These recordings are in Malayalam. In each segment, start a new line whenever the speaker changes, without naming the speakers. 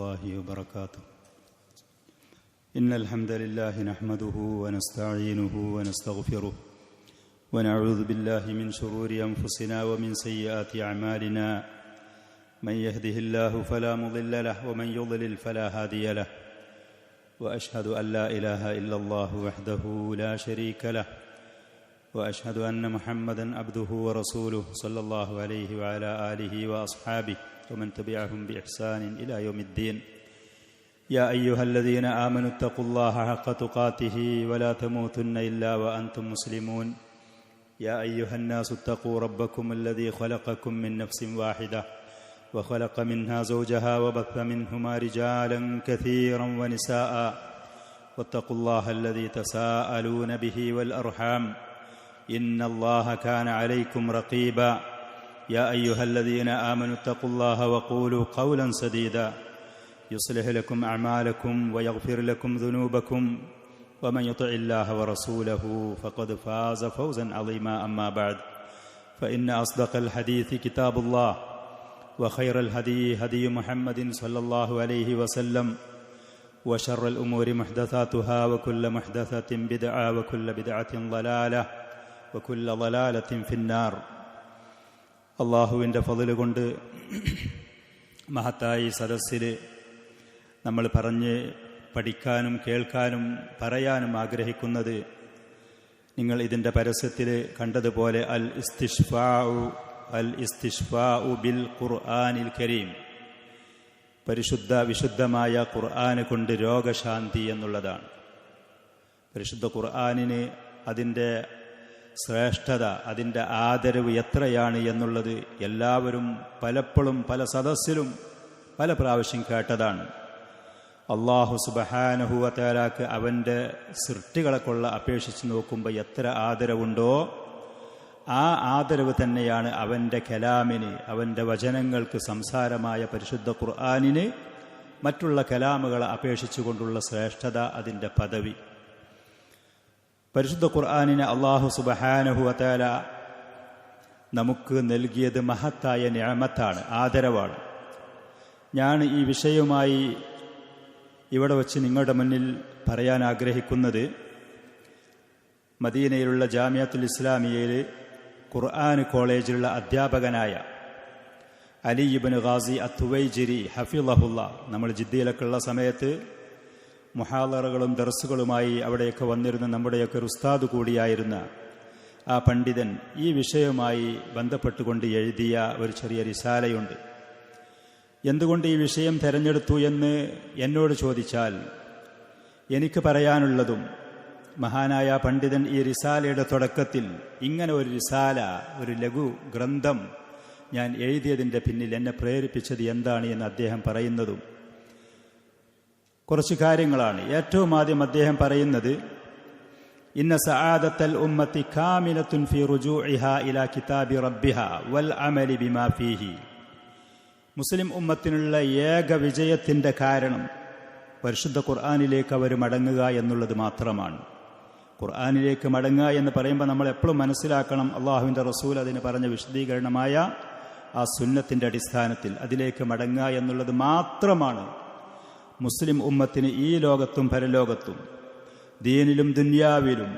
الله وبركاته. إن الحمد لله نحمده ونستعينه ونستغفره ونعوذ بالله من شرور أنفسنا ومن سيئات أعمالنا. من يهده الله فلا مضل له ومن يضلل فلا هادي له. وأشهد أن لا إله إلا الله وحده لا شريك له وأشهد أن محمدا عبده ورسوله صلى الله عليه وعلى آله وأصحابه ومن تبعهم بإحسان إلى يوم الدين. يا أيها الذين آمنوا اتقوا الله حق تقاته ولا تموتن إلا وأنتم مسلمون. يا أيها الناس اتقوا ربكم الذي خلقكم من نفس واحدة وخلق منها زوجها وبث منهما رجالا كثيرا ونساء واتقوا الله الذي تساءلون به والأرحام إن الله كان عليكم رقيبا. يا أيها الذين آمنوا اتقوا الله وقولوا قولا سديدا يصلح لكم أعمالكم ويغفر لكم ذنوبكم ومن يطع الله ورسوله فقد فاز فوزا عظيما. أما بعد فإن أصدق الحديث كتاب الله وخير الهدي هدي محمد صلى الله عليه وسلم وشر الأمور محدثاتها وكل محدثة بدعة وكل بدعة ضلالة وكل ضلالة في النار. അള്ളാഹുവിൻ്റെ ഫള് കൊണ്ട് മഹത്തായി സദസ്സിൽ നമ്മൾ പറഞ്ഞ് പഠിക്കാനും കേൾക്കാനും പറയാനും ആഗ്രഹിക്കുന്നത്, നിങ്ങൾ ഇതിൻ്റെ പരസ്യത്തിൽ കണ്ടതുപോലെ അൽ ഇസ്തിഷ്ഫാഉ ബിൽ ഖുർആനിൽ കരീം, വിശുദ്ധമായ ഖുർആന് കൊണ്ട് രോഗശാന്തി എന്നുള്ളതാണ്. പരിശുദ്ധ ഖുർആനിന് അതിൻ്റെ ശ്രേഷ്ഠത, അതിൻ്റെ ആദരവ് എത്രയാണ് എന്നുള്ളത് എല്ലാവരും പലപ്പോഴും പല സദസ്സിലും പല പ്രാവശ്യം കേട്ടതാണ്. അല്ലാഹു സുബ്ഹാനഹു വ തആലക്ക് അവൻ്റെ സൃഷ്ടികളെക്കൊള്ള അപേക്ഷിച്ച് നോക്കുമ്പോൾ എത്ര ആദരവുണ്ടോ ആ ആദരവ് തന്നെയാണ് അവൻ്റെ കലാമിന്, അവൻ്റെ വചനങ്ങൾക്ക്, സംസാരമായ പരിശുദ്ധ ഖുർആനിന് മറ്റുള്ള കലാമുകളെ അപേക്ഷിച്ചുകൊണ്ടുള്ള ശ്രേഷ്ഠത, അതിൻ്റെ പദവി. പരിശുദ്ധ ഖുർആനിനെ അല്ലാഹു സുബ്ഹാനഹു വ തആല നമുക്ക് നൽകിയത് മഹത്തായ നിഅമത്താണ്, ആദരവാണ്. ഞാൻ ഈ വിഷയവുമായി ഇവിടെ വച്ച് നിങ്ങളുടെ മുന്നിൽ പറയാൻ ആഗ്രഹിക്കുന്നത്, മദീനയിലുള്ള ജാമിഅത്തുൽ ഇസ്ലാമിയയിൽ ഖുർആൻ കോളേജിലുള്ള അധ്യാപകനായ അലി ഇബ്നു ഗാസി അത്തുവൈജിരി ഹഫിളഹുല്ലാ, നമ്മൾ ജിദ്ദയിലൊക്കെ ഉള്ള സമയത്ത് മുഹാദറകളും ദർസുകളുമായി അവിടെയൊക്കെ വന്നിരുന്ന നമ്മുടെയൊക്കെ ഒരു ഉസ്താദ് കൂടിയായിരുന്ന ആ പണ്ഡിതൻ ഈ വിഷയവുമായി ബന്ധപ്പെട്ടുകൊണ്ട് എഴുതിയ ഒരു ചെറിയ റിസാലയുണ്ട്. എന്തുകൊണ്ട് ഈ വിഷയം തിരഞ്ഞെടുത്തു എന്ന് എന്നോട് ചോദിച്ചാൽ എനിക്ക് പറയാനുള്ളതും, മഹാനായ പണ്ഡിതൻ ഈ റിസാലയുടെ തുടക്കത്തിൽ ഇങ്ങനെ ഒരു റിസാല, ഒരു ലഘു ഗ്രന്ഥം ഞാൻ എഴുതിയതിൻ്റെ പിന്നിൽ എന്നെ പ്രേരിപ്പിച്ചത് എന്താണ് എന്ന് അദ്ദേഹം പറയുന്നതും കുറച്ച് കാര്യങ്ങളാണ്. ഏറ്റവും ആദ്യം അദ്ദേഹം പറയുന്നത്, ഇന്ന സആദത്തൽ ഉമ്മത്തി കാമിലത്തുൻ ഫി റുജൂഇഹാ ഇലാ കിതാബി റബ്ബിഹാ വൽ അമലി ബിമാ ഫീഹി. മുസ്ലിം ഉമ്മത്തിനുള്ള ഏക വിജയത്തിൻ്റെ കാരണം പരിശുദ്ധ ഖുർആനിലേക്ക് അവർ മടങ്ങുക എന്നുള്ളത് മാത്രമാണ്. ഖുർആനിലേക്ക് മടങ്ങുക എന്ന് പറയുമ്പോൾ നമ്മൾ എപ്പോഴും മനസ്സിലാക്കണം, അള്ളാഹുവിൻ്റെ റസൂൽ അതിന് പറഞ്ഞ വിശദീകരണമായ ആ സുന്നത്തിൻ്റെ അടിസ്ഥാനത്തിൽ അതിലേക്ക് മടങ്ങുക എന്നുള്ളത് മാത്രമാണ് മുസ്ലിം ഉമ്മത്തിന് ഈ ലോകത്തും പരലോകത്തും, ദീനിലും ദുനിയാവിലും,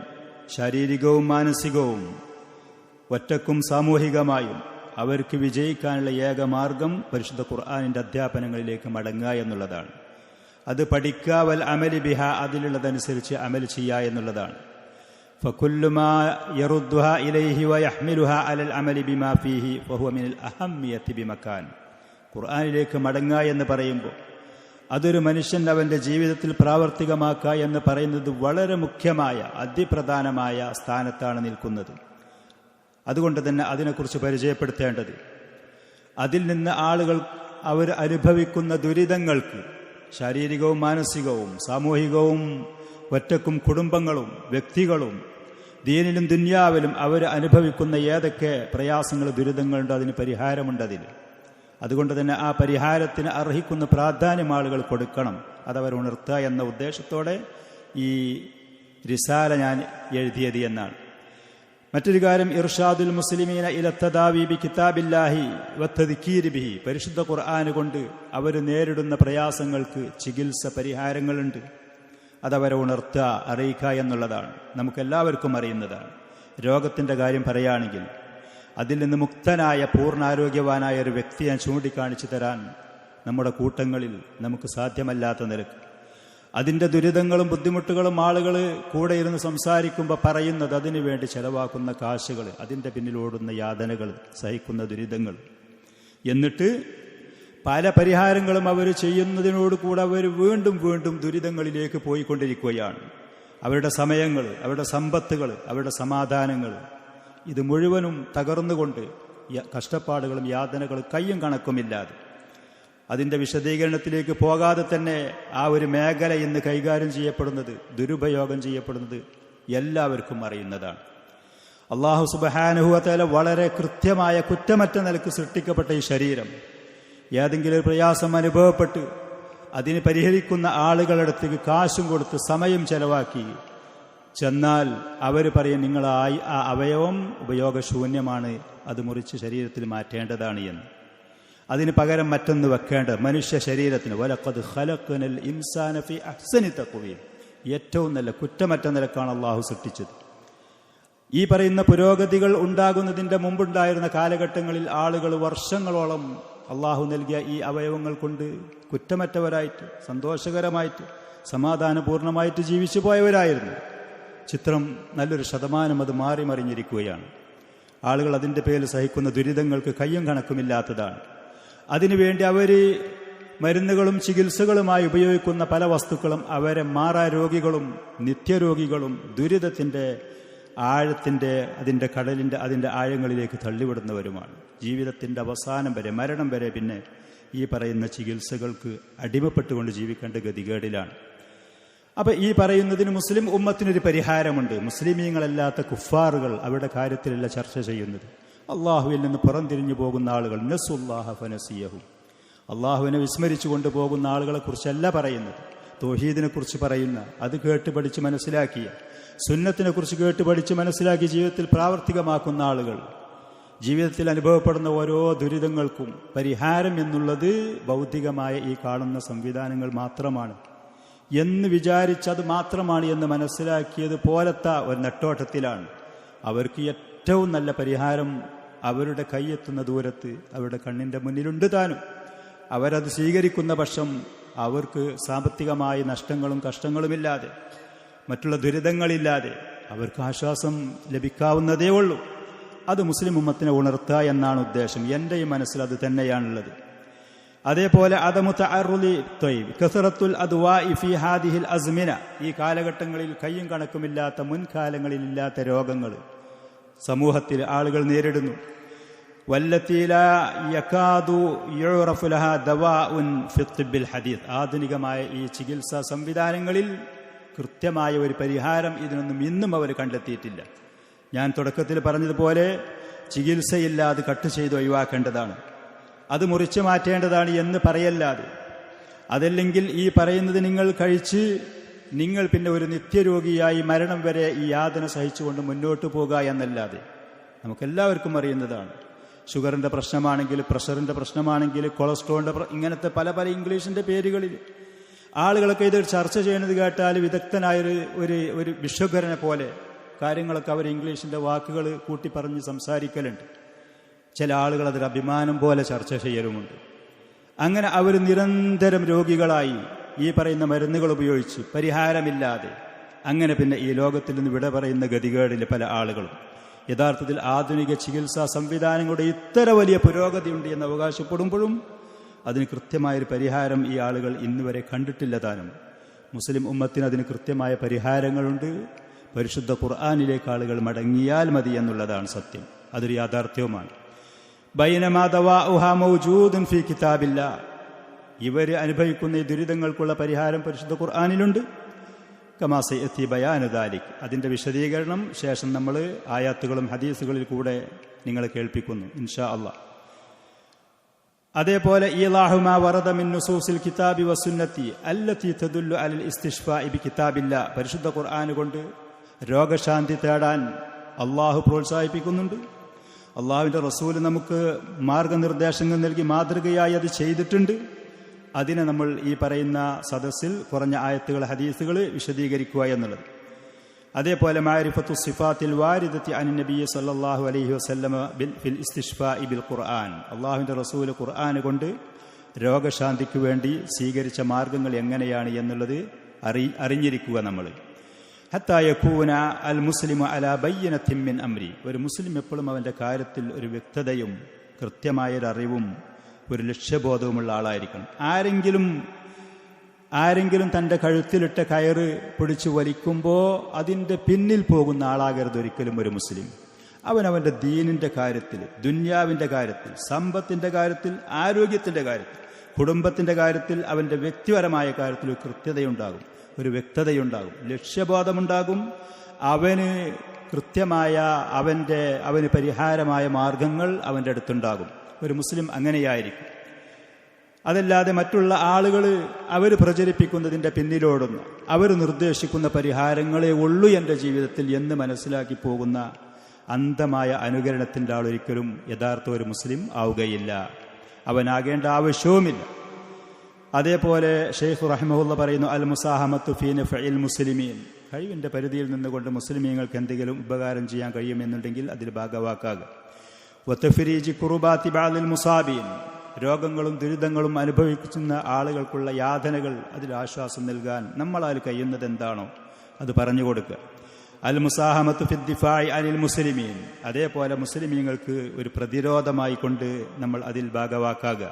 ശാരീരികവും മാനസികവും ഒറ്റക്കും സാമൂഹികമായും അവർക്ക് വിജയിക്കാനുള്ള ഏക മാർഗം പരിശുദ്ധ ഖുർആനിൻ്റെ അധ്യാപനങ്ങളിലേക്ക് മടങ്ങുക എന്നുള്ളതാണ്. അത് പഠിക്കുക, വൽ അമലി ബിഹ, അതിലുള്ളതനുസരിച്ച് അമൽ ചെയ്യുക എന്നുള്ളതാണ്. ഫകുല്ലു മാ യറുദ്ദുഹാ ഇലൈഹി വയഹ്മിലുഹാ അലൽ അമലി ബിമാ ഫീഹി ഫഹുവ മിനൽ അഹമ്മിയത്തി ബിമക്കാൻ. ഖുർആനിലേക്ക് മടങ്ങുക എന്ന് പറയുമ്പോൾ അതൊരു മനുഷ്യൻ അവൻ്റെ ജീവിതത്തിൽ പ്രാവർത്തികമാക്കുക എന്ന് പറയുന്നത് വളരെ മുഖ്യമായ, അതിപ്രധാനമായ സ്ഥാനത്താണ് നിൽക്കുന്നത്. അതുകൊണ്ട് തന്നെ അതിനെക്കുറിച്ച് പരിചയപ്പെടുത്തേണ്ടത്, അതിൽ നിന്ന് ആളുകൾ അവർ അനുഭവിക്കുന്ന ദുരിതങ്ങൾക്ക്, ശാരീരികവും മാനസികവും സാമൂഹികവും ഒറ്റക്കും കുടുംബങ്ങളും വ്യക്തികളും ദീനിലും ദുനിയാവിലും അവർ അനുഭവിക്കുന്ന ഏതൊക്കെ പ്രയാസങ്ങൾ, ദുരിതങ്ങളുണ്ടോ അതിന് പരിഹാരമുണ്ടതിൽ. അതുകൊണ്ട് തന്നെ ആ പരിഹാരത്തിന് അർഹിക്കുന്ന പ്രാധാന്യം ആളുകൾ കൊടുക്കണം, അതവർ ഉണർത്തുക എന്ന ഉദ്ദേശത്തോടെ ഈ റിസാല ഞാൻ എഴുതിയത് എന്നാണ്. മറ്റൊരു കാര്യം ഇർഷാദുൽ മുസ്ലിമീന ഇല തദാവി ബി കിതാബില്ലാഹി വത്തദ്കീരി ബിഹി. പരിശുദ്ധ ഖുർആൻ കൊണ്ട് അവർ നേരിടുന്ന പ്രയാസങ്ങൾക്ക് ചികിത്സ പരിഹാരങ്ങളുണ്ട്. അതവരെ ഉണർത്തുക, അറിയിക്കുക എന്നുള്ളതാണ്. നമുക്കെല്ലാവർക്കും അറിയുന്നതാണ്. രോഗത്തിൻ്റെ കാര്യം പറയുകയാണെങ്കിൽ അതിൽ നിന്ന് മുക്തനായ പൂർണ്ണാരോഗ്യവാനായ ഒരു വ്യക്തിയെ ചൂണ്ടിക്കാണിച്ചു തരാൻ നമ്മുടെ കൂട്ടങ്ങളിൽ നമുക്ക് സാധ്യമല്ലാത്ത നിലക്ക് അതിൻ്റെ ദുരിതങ്ങളും ബുദ്ധിമുട്ടുകളും ആളുകൾ കൂടെ ഇരുന്ന് സംസാരിക്കുമ്പോൾ പറയുന്നത്, അതിനു വേണ്ടി ചെലവാക്കുന്ന കാശുകൾ, അതിൻ്റെ പിന്നിലോടുന്ന യാതനകൾ, സഹിക്കുന്ന ദുരിതങ്ങൾ, എന്നിട്ട് പല പരിഹാരങ്ങളും അവർ ചെയ്യുന്നതിനോട് കൂടെ അവർ വീണ്ടും വീണ്ടും ദുരിതങ്ങളിലേക്ക് പോയിക്കൊണ്ടിരിക്കുകയാണ്. അവരുടെ സമയങ്ങൾ, അവരുടെ സമ്പത്തുകൾ, അവരുടെ സമാധാനങ്ങൾ, ഇത് മുഴുവനും തകർന്നുകൊണ്ട് കഷ്ടപ്പാടുകളും യാതനകളും കയ്യും കണക്കുമില്ലാതെ, അതിൻ്റെ വിശദീകരണത്തിലേക്ക് പോകാതെ തന്നെ ആ ഒരു മേഖല ഇന്ന് കൈകാര്യം ചെയ്യപ്പെടുന്നത്, ദുരുപയോഗം ചെയ്യപ്പെടുന്നത് എല്ലാവർക്കും അറിയുന്നതാണ്. അല്ലാഹു സുബ്ഹാനഹു വ തആല വളരെ കൃത്യമായ കുറ്റമറ്റ നിലക്ക് സൃഷ്ടിക്കപ്പെട്ട ഈ ശരീരം ഏതെങ്കിലും ഒരു പ്രയാസം അനുഭവപ്പെട്ട് അതിന് പരിഹരിക്കുന്ന ആളുകളുടെ അടുത്തേക്ക് കാശും കൊടുത്ത് സമയം ചെലവാക്കി ചെന്നാൽ അവർ പറയും, നിങ്ങൾ ആ അവയവം ഉപയോഗശൂന്യമാണ്, അത് മുറിച്ച് ശരീരത്തിൽ മാറ്റേണ്ടതാണ് എന്ന്. അതിന് പകരം മറ്റൊന്ന് വെക്കേണ്ടത് മനുഷ്യ ശരീരത്തിന് വലഖദ് ഖലഖനൽ ഇൻസാന ഫീ അഹ്സനി തഖ്വീം, ഏറ്റവും നല്ല കുറ്റമറ്റ നിലക്കാണ് അള്ളാഹു സൃഷ്ടിച്ചത്. ഈ പറയുന്ന പുരോഗതികൾ ഉണ്ടാകുന്നതിൻ്റെ മുമ്പുണ്ടായിരുന്ന കാലഘട്ടങ്ങളിൽ ആളുകൾ വർഷങ്ങളോളം അള്ളാഹു നൽകിയ ഈ അവയവങ്ങൾ കൊണ്ട് കുറ്റമറ്റവരായിട്ട്, സന്തോഷകരമായിട്ട്, സമാധാനപൂർണമായിട്ട് ജീവിച്ചു പോയവരായിരുന്നു. ചിത്രം നല്ലൊരു ശതമാനം അത് മാറി മറിഞ്ഞിരിക്കുകയാണ്. ആളുകൾ അതിൻ്റെ പേരിൽ സഹിക്കുന്ന ദുരിതങ്ങൾക്ക് കയ്യും കണക്കുമില്ലാത്തതാണ്. അതിനുവേണ്ടി അവർ മരുന്നുകളും ചികിത്സകളുമായി ഉപയോഗിക്കുന്ന പല വസ്തുക്കളും അവരെ മാറാരോഗികളും നിത്യരോഗികളും ദുരിതത്തിൻ്റെ ആഴത്തിൻ്റെ അതിൻ്റെ ആഴങ്ങളിലേക്ക് തള്ളിവിടുന്നവരുമാണ്. ജീവിതത്തിൻ്റെ അവസാനം വരെ, മരണം വരെ പിന്നെ ഈ പറയുന്ന ചികിത്സകൾക്ക് അടിമപ്പെട്ടുകൊണ്ട് ജീവിക്കേണ്ട ഗതികേടിലാണ്. അപ്പം ഈ പറയുന്നതിന് മുസ്ലിം ഉമ്മത്തിനൊരു പരിഹാരമുണ്ട്. മുസ്ലിമീങ്ങളല്ലാത്ത കുഫാറുകൾ അവരുടെ കാര്യത്തിലല്ല ചർച്ച ചെയ്യുന്നത്. അള്ളാഹുവിൽ നിന്ന് പുറംതിരിഞ്ഞു പോകുന്ന ആളുകൾ, നസുല്ലാഹ ഫനസിയഹു, അള്ളാഹുവിനെ വിസ്മരിച്ചു കൊണ്ടുപോകുന്ന ആളുകളെ കുറിച്ചല്ല പറയുന്നത്. തൗഹീദിനെ കുറിച്ച് പറയുന്ന, അത് കേട്ട് പഠിച്ച് മനസ്സിലാക്കിയ, സുന്നത്തിനെ കുറിച്ച് കേട്ട് പഠിച്ച് മനസ്സിലാക്കി ജീവിതത്തിൽ പ്രാവർത്തികമാക്കുന്ന ആളുകൾ, ജീവിതത്തിൽ അനുഭവപ്പെടുന്ന ഓരോ ദുരിതങ്ങൾക്കും പരിഹാരം എന്നുള്ളത് ഭൗതികമായ ഈ കാണുന്ന സംവിധാനങ്ങൾ മാത്രമാണ് എന്ന് വിചാരിച്ചത് മാത്രമാണ് എന്ന് മനസ്സിലാക്കിയത് പോലത്തെ ഒരു നെട്ടോട്ടത്തിലാണ്. അവർക്ക് ഏറ്റവും നല്ല പരിഹാരം അവരുടെ കൈയെത്തുന്ന ദൂരത്ത് അവരുടെ കണ്ണിൻ്റെ മുന്നിലുണ്ട് താനും. അവരത് സ്വീകരിക്കുന്ന പക്ഷം അവർക്ക് സാമ്പത്തികമായ നഷ്ടങ്ങളും കഷ്ടങ്ങളുമില്ലാതെ, മറ്റുള്ള ദുരിതങ്ങളില്ലാതെ അവർക്ക് ആശ്വാസം ലഭിക്കാവുന്നതേ ഉള്ളൂ. അത് മുസ്ലിം ഉമ്മത്തിനെ ഉണർത്തുക എന്നാണ് ഉദ്ദേശം. എൻ്റെ ഈ മനസ്സിൽ അത് തന്നെയാണുള്ളത്. അതേപോലെ കസറത്തുൽ അദ്വാഇ ഫീ ഹാദിഹിൽ അസ്മിന, ഈ കാലഘട്ടങ്ങളിൽ കയ്യും കണക്കുമില്ലാത്ത, മുൻകാലങ്ങളിലില്ലാത്ത രോഗങ്ങൾ സമൂഹത്തിൽ ആളുകൾ നേരിടുന്നു. വല്ലത്തി ലാ യകാദു യുറഫു ലഹാ ദവാഉൻ ഫി തിബ്ബിൽ ഹദീസ്, ആധുനികമായ ഈ ചികിത്സാ സംവിധാനങ്ങളിൽ കൃത്യമായ ഒരു പരിഹാരം ഇതിനൊന്നും ഇന്നും അവർ കണ്ടെത്തിയിട്ടില്ല. ഞാൻ തുടക്കത്തിൽ പറഞ്ഞതുപോലെ ചികിത്സയില്ലാതെ കട്ട് ചെയ്ത് ഒഴിവാക്കേണ്ടതാണ്, അത് മുറിച്ചു മാറ്റേണ്ടതാണ് എന്ന് പറയല്ലാതെ, അതല്ലെങ്കിൽ ഈ പറയുന്നത് നിങ്ങൾ കഴിച്ച് നിങ്ങൾ പിന്നെ ഒരു നിത്യരോഗിയായി മരണം വരെ ഈ യാതന സഹിച്ചുകൊണ്ട് മുന്നോട്ട് പോകുക എന്നല്ലാതെ. നമുക്കെല്ലാവർക്കും അറിയുന്നതാണ്, ഷുഗറിൻ്റെ പ്രശ്നമാണെങ്കിൽ, പ്രഷറിൻ്റെ പ്രശ്നമാണെങ്കിൽ, കൊളസ്ട്രോളിൻ്റെ ഇങ്ങനത്തെ പല പല ഇംഗ്ലീഷിൻ്റെ പേരുകളിൽ ആളുകളൊക്കെ ഇത് ചർച്ച ചെയ്യുന്നത് കേട്ടാൽ വിദഗ്ധനായൊരു ഒരു വിശ്വകരനെ പോലെ കാര്യങ്ങളൊക്കെ അവർ ഇംഗ്ലീഷിൻ്റെ വാക്കുകൾ കൂട്ടി പറഞ്ഞ് സംസാരിക്കലുണ്ട്. ചില ആളുകൾ അതൊരു അഭിമാനം പോലെ ചർച്ച ചെയ്യലുമുണ്ട്. അങ്ങനെ അവർ നിരന്തരം രോഗികളായി ഈ പറയുന്ന മരുന്നുകൾ ഉപയോഗിച്ച് പരിഹാരമില്ലാതെ അങ്ങനെ പിന്നെ ഈ ലോകത്തിൽ നിന്ന് വിട പറയുന്ന ഗതികേടിൽ പല ആളുകളും യഥാർത്ഥത്തിൽ ആധുനിക ചികിത്സാ സംവിധാനങ്ങളുടെ ഇത്ര വലിയ പുരോഗതിയുണ്ട് എന്ന് അവകാശപ്പെടുമ്പോഴും അതിന് കൃത്യമായൊരു പരിഹാരം ഈ ആളുകൾ ഇന്നുവരെ കണ്ടിട്ടില്ല താനും. മുസ്ലിം ഉമ്മത്തിന് അതിന് കൃത്യമായ പരിഹാരങ്ങളുണ്ട്. പരിശുദ്ധ ഖുർആനിലേക്ക് ആളുകൾ മടങ്ങിയാൽ മതി എന്നുള്ളതാണ് സത്യം. അതൊരു യാഥാർത്ഥ്യവുമാണ്. ബൈനമാ ദവാഉഹാ മൗജൂദുൻ ഫീ കിതാബില്ലാ, ഇവർ അനുഭവിക്കുന്ന ഈ ദുരിതങ്ങൾക്കുള്ള പരിഹാരം പരിശുദ്ധ ഖുർആനിലുണ്ട്. കമാ സയഅതി ബയാനു ദാലിക്, അതിൻ്റെ വിശദീകരണം ശേഷം നമ്മൾ ആയാത്തുകളും ഹദീസുകളിൽ കൂടെ നിങ്ങളെ കേൾപ്പിക്കുന്നു ഇൻഷാ അല്ലാഹ്. അതേപോലെ ഈളാഹു മാ വറദ മിൻ നുസൂസിൽ കിതാബി വസുന്നത്തി അല്ലത്തി തദുല്ലു അലൽ ഇസ്തിശ്ഫാഇ ബി കിതാബില്ലാ, പരിശുദ്ധ ഖുർആൻ കൊണ്ട് രോഗശാന്തി തേടാൻ അള്ളാഹു പ്രോത്സാഹിപ്പിക്കുന്നുണ്ട്. അള്ളാഹുവിൻ്റെ റസൂൽ നമുക്ക് മാർഗനിർദ്ദേശങ്ങൾ നൽകി മാതൃകയായി അത് ചെയ്തിട്ടുണ്ട്. അതിനെ നമ്മൾ ഈ പറയുന്ന സദസ്സിൽ കുറഞ്ഞ ആയത്തുകൾ ഹദീസുകൾ വിശദീകരിക്കുക എന്നുള്ളത്. അതേപോലെ മാരിഫത്തു സിഫാത്തിൽ വാരിദത്തി അൻ നബി സല്ലല്ലാഹു അലൈഹി വസല്ലമ ഫിൽ ഇസ്തിശ്ഫാഇ ബിൽ ഖുർആൻ, അള്ളാഹുവിൻ്റെ റസൂൽ ഖുർആൻ കൊണ്ട് രോഗശാന്തിക്ക് വേണ്ടി സ്വീകരിച്ച മാർഗങ്ങൾ എങ്ങനെയാണ് എന്നുള്ളത് അറിഞ്ഞിരിക്കുക നമ്മൾ. ഹത്താ യകൂന അൽ മുസ്ലിമു അലാ ബയ്യിനത്തിൻ മിൻ അംരി, ഒരു മുസ്ലിം എപ്പോഴും അവൻ്റെ കാര്യത്തിൽ ഒരു വ്യക്തതയും കൃത്യമായൊരറിവും ഒരു ലക്ഷ്യബോധവുമുള്ള ആളായിരിക്കണം. ആരെങ്കിലും തൻ്റെ കഴുത്തിലിട്ട കയറ് പിടിച്ചു വലിക്കുമ്പോൾ അതിൻ്റെ പിന്നിൽ പോകുന്ന ആളാകരുത് ഒരിക്കലും ഒരു മുസ്ലിം. അവനവൻ്റെ ദീനിൻ്റെ കാര്യത്തിൽ, ദുന്യാവിൻ്റെ കാര്യത്തിൽ, സമ്പത്തിൻ്റെ കാര്യത്തിൽ, ആരോഗ്യത്തിൻ്റെ കാര്യത്തിൽ, കുടുംബത്തിൻ്റെ കാര്യത്തിൽ, അവൻ്റെ വ്യക്തിപരമായ കാര്യത്തിൽ ഒരു കൃത്യതയുണ്ടാകും, ഒരു വ്യക്തതയുണ്ടാകും, ലക്ഷ്യബോധമുണ്ടാകും. അവന് കൃത്യമായ അവന് പരിഹാരമായ മാർഗങ്ങൾ അവൻ്റെ അടുത്തുണ്ടാകും. ഒരു മുസ്ലിം അങ്ങനെയായിരിക്കും. അതല്ലാതെ മറ്റുള്ള ആളുകൾ അവർ പ്രചരിപ്പിക്കുന്നതിൻ്റെ പിന്നിലോടുന്ന, അവർ നിർദ്ദേശിക്കുന്ന പരിഹാരങ്ങളെ ഉള്ളൂ എൻ്റെ ജീവിതത്തിൽ എന്ന് മനസ്സിലാക്കി പോകുന്ന അന്ധമായ അനുകരണത്തിൻ്റെ ആളൊരിക്കലും യഥാർത്ഥ ഒരു മുസ്ലിം ആവുകയില്ല. അവനാകേണ്ട ആവശ്യവുമില്ല. അതേപോലെ ഷെയ്ഖ് റഹിമഹുല്ല പറയുന്നു, അൽ മുസാഹമത്തു ഫീ നഫഇൽ മുസ്ലിമീൻ, കഴിവിൻ്റെ പരിധിയിൽ നിന്നുകൊണ്ട് മുസ്ലിമീങ്ങൾക്ക് എന്തെങ്കിലും ഉപകാരം ചെയ്യാൻ കഴിയുമെന്നുണ്ടെങ്കിൽ അതിൽ ഭാഗവാക്കാകുക. വതഫരീജി ഖുറുബാത്തി ബഅദിൽ മുസാബീൻ, രോഗങ്ങളും ദുരിതങ്ങളും അനുഭവിക്കുന്ന ആളുകൾക്കുള്ള യാതനകൾ അതിൽ ആശ്വാസം നൽകാൻ നമ്മളാൽ കഴിയുന്നത് എന്താണോ അത് പറഞ്ഞു കൊടുക്കുക. അൽ മുസാഹമത്തു ഫി ദിഫാഇ അനിൽ മുസ്ലിമീൻ, അതേപോലെ മുസ്ലിമീങ്ങൾക്ക് ഒരു പ്രതിരോധമായി കൊണ്ട് നമ്മൾ അതിൽ ഭാഗവാക്കാകുക.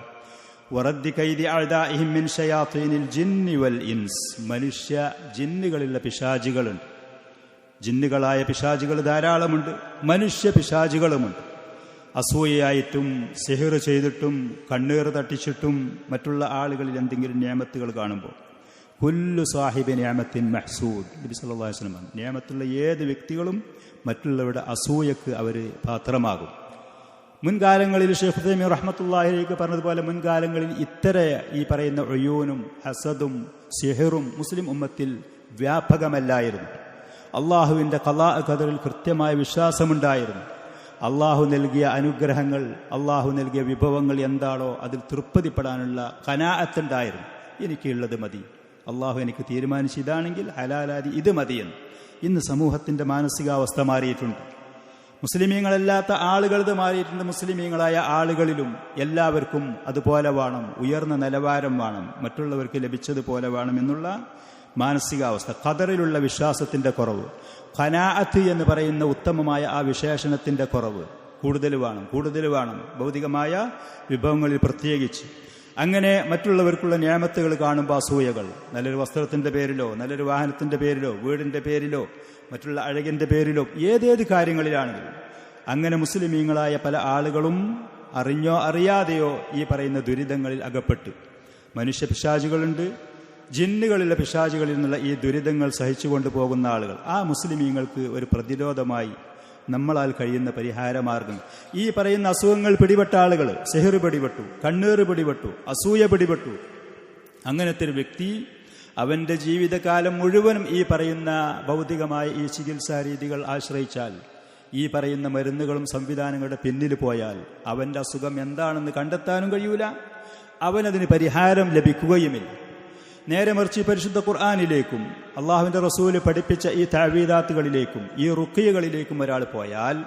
വറദ്ദി കൈദി അഅദാഇഹിം മിൻ ശയാത്തീനിൽ ജിന്നി വൽ ഇൻസ്, മനുഷ്യ ജിന്നുകളുള്ള പിശാചികളുണ്ട്. ജിന്നുകളായ പിശാചികൾ ധാരാളമുണ്ട്, മനുഷ്യ പിശാചികളുമുണ്ട്. അസൂയയായിട്ടും സിഹിർ ചെയ്തിട്ടും കണ്ണീർ തട്ടിച്ചിട്ടും മറ്റുള്ള ആളുകളിൽ എന്തെങ്കിലും നിയമത്തുകൾ കാണുമ്പോൾ കുല്ലു സാഹിബി നിയമത്തിൻ മഹ്സൂദ്, നബി സല്ലല്ലാഹു അലൈഹി വസല്ലം, നിയമത്തുള്ള ഏത് വ്യക്തികളും മറ്റുള്ളവരുടെ അസൂയക്ക് അവർ പാത്രമാകും. മുൻകാലങ്ങളിൽ ഷെയ്ഖ് ഉസൈമീൻ റഹ്മത്തുള്ളാഹി അലൈഹി പറഞ്ഞതുപോലെ മുൻകാലങ്ങളിൽ ഈ പറയുന്ന ഉയൂനും ഹസദും സിഹിറും മുസ്ലിം ഉമ്മത്തിൽ വ്യാപകമല്ലായിരുന്നു. അള്ളാഹുവിൻ്റെ ഖളാ ഖദറിൽ കൃത്യമായ വിശ്വാസമുണ്ടായിരുന്നു. അള്ളാഹു നൽകിയ അനുഗ്രഹങ്ങൾ, അള്ളാഹു നൽകിയ വിഭവങ്ങൾ എന്താണോ അതിൽ തൃപ്തിപ്പെടാനുള്ള ഖനാഅത്തുണ്ടായിരുന്നു. എനിക്കുള്ളത് മതി, അള്ളാഹു എനിക്ക് തീരുമാനിച്ച് ഇതാണെങ്കിൽ ഹലാലാതി ഇത് മതിയെന്ന്. ഇന്ന് സമൂഹത്തിൻ്റെ മാനസികാവസ്ഥ മാറിയിട്ടുണ്ട്. മുസ്ലിമീങ്ങളല്ലാത്ത ആളുകളത് മാറിയിട്ടുണ്ട്. മുസ്ലിമീങ്ങളായ ആളുകളിലും എല്ലാവർക്കും അതുപോലെ വേണം, ഉയർന്ന നിലവാരം വേണം, മറ്റുള്ളവർക്ക് ലഭിച്ചതുപോലെ വേണം എന്നുള്ള മാനസികാവസ്ഥ. ഖദറിലുള്ള വിശ്വാസത്തിൻ്റെ കുറവ്, ഖനാഅത്ത് എന്ന് പറയുന്ന ഉത്തമമായ ആ വിശേഷണത്തിൻ്റെ കുറവ്, കൂടുതൽ വേണം ഭൗതികമായ വിഭവങ്ങളിൽ പ്രത്യേകിച്ച്. അങ്ങനെ മറ്റുള്ളവർക്കുള്ള നിഅമത്തുകൾ കാണുമ്പോൾ അസൂയകൾ, നല്ലൊരു വസ്ത്രത്തിൻ്റെ പേരിലോ നല്ലൊരു വാഹനത്തിൻ്റെ പേരിലോ വീടിൻ്റെ പേരിലോ മറ്റുള്ള അഴകിൻ്റെ പേരിലോ ഏതേത് കാര്യങ്ങളിലാണെങ്കിലും അങ്ങനെ മുസ്ലിമീങ്ങളായ പല ആളുകളും അറിഞ്ഞോ അറിയാതെയോ ഈ പറയുന്ന ദുരിതങ്ങളിൽ അകപ്പെട്ട്, മനുഷ്യ പിശാചുകളുണ്ട്, ജിന്നുകളിലെ പിശാചുകളിൽ നിന്നുള്ള ഈ ദുരിതങ്ങൾ സഹിച്ചുകൊണ്ട് പോകുന്ന ആളുകൾ, ആ മുസ്ലിമീങ്ങൾക്ക് ഒരു പ്രതിരോധമായി നമ്മളാൽ കഴിയുന്ന പരിഹാരമാർഗം, ഈ പറയുന്ന അസുഖങ്ങൾ പിടിപെട്ട ആളുകൾ, സിഹിർ പിടിപെട്ടു, കണ്ണീർ പിടിപെട്ടു, അസൂയ പിടിപെട്ടു, അങ്ങനത്തെ ഒരു വ്യക്തി അവൻ്റെ ജീവിതകാലം മുഴുവനും ഈ പറയുന്ന ഭൗതികമായ ഈ ചികിത്സാ രീതികൾ ആശ്രയിച്ചാൽ, ഈ പറയുന്ന മരുന്നുകളും സംവിധാനങ്ങളുടെ പിന്നിൽ പോയാൽ അവൻ്റെ അസുഖം എന്താണെന്ന് കണ്ടെത്താനും കഴിയൂല, അവനതിന് പരിഹാരം ലഭിക്കുകയുമില്ല. നേരെ മറിച്ച് പരിശുദ്ധ ഖുർആനിലേക്കും അള്ളാഹുവിൻ്റെ റസൂല് പഠിപ്പിച്ച ഈ തഅവീദാത്തുകളിലേക്കും ഈ റുഖിയകളിലേക്കും ഒരാൾ പോയാൽ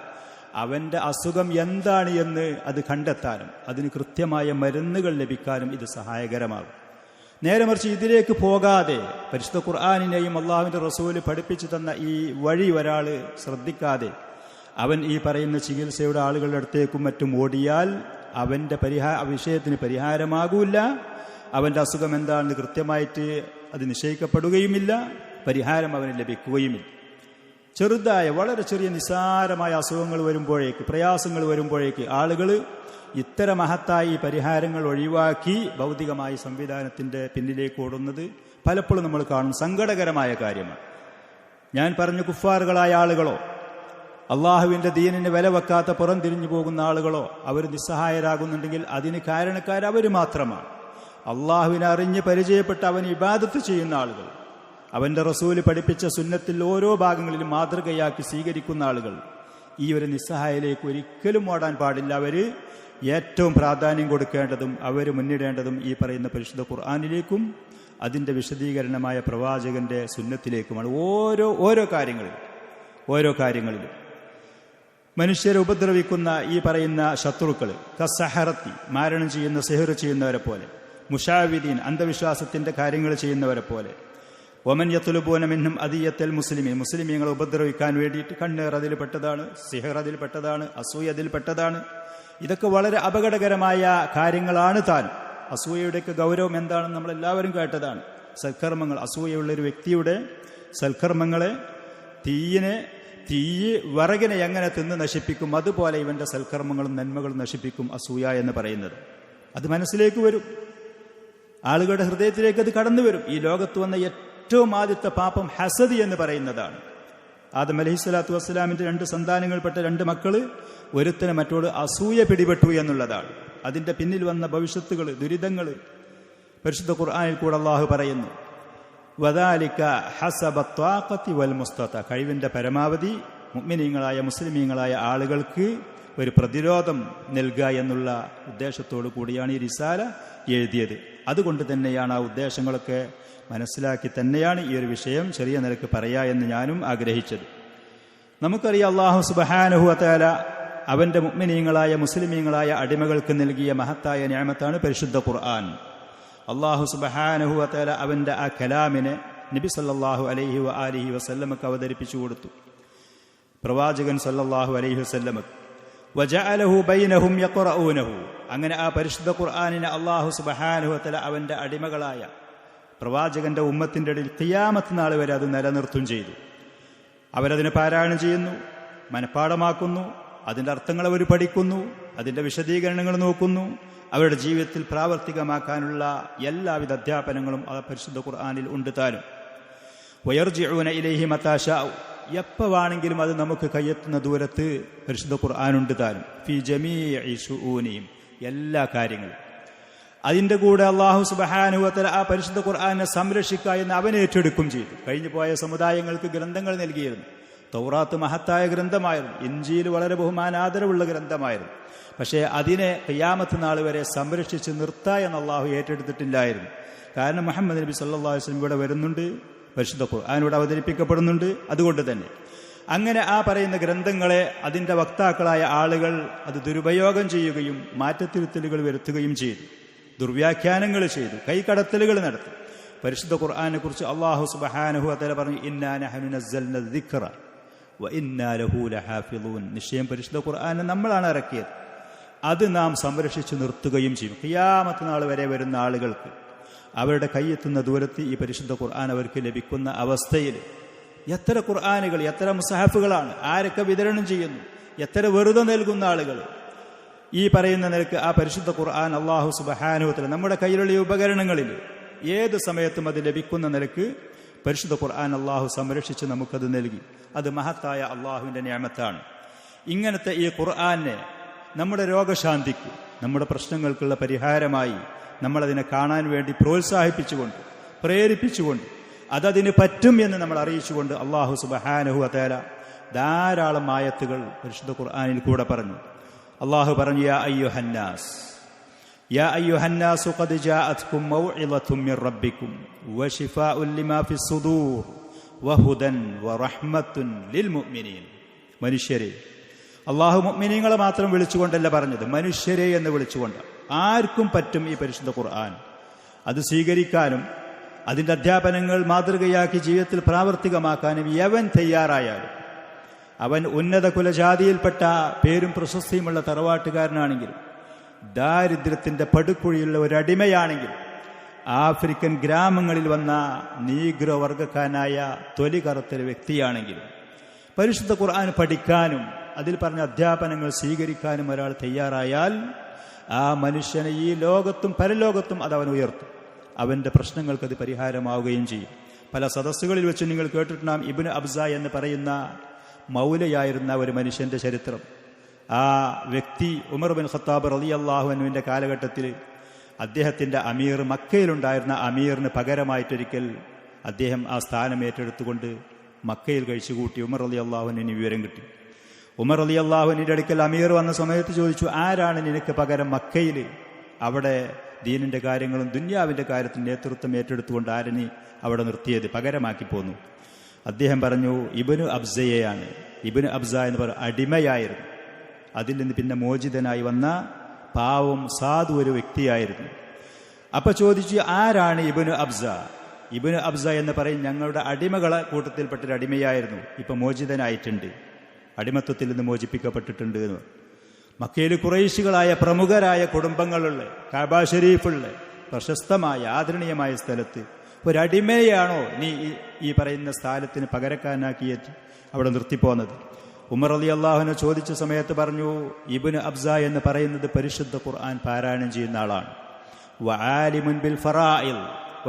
അവൻ്റെ അസുഖം എന്താണ് എന്ന് അത് കണ്ടെത്താനും അതിന് കൃത്യമായ മരുന്നുകൾ ലഭിക്കാനും ഇത് സഹായകരമാകും. നേരെ മറിച്ച് ഇതിലേക്ക് പോകാതെ പരിശുദ്ധ ഖുർആനിനെയും അള്ളാഹുവിൻ്റെ റസൂല് പഠിപ്പിച്ചു തന്ന ഈ വഴി ഒരാൾ ശ്രദ്ധിക്കാതെ അവൻ ഈ പറയുന്ന ചികിത്സയുടെ ആളുകളുടെ അടുത്തേക്കും മറ്റും ഓടിയാൽ അവൻ്റെ വിഷയത്തിന് പരിഹാരമാകൂല, അവൻ്റെ അസുഖം എന്താണെന്ന് കൃത്യമായിട്ട് അത് നിശ്ചയിക്കപ്പെടുകയുമില്ല, പരിഹാരം അവന് ലഭിക്കുകയുമില്ല. ചെറുതായ വളരെ ചെറിയ നിസ്സാരമായ അസുഖങ്ങൾ വരുമ്പോഴേക്ക്, പ്രയാസങ്ങൾ വരുമ്പോഴേക്ക് ആളുകൾ ഇത്തരം മഹത്തായ ഈ പരിഹാരങ്ങൾ ഒഴിവാക്കി ഭൗതികമായ സംവിധാനത്തിൻ്റെ പിന്നിലേക്ക് ഓടുന്നത് പലപ്പോഴും നമ്മൾ കാണും. സങ്കടകരമായ കാര്യമാണ്. ഞാൻ പറഞ്ഞു, കുഫാറുകളായ ആളുകളോ അള്ളാഹുവിൻ്റെ ദീനിന് വില വെക്കാത്ത പുറംതിരിഞ്ഞു പോകുന്ന ആളുകളോ അവർ നിസ്സഹായരാകുന്നുണ്ടെങ്കിൽ അതിന് കാരണക്കാരവർ മാത്രമാണ്. അള്ളാഹുവിനെ അറിഞ്ഞ് പരിചയപ്പെട്ട് അവന് ഇബാദത്ത് ചെയ്യുന്ന ആളുകൾ, അവൻ്റെ റസൂല് പഠിപ്പിച്ച സുന്നത്തിൽ ഓരോ ഭാഗങ്ങളിലും മാതൃകയാക്കി സ്വീകരിക്കുന്ന ആളുകൾ, ഈ ഒരു നിസ്സഹായയിലേക്ക് ഒരിക്കലും ഓടാൻ പാടില്ല. അവർ ഏറ്റവും പ്രാധാന്യം കൊടുക്കേണ്ടതും അവർ മുന്നിടേണ്ടതും ഈ പറയുന്ന പരിശുദ്ധ ഖുർആനിലേക്കും അതിൻ്റെ വിശദീകരണമായ പ്രവാചകന്റെ സുന്നത്തിലേക്കുമാണ്. ഓരോ കാര്യങ്ങളിലും മനുഷ്യരെ ഉപദ്രവിക്കുന്ന ഈ പറയുന്ന ശത്രുക്കൾ, കസഹറത്തി മാരണം ചെയ്യുന്ന സിഹർ ചെയ്യുന്നവരെ പോലെ, മുഷാവിദീൻ അന്ധവിശ്വാസത്തിന്റെ കാര്യങ്ങൾ ചെയ്യുന്നവരെ പോലെ, ഒമൻ യത്ലുബൂന മിൻഹും അദിയത്തൽ മുസ്ലിമീൻ മുസ്ലിമീങ്ങളെ ഉപദ്രവിക്കാൻ വേണ്ടിയിട്ട് കണ്ണേർ അതിൽപ്പെട്ടതാണ്, സിഹർ അതിൽപ്പെട്ടതാണ്, അസൂയ അതിൽപ്പെട്ടതാണ്. ഇതൊക്കെ വളരെ അപകടകരമായ കാര്യങ്ങളാണ്. താൻ അസൂയയുടെയൊക്കെ ഗൗരവം എന്താണെന്ന് നമ്മളെല്ലാവരും കേട്ടതാണ്. സൽക്കർമ്മങ്ങൾ, അസൂയുള്ളൊരു വ്യക്തിയുടെ സൽക്കർമ്മങ്ങളെ തീയ് വിറകിനെ എങ്ങനെ തിന്ന് നശിപ്പിക്കും അതുപോലെ ഇവന്റെ സൽക്കർമ്മങ്ങളും നന്മകളും നശിപ്പിക്കും അസൂയ എന്ന് പറയുന്നത്. അത് മനസ്സിലേക്ക് വരും, ആളുകളുടെ ഹൃദയത്തിലേക്ക് അത് കടന്നു വരും. ഈ ലോകത്ത് വന്ന ഏറ്റവും ആദ്യത്തെ പാപം ഹസദ് എന്ന് പറയുന്നതാണ്. ആദം അലൈഹിസ്സലാത്തു വസ്സലാമിന്റെ 2 സന്താനങ്ങൾപ്പെട്ട 2 മക്കള് ഒരുത്തന് മറ്റോട് അസൂയ പിടിപെട്ടു എന്നുള്ളതാണ്. അതിന്റെ പിന്നിൽ വന്ന ഭവിഷ്യത്തുകൾ, ദുരിതങ്ങൾ പരിശുദ്ധ ഖുർആനിൽ കൂടെ അല്ലാഹു പറയുന്നു. വദാലിക ഹസബ ത്വാഖതി വൽ മുസ്തത, കഴിവിന്റെ പരമാവധി മുഅ്മിനീങ്ങളായ മുസ്ലിമീങ്ങളായ ആളുകൾക്ക് ഒരു പ്രതിരോധം നൽകുക എന്നുള്ള ഉദ്ദേശത്തോടു കൂടിയാണ് ഈ റിസാല എഴുതിയത്. അതുകൊണ്ട് തന്നെയാണ് ആ ഉദ്ദേശങ്ങളൊക്കെ മനസ്സിലാക്കി തന്നെയാണ് ഈ ഒരു വിഷയം ചെറിയ നിലക്ക് പറയാ എന്ന് ഞാനും ആഗ്രഹിച്ചത്. നമുക്കറിയാം അല്ലാഹു സുബ്ഹാനഹു വ തആല അവന്റെ മുഅ്മിനീങ്ങളായ മുസ്ലിമീങ്ങളായ അടിമകൾക്ക് നൽകിയ മഹത്തായ നിഅമത്താണ് പരിശുദ്ധ ഖുർആൻ. അല്ലാഹു സുബ്ഹാനഹു വ തആല അവന്റെ ആ കലാമിനെ നബി സല്ലല്ലാഹു അലൈഹി വ ആലിഹി വസല്ലമക്ക് അവതരിപ്പിച്ചു കൊടുത്തു. പ്രവാചകൻ സല്ലല്ലാഹു അലൈഹി വസല്ലമക്ക് വജഅലഹു ബൈനഹും യഖറഊനഹു, അങ്ങനെ ആ പരിശുദ്ധ ഖുർആനിനെ അല്ലാഹു സുബ്ഹാനഹു വ തആല അവന്റെ അടിമകളായ പ്രവാചകന്റെ ഉമ്മത്തിന്റെ ഇടയിൽ ഖിയാമത്ത് നാൾ വരെ അത് നിലനിർത്തും ചെയ്തു. അവരതിനെ പാരായണം ചെയ്യുന്നു, മനഃപ്പാടമാക്കുന്നു, അതിൻ്റെ അർത്ഥങ്ങൾ അവർ പഠിക്കുന്നു, അതിൻ്റെ വിശദീകരണങ്ങൾ നോക്കുന്നു, അവരുടെ ജീവിതത്തിൽ പ്രാവർത്തികമാക്കാനുള്ള എല്ലാവിധ അധ്യാപനങ്ങളും ആ പരിശുദ്ധ ഖുർആനിൽ ഉണ്ട് താനും. വയർജിഊന ഇലൈഹി മതാ ശാഉ, എപ്പോഴാണെങ്കിലും അത് നമുക്ക് കയ്യെത്തുന്ന ദൂരത്ത് പരിശുദ്ധ ഖുർആനുണ്ട് താനും. ഫി ജമീഇ ശുഊനിഹിം, എല്ലാ കാര്യങ്ങളും. അതിൻ്റെ കൂടെ അല്ലാഹു സുബ്ഹാനഹു വ തആല ആ പരിശുദ്ധ ഖുർആനെ സംരക്ഷിക്കുക എന്ന് അവൻ ഏറ്റെടുക്കും ചെയ്തു. കഴിഞ്ഞു പോയ സമുദായങ്ങൾക്ക് ഗ്രന്ഥങ്ങൾ നൽകിയിരുന്നു. തൗറാത്ത് മഹത്തായ ഗ്രന്ഥമായിരുന്നു, ഇൻജീൽ വളരെ ബഹുമാനാദരവുള്ള ഗ്രന്ഥമായിരുന്നു. പക്ഷേ അതിനെ ഖിയാമത്ത് നാൾ വരെ സംരക്ഷിച്ച് നിർത്തുക എന്ന് അല്ലാഹു ഏറ്റെടുത്തിട്ടില്ലായിരുന്നു. കാരണം മുഹമ്മദ് നബി സല്ലല്ലാഹു അലൈഹി വസല്ലം ഇവിടെ വരുന്നുണ്ട്, പരിശുദ്ധ ഖുർആനിലൂടെ അവതരിപ്പിക്കപ്പെടുന്നുണ്ട്. അതുകൊണ്ട് തന്നെ അങ്ങനെ ആ പറയുന്ന ഗ്രന്ഥങ്ങളെ അതിൻ്റെ വക്താക്കളായ ആളുകൾ അത് ദുരുപയോഗം ചെയ്യുകയും മാറ്റത്തിരുത്തലുകൾ വരുത്തുകയും ചെയ്തു, ദുർവ്യാഖ്യാനങ്ങൾ ചെയ്തു, കൈകടത്തലുകൾ നടത്തി. പരിശുദ്ധ ഖുർആനെ കുറിച്ച് അല്ലാഹു സുബ്ഹാനഹു വ തആല പറഞ്ഞു, ഇന്നാ നഹ്നു നസ്സൽന ദിക്റ വ ഇന്നാ ലഹു ലഹാഫിളൂൻ, നിശ്ചയം പരിശുദ്ധ ഖുർആനെ നമ്മളാണ് ഇറക്കിയത്, അത് നാം സംരക്ഷിച്ചു നിർത്തുകയും ചെയ്യും. ഖിയാമത്ത് നാൾ വരെ വരുന്ന ആളുകൾക്ക് അവരുടെ കയ്യെത്തുന്ന ദൂരത്ത് ഈ പരിശുദ്ധ ഖുർആൻ അവർക്ക് ലഭിക്കുന്ന അവസ്ഥയിൽ എത്ര ഖുർആനുകൾ, എത്ര മുസഹഫുകളാണ്, ആരൊക്കെ വിതരണം ചെയ്യുന്നു, എത്ര വെറുതെ നൽകുന്ന ആളുകൾ. ഈ പറയുന്ന നിലക്ക് ആ പരിശുദ്ധ ഖുർആൻ അല്ലാഹു സുബ്ഹാനഹു വ തആല നമ്മുടെ കയ്യിലുള്ള ഈ ഉപകരണങ്ങളിൽ ഏത് സമയത്തും അത് ലഭിക്കുന്ന നിലക്ക് പരിശുദ്ധ ഖുർആൻ അല്ലാഹു സംരക്ഷിച്ച് നമുക്കത് നൽകി. അത് മഹത്തായ അല്ലാഹുവിൻ്റെ നിഅമത്താണ്. ഇങ്ങനത്തെ ഈ ഖുർആനെ നമ്മുടെ രോഗശാന്തിക്ക്, നമ്മുടെ പ്രശ്നങ്ങൾക്കുള്ള പരിഹാരമായി നമ്മളതിനെ കാണാൻ വേണ്ടി പ്രോത്സാഹിപ്പിച്ചുകൊണ്ട്, പ്രേരിപ്പിച്ചുകൊണ്ട്, അതതിന് പറ്റും എന്ന് നമ്മൾ അറിയിച്ചുകൊണ്ട് അല്ലാഹു സുബ്ഹാനഹു വ തആല ധാരാളം ആയത്തുകൾ പരിശുദ്ധ ഖുർആനിൽ കൂടെ പറഞ്ഞു. അല്ലാഹു പറഞ്ഞു, യാ അയ്യുഹന്നാസു ഖദ് ജാഅത്കും മൗഇളതും മിർ റബ്ബിക്കും വശിഫാഉൻ ലിമാ ഫിസ്സുദൂർ വഹുദൻ വറഹ്മത്തുൻ ലിൽ മുഅ്മിനീൻ. മനുഷ്യരെ, അല്ലാഹു മുഅ്മിനീങ്ങളെ മാത്രം വിളിച്ചുകൊണ്ടല്ല പറഞ്ഞത്, മനുഷ്യരെ എന്ന് വിളിച്ചുകൊണ്ട്. ആർക്കും പറ്റും ഈ പരിശുദ്ധ ഖുർആൻ. അത് സ്വീകരിക്കാനും അതിൻ്റെ അധ്യാപനങ്ങൾ മാതൃകയാക്കി ജീവിതത്തിൽ പ്രാവർത്തികമാക്കാനും യവൻ തയ്യാറായാലും, അവൻ ഉന്നത കുലജാതിയിൽപ്പെട്ട പേരും പ്രശസ്തിയുമുള്ള തറവാട്ടുകാരനാണെങ്കിലും, ദാരിദ്ര്യത്തിൻ്റെ പടുക്കുഴിയുള്ള ഒരടിമയാണെങ്കിലും, ആഫ്രിക്കൻ ഗ്രാമങ്ങളിൽ വന്ന നീഗ്രോ വർഗക്കാരനായ തൊലി കറുത്തൊരു വ്യക്തിയാണെങ്കിലും, പരിശുദ്ധ ഖുർആൻ പഠിക്കാനും അതിൽ പറഞ്ഞ അധ്യാപനങ്ങൾ സ്വീകരിക്കാനും ഒരാൾ തയ്യാറായാൽ ആ മനുഷ്യനെ ഈ ലോകത്തും പരലോകത്തും അത് അവൻ ഉയർത്തും. അവൻ്റെ പ്രശ്നങ്ങൾക്കത് പരിഹാരമാവുകയും ചെയ്യും. പല സദസ്സുകളിൽ വെച്ച് നിങ്ങൾ കേട്ടിട്ടുണ്ടാകും, ഇബ്നു അബ്സ എന്ന് പറയുന്ന മൗലയായിരുന്ന ഒരു മനുഷ്യൻ്റെ ചരിത്രം. ആ വ്യക്തി ഉമർ ബിൻ ഖത്താബ് റളിയല്ലാഹു അൻഹുവിൻ്റെ കാലഘട്ടത്തിൽ അദ്ദേഹത്തിൻ്റെ അമീർ, മക്കയിലുണ്ടായിരുന്ന അമീറിന് പകരമായിട്ടൊരിക്കൽ അദ്ദേഹം ആ സ്ഥാനം ഏറ്റെടുത്തുകൊണ്ട് മക്കയിൽ കഴിച്ചുകൂട്ടി. ഉമർ റളിയല്ലാഹു അൻഹുവിന് വിവരം കിട്ടി. ഉമർ റളിയല്ലാഹുവിന്റെ അടുക്കൽ അമീർ വന്ന സമയത്ത് ചോദിച്ചു, ആരാണ് നിനക്ക് പകരം മക്കയിൽ അവിടെ ദീനിന്റെ കാര്യങ്ങളും ദുന്യാവിന്റെ കാര്യത്തിൽ നേതൃത്വം ഏറ്റെടുത്തുകൊണ്ട് ആരനി അവിടെ നിർത്തിയത്, പകരമാക്കി പോന്നു? അദ്ദേഹം പറഞ്ഞു, ഇബ്നു അബ്സയെയാണ്. ഇബ്നു അബ്സ എന്ന് പറയുന്ന അടിമയായിരുന്നു. അതിൽ നിന്ന് പിന്നെ മോചിതനായി വന്ന പാവം സാധു ഒരു വ്യക്തിയായിരുന്നു. അപ്പൊ ചോദിച്ചു, ആരാണ് ഇബ്നു അബ്സ? ഇബ്നു അബ്സ എന്ന് പറയും ഞങ്ങളുടെ അടിമകളെ കൂട്ടത്തിൽപ്പെട്ടൊരു അടിമയായിരുന്നു, ഇപ്പൊ മോചിതനായിട്ടുണ്ട്, അടിമത്വത്തിൽ നിന്ന് മോചിപ്പിക്കപ്പെട്ടിട്ടുണ്ട് എന്ന്. മക്കയിൽ ഖുറൈശികളായ പ്രമുഖരായ കുടുംബങ്ങളുള്ള, കഅബ ഷരീഫുള്ള പ്രശസ്തമായ ആദരണീയമായ സ്ഥലത്ത് ഒരടിമയാണോ നീ ഈ പറയുന്ന സ്ഥാനത്തിന് പകരക്കാരനാക്കിയിട്ട് അവിടെ നിർത്തിപ്പോന്നത്? ഉമർ റളിയല്ലാഹു ചോദിച്ച സമയത്ത് പറഞ്ഞു, ഇബ്നു അബ്സ എന്ന് പറയുന്നത് പരിശുദ്ധ ഖുർആൻ പാരായണം ചെയ്യുന്ന ആളാണ്. വആലിമുൻ ബിൽ ഫറാഇൽ,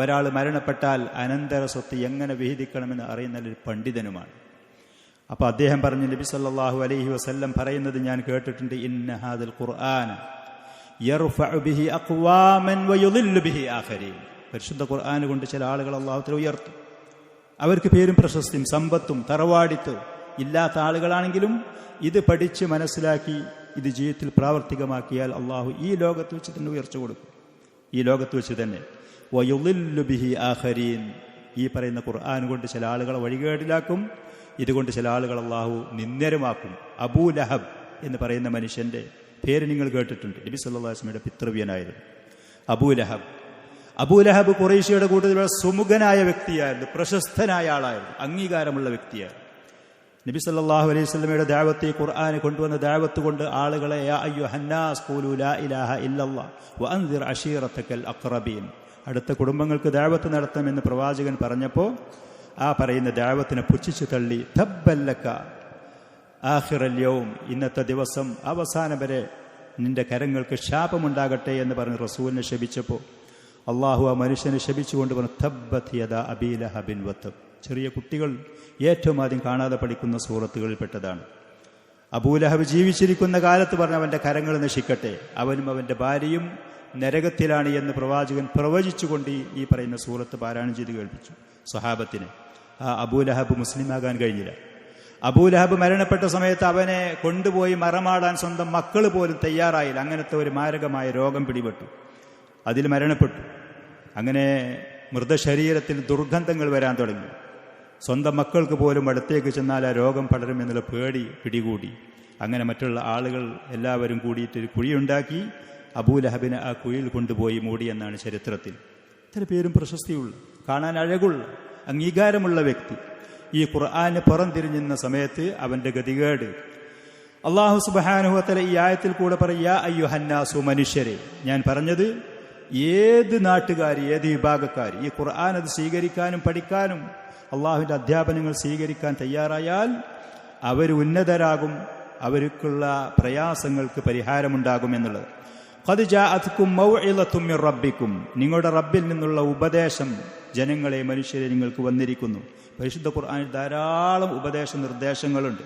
ഒരാൾ മരണപ്പെട്ടാൽ അനന്തര സ്വത്ത് എങ്ങനെ വിഹിതിക്കണമെന്ന് അറിയുന്ന ഒരു പണ്ഡിതനുമാണ്. അപ്പൊ അദ്ദേഹം പറഞ്ഞു, നബി സല്ലല്ലാഹു അലൈഹി വസല്ലം പറയുന്നത് ഞാൻ കേട്ടിട്ടുണ്ട്, ഇന്ന ഹാദൽ ഖുർആന യർഫഉ ബിഹി അഖ്വാമൻ വയുളില്ലു ബിഹി ആഖരീൻ. പരിശുദ്ധ ഖുർആൻ കൊണ്ട് ചില ആളുകൾ അല്ലാഹു തആല ഉയർത്തും. അവർക്ക് പേരും പ്രശസ്തിയും സമ്പത്തും തറവാടിത്തും ഇല്ലാത്ത ആളുകളാണെങ്കിലും ഇത് പഠിച്ച് മനസ്സിലാക്കി ഇത് ജീവിതത്തിൽ പ്രാവർത്തികമാക്കിയാൽ അള്ളാഹു ഈ ലോകത്ത് വെച്ച് തന്നെ ഉയർച്ച കൊടുക്കും. ഈ ലോകത്ത് വെച്ച് തന്നെ വയുളില്ലു ബിഹി ആഖരീൻ. ഈ പറയുന്ന ഖുർആൻ കൊണ്ട് ചില ആളുകളെ വഴികേടിലാക്കും, ഇതുകൊണ്ട് ചില ആളുകൾ അള്ളാഹു നിന്ദരമാക്കും. അബൂ ലഹബ് എന്ന് പറയുന്ന മനുഷ്യന്റെ പേര് നിങ്ങൾ കേട്ടിട്ടുണ്ട്. നബി സല്ലല്ലാഹു അലൈഹി വസല്ലമയുടെ പിതൃവ്യനായിരുന്നു അബൂ ലഹബ്. അബൂ ലഹബ് ഖുറൈശിയുടെ കൂട്ടത്തിലുള്ള സുമുഖനായ വ്യക്തിയായിരുന്നു, പ്രശസ്തനായ ആളായിരുന്നു, അംഗീകാരമുള്ള വ്യക്തിയായിരുന്നു. നബി സല്ലല്ലാഹു അലൈഹി വസല്ലമയുടെ ദഅവത്ത്, ഖുർആൻ കൊണ്ടുവന്ന ദഅവത്ത് കൊണ്ട് ആളുകളെ യാ അയ്യുഹന്നാസ് ഖൂലു ലാ ഇലാഹ ഇല്ലല്ലാഹ് വഅൻദിർ അശീറതകൽ അഖ്റബീൻ, അടുത്ത കുടുംബങ്ങൾക്ക് ദഅവത്ത് നടത്തണമെന്ന് പ്രവാചകൻ പറഞ്ഞപ്പോൾ ആ പറയുന്ന ദഅവത്തിനെ പുച്ഛിച്ചു തള്ളി, തബ്ബല്ലക ആഖിറൽ യൗം, ഇന്നത്തെ ദിവസം അവസാനം വരെ നിന്റെ കരങ്ങൾക്ക് ശാപമുണ്ടാകട്ടെ എന്ന് പറഞ്ഞ് റസൂലിനെ ശപിച്ചപ്പോൾ അള്ളാഹു ആ മനുഷ്യനെ ശപിച്ചുകൊണ്ട് പറഞ്ഞു, തബ്ബത് യദാ അബീ ലഹബിൻ വതബ്. ചെറിയ കുട്ടികൾ ഏറ്റവും ആദ്യം കാണാതെ പഠിക്കുന്ന സൂറത്തുകളിൽപ്പെട്ടതാണ്. അബൂലഹബ് ജീവിച്ചിരിക്കുന്ന കാലത്ത് പറഞ്ഞ അവന്റെ കരങ്ങൾ നശിക്കട്ടെ, അവനും അവന്റെ ഭാര്യയും നരകത്തിലാണ് എന്ന് പ്രവാചകൻ പ്രവചിച്ചുകൊണ്ട് ഈ പറയുന്ന സൂറത്ത് പാരായണം ചെയ്ത് കേൾപ്പിച്ചു സ്വഹാബത്തിന്. ആ അബൂലഹബ് മുസ്ലിമാകാൻ കഴിഞ്ഞില്ല. അബൂലഹബ് മരണപ്പെട്ട സമയത്ത് അവനെ കൊണ്ടുപോയി മറമാടാൻ സ്വന്തം മക്കൾ പോലും തയ്യാറായില്ല. അങ്ങനത്തെ ഒരു മാരകമായ രോഗം പിടിപെട്ടു, അതിൽ മരണപ്പെട്ടു. അങ്ങനെ മൃതശരീരത്തിൽ ദുർഗന്ധങ്ങൾ വരാൻ തുടങ്ങി. സ്വന്തം മക്കൾക്ക് പോലും അടുത്തേക്ക് ചെന്നാൽ ആ രോഗം പടരുമെന്നുള്ള പേടി പിടികൂടി. അങ്ങനെ മറ്റുള്ള ആളുകൾ എല്ലാവരും കൂടിയിട്ട് ഒരു കുഴിയുണ്ടാക്കി അബൂലഹബിനെ ആ കുഴിയിൽ കൊണ്ടുപോയി മൂടി എന്നാണ് ചരിത്രത്തിൽ. ഇത്ര പേരും പ്രശസ്തിയുള്ള, കാണാൻ അഴകുള്ള, അംഗീകാരമുള്ള വ്യക്തി ഈ ഖുർആന് പുറംതിരിഞ്ഞുന്ന സമയത്ത് അവന്റെ ഗതികേട് അല്ലാഹു സുബ്ഹാനഹു വ തആല ഈ ആയത്തിൽ കൂടെ പറയാ, അയ്യുഹന്നാസു, മനുഷ്യരെ. ഞാൻ പറഞ്ഞത് ഏത് നാട്ടുകാർ, ഏത് വിഭാഗക്കാർ ഈ ഖുർആൻ അത് സ്വീകരിക്കാനും പഠിക്കാനും അള്ളാഹുവിന്റെ അധ്യാപനങ്ങൾ സ്വീകരിക്കാൻ തയ്യാറായാൽ അവർ ഉന്നതരാകും, അവർക്കുള്ള പ്രയാസങ്ങൾക്ക് പരിഹാരമുണ്ടാകും എന്നുള്ളത്. ഖദ് ജാഅത്കും മൗഇളത്തും മിർ റബ്ബിക്കും, നിങ്ങളുടെ റബ്ബിൽ നിന്നുള്ള ഉപദേശം ജനങ്ങളെ, മനുഷ്യരെ നിങ്ങൾക്ക് വന്നിരിക്കുന്നു. പരിശുദ്ധ ഖുർആനിൽ ധാരാളം ഉപദേശ നിർദ്ദേശങ്ങളുണ്ട്.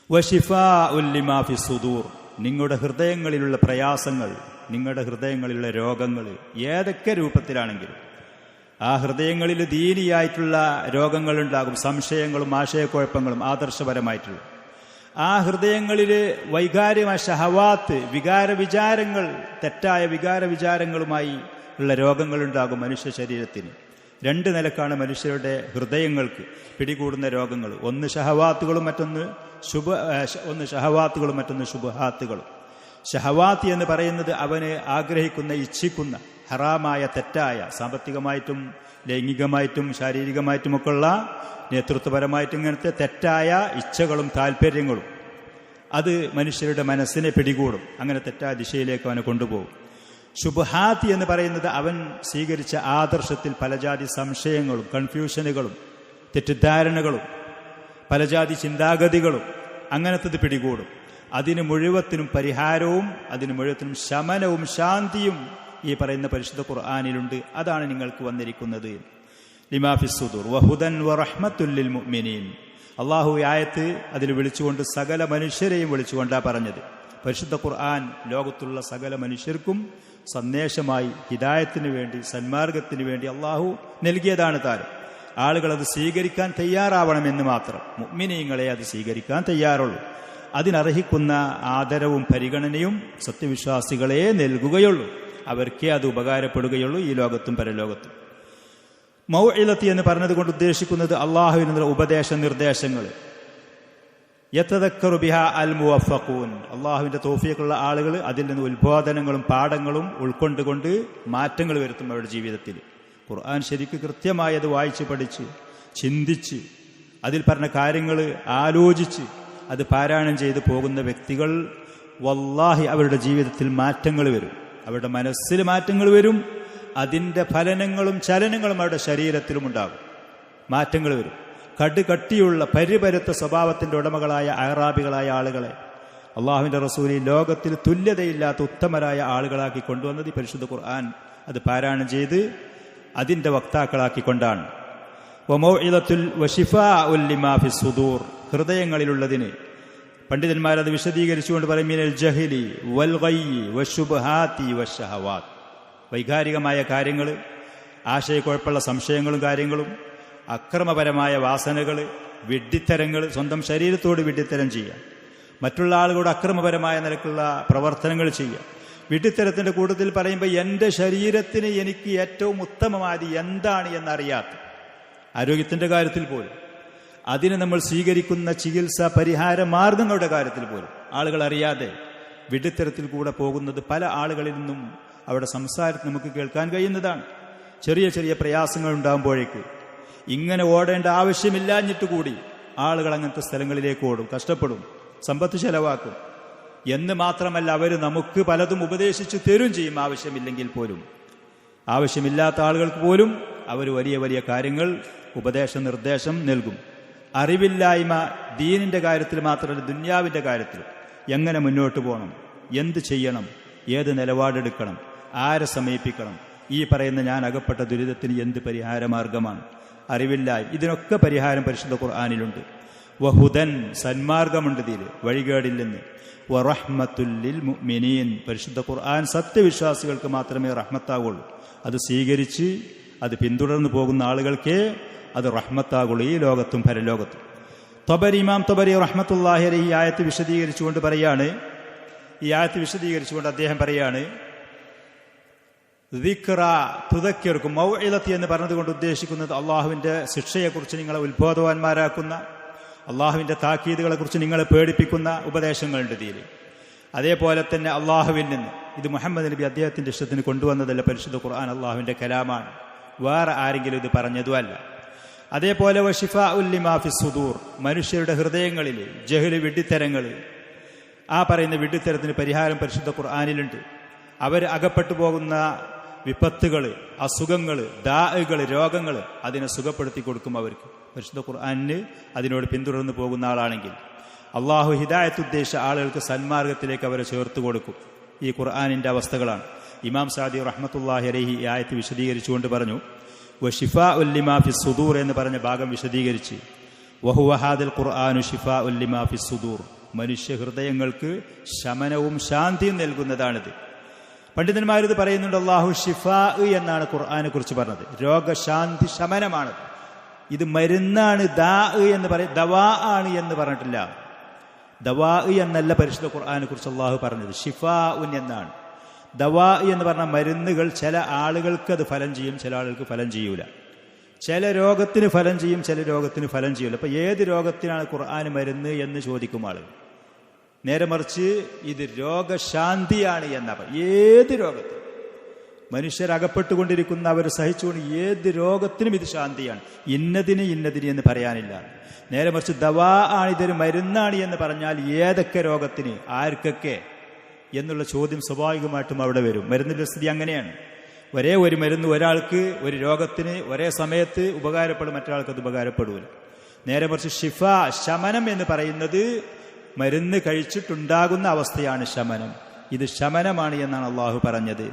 വശിഫാഉൽ ലിമാ ഫിസ് സുദൂർ, നിങ്ങളുടെ ഹൃദയങ്ങളിലുള്ള പ്രയാസങ്ങൾ, നിങ്ങളുടെ ഹൃദയങ്ങളിലുള്ള രോഗങ്ങൾ ഏതൊക്കെ രൂപത്തിലാണെങ്കിലും ആ ഹൃദയങ്ങളിൽ ദീനിയായിട്ടുള്ള രോഗങ്ങളുണ്ടാകും, സംശയങ്ങളും ആശയക്കുഴപ്പങ്ങളും ആദർശപരമായിട്ടുള്ള ആ ഹൃദയങ്ങളിൽ വൈകാര്യമായ ഷഹവാത്ത്, വികാരവിചാരങ്ങൾ, തെറ്റായ വികാരവിചാരങ്ങളുമായി ഉള്ള രോഗങ്ങളുണ്ടാകും മനുഷ്യ ശരീരത്തിന്. രണ്ട് നിലക്കാണ് മനുഷ്യരുടെ ഹൃദയങ്ങൾക്ക് പിടികൂടുന്ന രോഗങ്ങൾ. ഒന്ന് ഷഹവാത്തുകളും മറ്റൊന്ന് ശുബ്ഹാത്തുകളും. ഷഹവാത്ത് എന്ന് പറയുന്നത് അവന് ആഗ്രഹിക്കുന്ന, ഇച്ഛിക്കുന്ന ഹറാമായ, തെറ്റായ, സാമ്പത്തികമായിട്ടും ലൈംഗികമായിട്ടും ശാരീരികമായിട്ടുമൊക്കെയുള്ള, നേതൃത്വപരമായിട്ടും ഇങ്ങനത്തെ തെറ്റായ ഇച്ഛകളും താല്പര്യങ്ങളും അത് മനുഷ്യരുടെ മനസ്സിനെ പിടികൂടും. അങ്ങനെ തെറ്റായ ദിശയിലേക്ക് അവനെ കൊണ്ടുപോകും. ശുബ്ഹാത്ത് എന്ന് പറയുന്നത് അവൻ സ്വീകരിച്ച ആദർശത്തിൽ പലജാതി സംശയങ്ങളും കൺഫ്യൂഷനുകളും തെറ്റിദ്ധാരണകളും പലജാതി ചിന്താഗതികളും അങ്ങനത്തത് പിടികൂടും. അതിന് മുഴുവത്തിനും പരിഹാരവും അതിന് മുഴുവത്തിനും ശമനവും ശാന്തിയും ഈ പറയുന്ന പരിശുദ്ധ ഖുർആനിലുണ്ട്. അതാണ് നിങ്ങൾക്ക് വന്നിരിക്കുന്നത്. ലിമാ ഫിസ് സുദൂർ വഹുദൻ വറഹ്മത്തുൽ ലിൽ മുഅ്മിനീൻ. അല്ലാഹു ആയത്ത് അതിൽ വിളിച്ചുകൊണ്ട് സകല മനുഷ്യരെയും വിളിച്ചുകൊണ്ടാണ് പറഞ്ഞത്. പരിശുദ്ധ ഖുർആൻ ലോകത്തുള്ള സകല മനുഷ്യർക്കും സന്ദേശമായി ഹിദായത്തിന് വേണ്ടി, സന്മാർഗത്തിന് വേണ്ടി അല്ലാഹു നൽകിയതാണ് താരം. ആളുകൾ അത് സ്വീകരിക്കാൻ തയ്യാറാവണമെന്ന് മാത്രം. മുഅ്മിനീങ്ങളെ അത് സ്വീകരിക്കാൻ തയ്യാറുള്ളൂ. അതിനർഹിക്കുന്ന ആദരവും പരിഗണനയും സത്യവിശ്വാസികളെ നൽകുകയുള്ളൂ. അവർക്കേ അത് ഉപകാരപ്പെടുകയുള്ളൂ ഈ ലോകത്തും പരലോകത്തും. മൗഇലത്തി എന്ന് പറഞ്ഞതുകൊണ്ട് ഉദ്ദേശിക്കുന്നത് അള്ളാഹുവിൽ നിന്നുള്ള ഉപദേശ നിർദ്ദേശങ്ങൾ. യതദക്കറു ബിഹാ അൽ മുവഫഖൂൻ, അള്ളാഹുവിന്റെ തൗഫീഖുള്ള ആളുകൾ അതിൽ നിന്ന് ഉത്ബോധനങ്ങളും പാഠങ്ങളും ഉൾക്കൊണ്ടുകൊണ്ട് മാറ്റങ്ങൾ വരുത്തും അവരുടെ ജീവിതത്തിൽ. ഖുർആൻ ശരിക്ക് കൃത്യമായി അത് വായിച്ച് പഠിച്ച് ചിന്തിച്ച് അതിൽ പറഞ്ഞ കാര്യങ്ങൾ ആലോചിച്ച് അത് പാരായണം ചെയ്ത് പോകുന്ന വ്യക്തികൾ വല്ലാഹി അവരുടെ ജീവിതത്തിൽ മാറ്റങ്ങൾ വരും. അവരുടെ മനസ്സിൽ മാറ്റങ്ങൾ വരും. അതിൻ്റെ ഫലനങ്ങളും ചലനങ്ങളും അവരുടെ ശരീരത്തിലും ഉണ്ടാകും. മാറ്റങ്ങൾ വരും. കടുകട്ടിയുള്ള പരിപരുത്ത സ്വഭാവത്തിൻ്റെ ഉടമകളായ അഅറാബികളായ ആളുകളെ അള്ളാഹുവിൻ്റെ റസൂൽ ലോകത്തിൽ തുല്യതയില്ലാത്ത ഉത്തമരായ ആളുകളാക്കി കൊണ്ടുവന്നത് ഈ പരിശുദ്ധ ഖുർആൻ അത് പാരായണം ചെയ്ത് അതിൻ്റെ വക്താക്കളാക്കിക്കൊണ്ടാണ്. വമൗഇദത്തുൽ വശിഫാഉൽ ലിമാ ഫിസ് സുദൂർ, ഹൃദയങ്ങളിലുള്ളതിന് പണ്ഡിതന്മാരത് വിശദീകരിച്ചുകൊണ്ട് പറയും മിനൽ ജഹ്ലി വൽ ഗയ്യി വശുബ്ഹാത്തി വശഹവാത്ത്, വൈകാരികമായ കാര്യങ്ങൾ, ആശയക്കുഴപ്പമുള്ള സംശയങ്ങളും കാര്യങ്ങളും, അക്രമപരമായ വാസനകൾ, വിഡ്ഢിത്തരങ്ങൾ, സ്വന്തം ശരീരത്തോട് വിഡ്ഢിത്തരം ചെയ്യുക, മറ്റുള്ള ആളുകളോട് അക്രമപരമായ നിലക്കുള്ള പ്രവർത്തനങ്ങൾ ചെയ്യുക. വിഡ്ഢിത്തരത്തിൻ്റെ കൂട്ടത്തിൽ പറയുമ്പോൾ എൻ്റെ ശരീരത്തിന് എനിക്ക് ഏറ്റവും ഉത്തമമായത് എന്താണ് എന്നറിയാത്ത, ആരോഗ്യത്തിൻ്റെ കാര്യത്തിൽ പോലും അതിന് നമ്മൾ സ്വീകരിക്കുന്ന ചികിത്സ പരിഹാര മാർഗങ്ങളുടെ കാര്യത്തിൽ പോലും ആളുകൾ അറിയാതെ വിഡ്ഢിത്തരത്തിൽ കൂടെ പോകുന്നത് പല ആളുകളിൽ നിന്നും അവിടെ സംസാരത്തിൽ നമുക്ക് കേൾക്കാൻ കഴിയുന്നതാണ്. ചെറിയ ചെറിയ പ്രയാസങ്ങൾ ഉണ്ടാകുമ്പോഴേക്ക് ഇങ്ങനെ ഓടേണ്ട ആവശ്യമില്ലാഞ്ഞിട്ട് കൂടി ആളുകൾ അങ്ങനത്തെ സ്ഥലങ്ങളിലേക്ക് ഓടും, കഷ്ടപ്പെടും, സമ്പത്ത് ചെലവാക്കും എന്ന് മാത്രമല്ല അവർ നമുക്ക് പലതും ഉപദേശിച്ചു തരും ചെയ്യും. ആവശ്യമില്ലെങ്കിൽ പോലും, ആവശ്യമില്ലാത്ത ആളുകൾക്ക് പോലും അവർ വലിയ വലിയ കാര്യങ്ങൾ ഉപദേശ നിർദ്ദേശം നൽകും. അറിവില്ലായ്മ ദീനിൻ്റെ കാര്യത്തിൽ മാത്രമല്ല ദുന്യാവിൻ്റെ കാര്യത്തിൽ എങ്ങനെ മുന്നോട്ട് പോകണം, എന്ത് ചെയ്യണം, ഏത് നിലപാടെടുക്കണം, ആരെ സമീപിക്കണം, ഈ പറയുന്ന ഞാൻ അകപ്പെട്ട ദുരിതത്തിന് എന്ത് പരിഹാരമാർഗമാണ്, അറിവില്ലായ്മ, ഇതിനൊക്കെ പരിഹാരം പരിശുദ്ധ ഖുർആനിലുണ്ട്. വഹുദൻ, സന്മാർഗമുണ്ട് ഇതിൽ, വഴികേടില്ലെന്ന്. വറഹ്മത്തുൽ ലിൽ മുഅ്മിനീൻ, പരിശുദ്ധ ഖുർആൻ സത്യവിശ്വാസികൾക്ക് മാത്രമേ റഹ്മത്താകുള്ളൂ. അത് സ്വീകരിച്ച് അത് പിന്തുടർന്നു പോകുന്ന ആളുകൾക്കേ അത് റഹ്മത്താകുള്ളൂ ഈ ലോകത്തും പരലോകത്തും. ഇമാം തബരി റഹ്മത്തുള്ളാഹി അലൈഹി ഈ ആയത്ത് വിശദീകരിച്ചുകൊണ്ട് പറയാണ്, ഈ ആയത്ത് വിശദീകരിച്ചുകൊണ്ട് അദ്ദേഹം പറയാണ്, ദിക്റ തുദക്കിർക്കും മൗഇദത്തി എന്ന് പറഞ്ഞതുകൊണ്ട് ഉദ്ദേശിക്കുന്നത് അള്ളാഹുവിൻ്റെ ശിക്ഷയെക്കുറിച്ച് നിങ്ങളെ ഉത്ബോധവാന്മാരാക്കുന്ന, അള്ളാഹുവിൻ്റെ താക്കീതുകളെക്കുറിച്ച് നിങ്ങളെ പേടിപ്പിക്കുന്ന ഉപദേശങ്ങളുണ്ട് ഇതിൽ. അതേപോലെ തന്നെ അള്ളാഹുവിൽ നിന്ന്, ഇത് മുഹമ്മദ് നബി അദ്ദേഹത്തിൻ്റെ ഇഷ്ടത്തിന് കൊണ്ടുവന്നതല്ല, പരിശുദ്ധ ഖുർആൻ അള്ളാഹുവിൻ്റെ കലാമാണ്, വേറെ ആരെങ്കിലും ഇത് പറഞ്ഞതുമല്ല. അതേപോലെ വശിഫാഉൽ ലിമാ ഫിസ് സുദൂർ, മനുഷ്യരുടെ ഹൃദയങ്ങളിൽ ജഹ്ല്, വിഡ്ഢിത്തരങ്ങൾ, ആ പറയുന്ന വിഡ്ഢിത്തരത്തിന് പരിഹാരം പരിശുദ്ധ ഖുർആനിലുണ്ട്. അവർ അകപ്പെട്ടു പോകുന്ന വിപത്തുകൾ, അസുഖങ്ങൾ, ദാഅകൾ, രോഗങ്ങൾ അതിനെ സുഖപ്പെടുത്തി കൊടുക്കും അവർക്ക്. പരിശുദ്ധ ഖുർആനിന് അതിനോട് പിന്തുടർന്ന് പോകുന്ന ആളാണെങ്കിൽ അള്ളാഹു ഹിദായത്ത് ഉദ്ദേശിച്ച ആളുകൾക്ക് സന്മാർഗത്തിലേക്ക് അവരെ ചേർത്ത് കൊടുക്കും. ഈ ഖുർആനിൻ്റെ അവസ്ഥകളാണ്. ഇമാം സാദി റഹ്മത്തുള്ളാഹി അലൈഹി ഈ ആയത്ത് വിശദീകരിച്ചുകൊണ്ട് പറഞ്ഞു, വശിഫാഉൽ ലിമാ ഫിസ് സുദൂർ എന്ന് പറഞ്ഞ ഭാഗം വിശദീകരിച്ച്, വഹുവ ഹാദിൽ ഖുർആനു ശിഫാഉൽ ലിമാ ഫിസ് സുദൂർ, മനുഷ്യ ഹൃദയങ്ങൾക്ക് ശമനവും ശാന്തിയും നൽകുന്നതാണിത്. പണ്ഡിതന്മാരിത് പറയുന്നുണ്ട്. അള്ളാഹു ഷിഫാ എന്നാണ് ഖുർആനെ കുറിച്ച് പറഞ്ഞത്, രോഗശാന്തി ശമനമാണ്. ഇത് മരുന്നാണ്. ദാ എന്ന് പറയും, ദവാ ആണ് എന്ന് പറഞ്ഞിട്ടില്ല. ദവാ എന്നല്ല പരിശുദ്ധ ഖുർആനെ കുറിച്ച് അള്ളാഹു പറഞ്ഞത്, ഷിഫാ ഉൻ എന്നാണ്. ദവാ എന്ന് പറഞ്ഞാൽ മരുന്നുകൾ ചില ആളുകൾക്ക് അത് ഫലം ചെയ്യും, ചില ആളുകൾക്ക് ഫലം ചെയ്യൂല. ചില രോഗത്തിന് ഫലം ചെയ്യും, ചില രോഗത്തിന് ഫലം ചെയ്യൂല. അപ്പൊ ഏത് രോഗത്തിനാണ് ഖുർആൻ മരുന്ന് എന്ന് ചോദിക്കും ആളുകൾ. നേരെ മറിച്ച് ഇത് രോഗശാന്തിയാണ് എന്നാ. ഏത് രോഗത്തിനും മനുഷ്യരകപ്പെട്ടുകൊണ്ടിരിക്കുന്ന അവർ സഹിച്ചുകൊണ്ട് ഏത് രോഗത്തിനും ഇത് ശാന്തിയാണ്. ഇന്നതിന് എന്ന് പറയാനില്ല. നേരെ മറിച്ച് ദവാ ആണ്, ഇതൊരു മരുന്നാണ് എന്ന് പറഞ്ഞാൽ ഏതൊക്കെ രോഗത്തിന്, ആർക്കൊക്കെ എന്നുള്ള ചോദ്യം സ്വാഭാവികമായിട്ടും അവിടെ വരും. മരുന്നിൻ്റെ സ്ഥിതി അങ്ങനെയാണ്. ഒരേ ഒരു മരുന്ന് ഒരാൾക്ക് ഒരു രോഗത്തിന് ഒരേ സമയത്ത് ഉപകാരപ്പെടും, മറ്റൊരാൾക്ക് അത് ഉപകാരപ്പെടൂല. നേരെ മറിച്ച് ഷിഫ, ശമനം എന്ന് പറയുന്നത് മരുന്ന് കഴിച്ചിട്ടുണ്ടാകുന്ന അവസ്ഥയാണ് ശമനം. ഇത് ശമനമാണ് എന്നാണ് അള്ളാഹു പറഞ്ഞത്.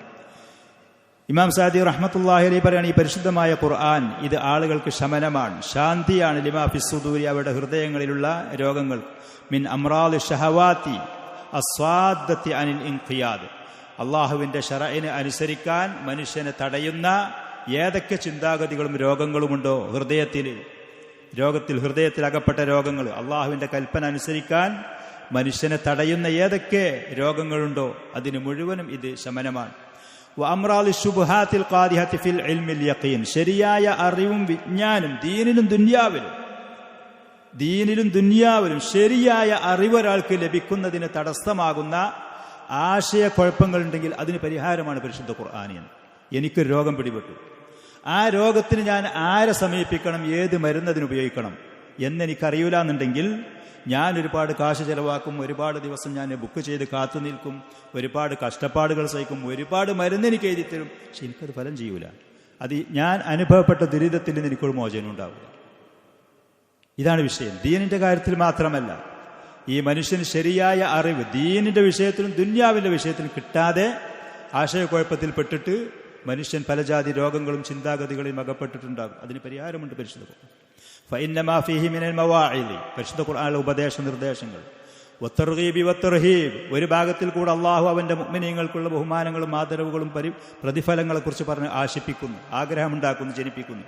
ഇമാം സാദി റഹ്മത്തുള്ളാഹി അലൈഹി പറയാണ്, ഈ പരിശുദ്ധമായ ഖുർആൻ ഇത് ആളുകൾക്ക് ശമനമാണ്, ശാന്തിയാണ്. ലിമാ ഫിസ് സുദൂരി, അവരുടെ ഹൃദയങ്ങളിലുള്ള രോഗങ്ങൾ. മിൻ അംറാദി ഷഹവാത്തി അസ്വാദത്തി അനിൽ ഇൻഖിയാദ്, അള്ളാഹുവിൻ്റെ ശറഇനെ അനുസരിക്കാൻ മനുഷ്യനെ തടയുന്ന ഏതൊക്കെ ചിന്താഗതികളും രോഗങ്ങളുമുണ്ടോ ഹൃദയത്തിൽ അകപ്പെട്ട രോഗങ്ങൾ, അള്ളാഹുവിന്റെ കൽപ്പന അനുസരിക്കാൻ മനുഷ്യനെ തടയുന്ന ഏതൊക്കെ രോഗങ്ങളുണ്ടോ അതിന് മുഴുവനും ഇത് ശമനമാണ്. വഅംറാദി ശുബ്ഹാത്തിൽ ഖാദിഹത്തി ഫിൽ ഇൽമിൽ യഖീൻ, ശരിയായ അറിവും വിജ്ഞാനം ദീനിലും ദുനിയാവിലും ശരിയായ അറിവ് ഒരാൾക്ക് ലഭിക്കുന്നതിന് തടസ്സമാകുന്ന ആശയക്കുഴപ്പങ്ങളുണ്ടെങ്കിൽ അതിന് പരിഹാരമാണ് പരിശുദ്ധ ഖുർആൻ. എനിക്കൊരു രോഗം പിടിപെട്ടു, ആ രോഗത്തിന് ഞാൻ ആരെ സമീപിക്കണം, ഏത് മരുന്നതിന് ഉപയോഗിക്കണം എന്നെനിക്കറിയില്ല എന്നുണ്ടെങ്കിൽ ഞാൻ ഒരുപാട് കാശ് ചെലവാക്കും, ഒരുപാട് ദിവസം ഞാൻ ബുക്ക് ചെയ്ത് കാത്തു നിൽക്കും, ഒരുപാട് കഷ്ടപ്പാടുകൾ സഹിക്കും, ഒരുപാട് മരുന്ന് എനിക്ക് എഴുതി തരും, പക്ഷെ എനിക്കത് ഫലം ചെയ്യൂല. അത് ഞാൻ അനുഭവപ്പെട്ട ദുരിതത്തിൽ നിന്ന് എനിക്കൊരു മോചനം ഉണ്ടാവില്ല. ഇതാണ് വിഷയം. ദീനിന്റെ കാര്യത്തിൽ മാത്രമല്ല, ഈ മനുഷ്യന് ശരിയായ അറിവ് ദീനിന്റെ വിഷയത്തിലും ദുന്യാവിന്റെ വിഷയത്തിലും കിട്ടാതെ ആശയക്കുഴപ്പത്തിൽ പെട്ടിട്ട് മനുഷ്യൻ പല ജാതി രോഗങ്ങളും ചിന്താഗതികളിലും അകപ്പെട്ടിട്ടുണ്ടാകും. അതിന് പരിഹാരമുണ്ട് പരിശുദ്ധ ഖുർആൻ. ഫഇന്നമാ ഫീഹി മിനൽ മവാഇദി, പരിശുദ്ധ ഖുർആനിലെ ഉപദേശ നിർദ്ദേശങ്ങൾ, വത്തർഗീബി വത്തർഹീബ്, ഒരു ഭാഗത്തിൽ കൂടെ അള്ളാഹു അവന്റെ മുഅ്മിനീങ്ങൾക്കുള്ള ബഹുമാനങ്ങളും ആദരവുകളും പ്രതിഫലങ്ങളെക്കുറിച്ച് പറഞ്ഞ് ആശിപ്പിക്കുന്നു, ആഗ്രഹമുണ്ടാക്കുന്നു, ജനിപ്പിക്കുന്നു.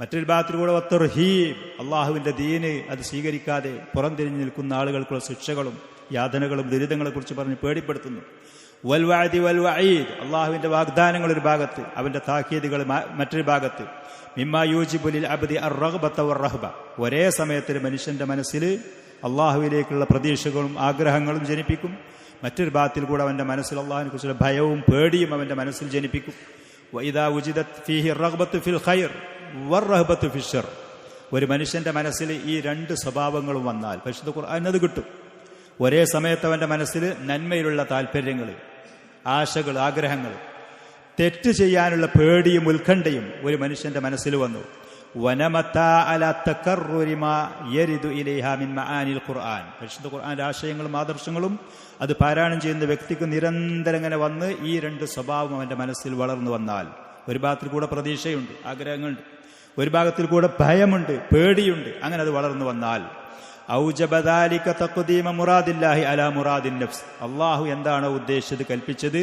മറ്റൊരു ഭാഗത്തിൽ കൂടെ വത്തർഹീബ്, അള്ളാഹുവിന്റെ ദീന് അത് സ്വീകരിക്കാതെ പുറംതിരിഞ്ഞു നിൽക്കുന്ന ആളുകൾക്കുള്ള ശിക്ഷകളും യാതനകളും ദുരിതങ്ങളെക്കുറിച്ച് പറഞ്ഞ് പേടിപ്പെടുത്തുന്നു. വൽ വഅദി വൽ വഈദ്, അള്ളാഹുവിന്റെ വാഗ്ദാനങ്ങൾ ഒരു ഭാഗത്ത്, അവന്റെ താക്കീതുകൾ മറ്റൊരു ഭാഗത്ത്. മിമ്മാ യൂജിബു ലിൽ അബ്ദി അർറഗ്ബത വറഹബ, ഒരേ സമയത്ത് മനുഷ്യന്റെ മനസ്സിൽ അള്ളാഹുവിലേക്കുള്ള പ്രതീക്ഷകളും ആഗ്രഹങ്ങളും ജനിപ്പിക്കും. മറ്റൊരു ഭാഗത്തിൽ കൂടെ അവന്റെ മനസ്സിൽ അള്ളാഹുവിനെ കുറിച്ചുള്ള ഭയവും പേടിയും അവന്റെ മനസ്സിൽ ജനിപ്പിക്കും. വഇദാ വുജിദത് ഫീഹി റഗ്ബത്തു ഫിൽ ഖൈർ വറഹബത്തു ഫിൽ ശർ, ഒരു മനുഷ്യന്റെ മനസ്സിൽ ഈ രണ്ട് സ്വഭാവങ്ങളും വന്നാൽ പരിശുദ്ധ ഖുർആൻ അത് കിട്ടും. ഒരേ സമയത്ത് അവന്റെ മനസ്സിൽ നന്മയിലുള്ള താല്പര്യങ്ങൾ, ആശകൾ, ആഗ്രഹങ്ങൾ, തെറ്റ് ചെയ്യാനുള്ള പേടിയും ഉത്കണ്ഠയും ഒരു മനുഷ്യന്റെ മനസ്സിൽ വന്നു. പരിശുദ്ധ ഖുർആന്റെ ആശയങ്ങളും ആദർശങ്ങളും അത് പാരായണം ചെയ്യുന്ന വ്യക്തിക്ക് നിരന്തരം ഇങ്ങനെ വന്ന് ഈ രണ്ട് സ്വഭാവം അവന്റെ മനസ്സിൽ വളർന്നു വന്നാൽ, ഒരു ഭാഗത്തിൽ കൂടെ പ്രതീക്ഷയുണ്ട്, ആഗ്രഹങ്ങളുണ്ട്, ഒരു ഭാഗത്തിൽ കൂടെ ഭയമുണ്ട്, പേടിയുണ്ട്, അങ്ങനെ അത് വളർന്നു വന്നാൽ അള്ളാഹു എന്താണോ ഉദ്ദേശിച്ചത്, കൽപ്പിച്ചത്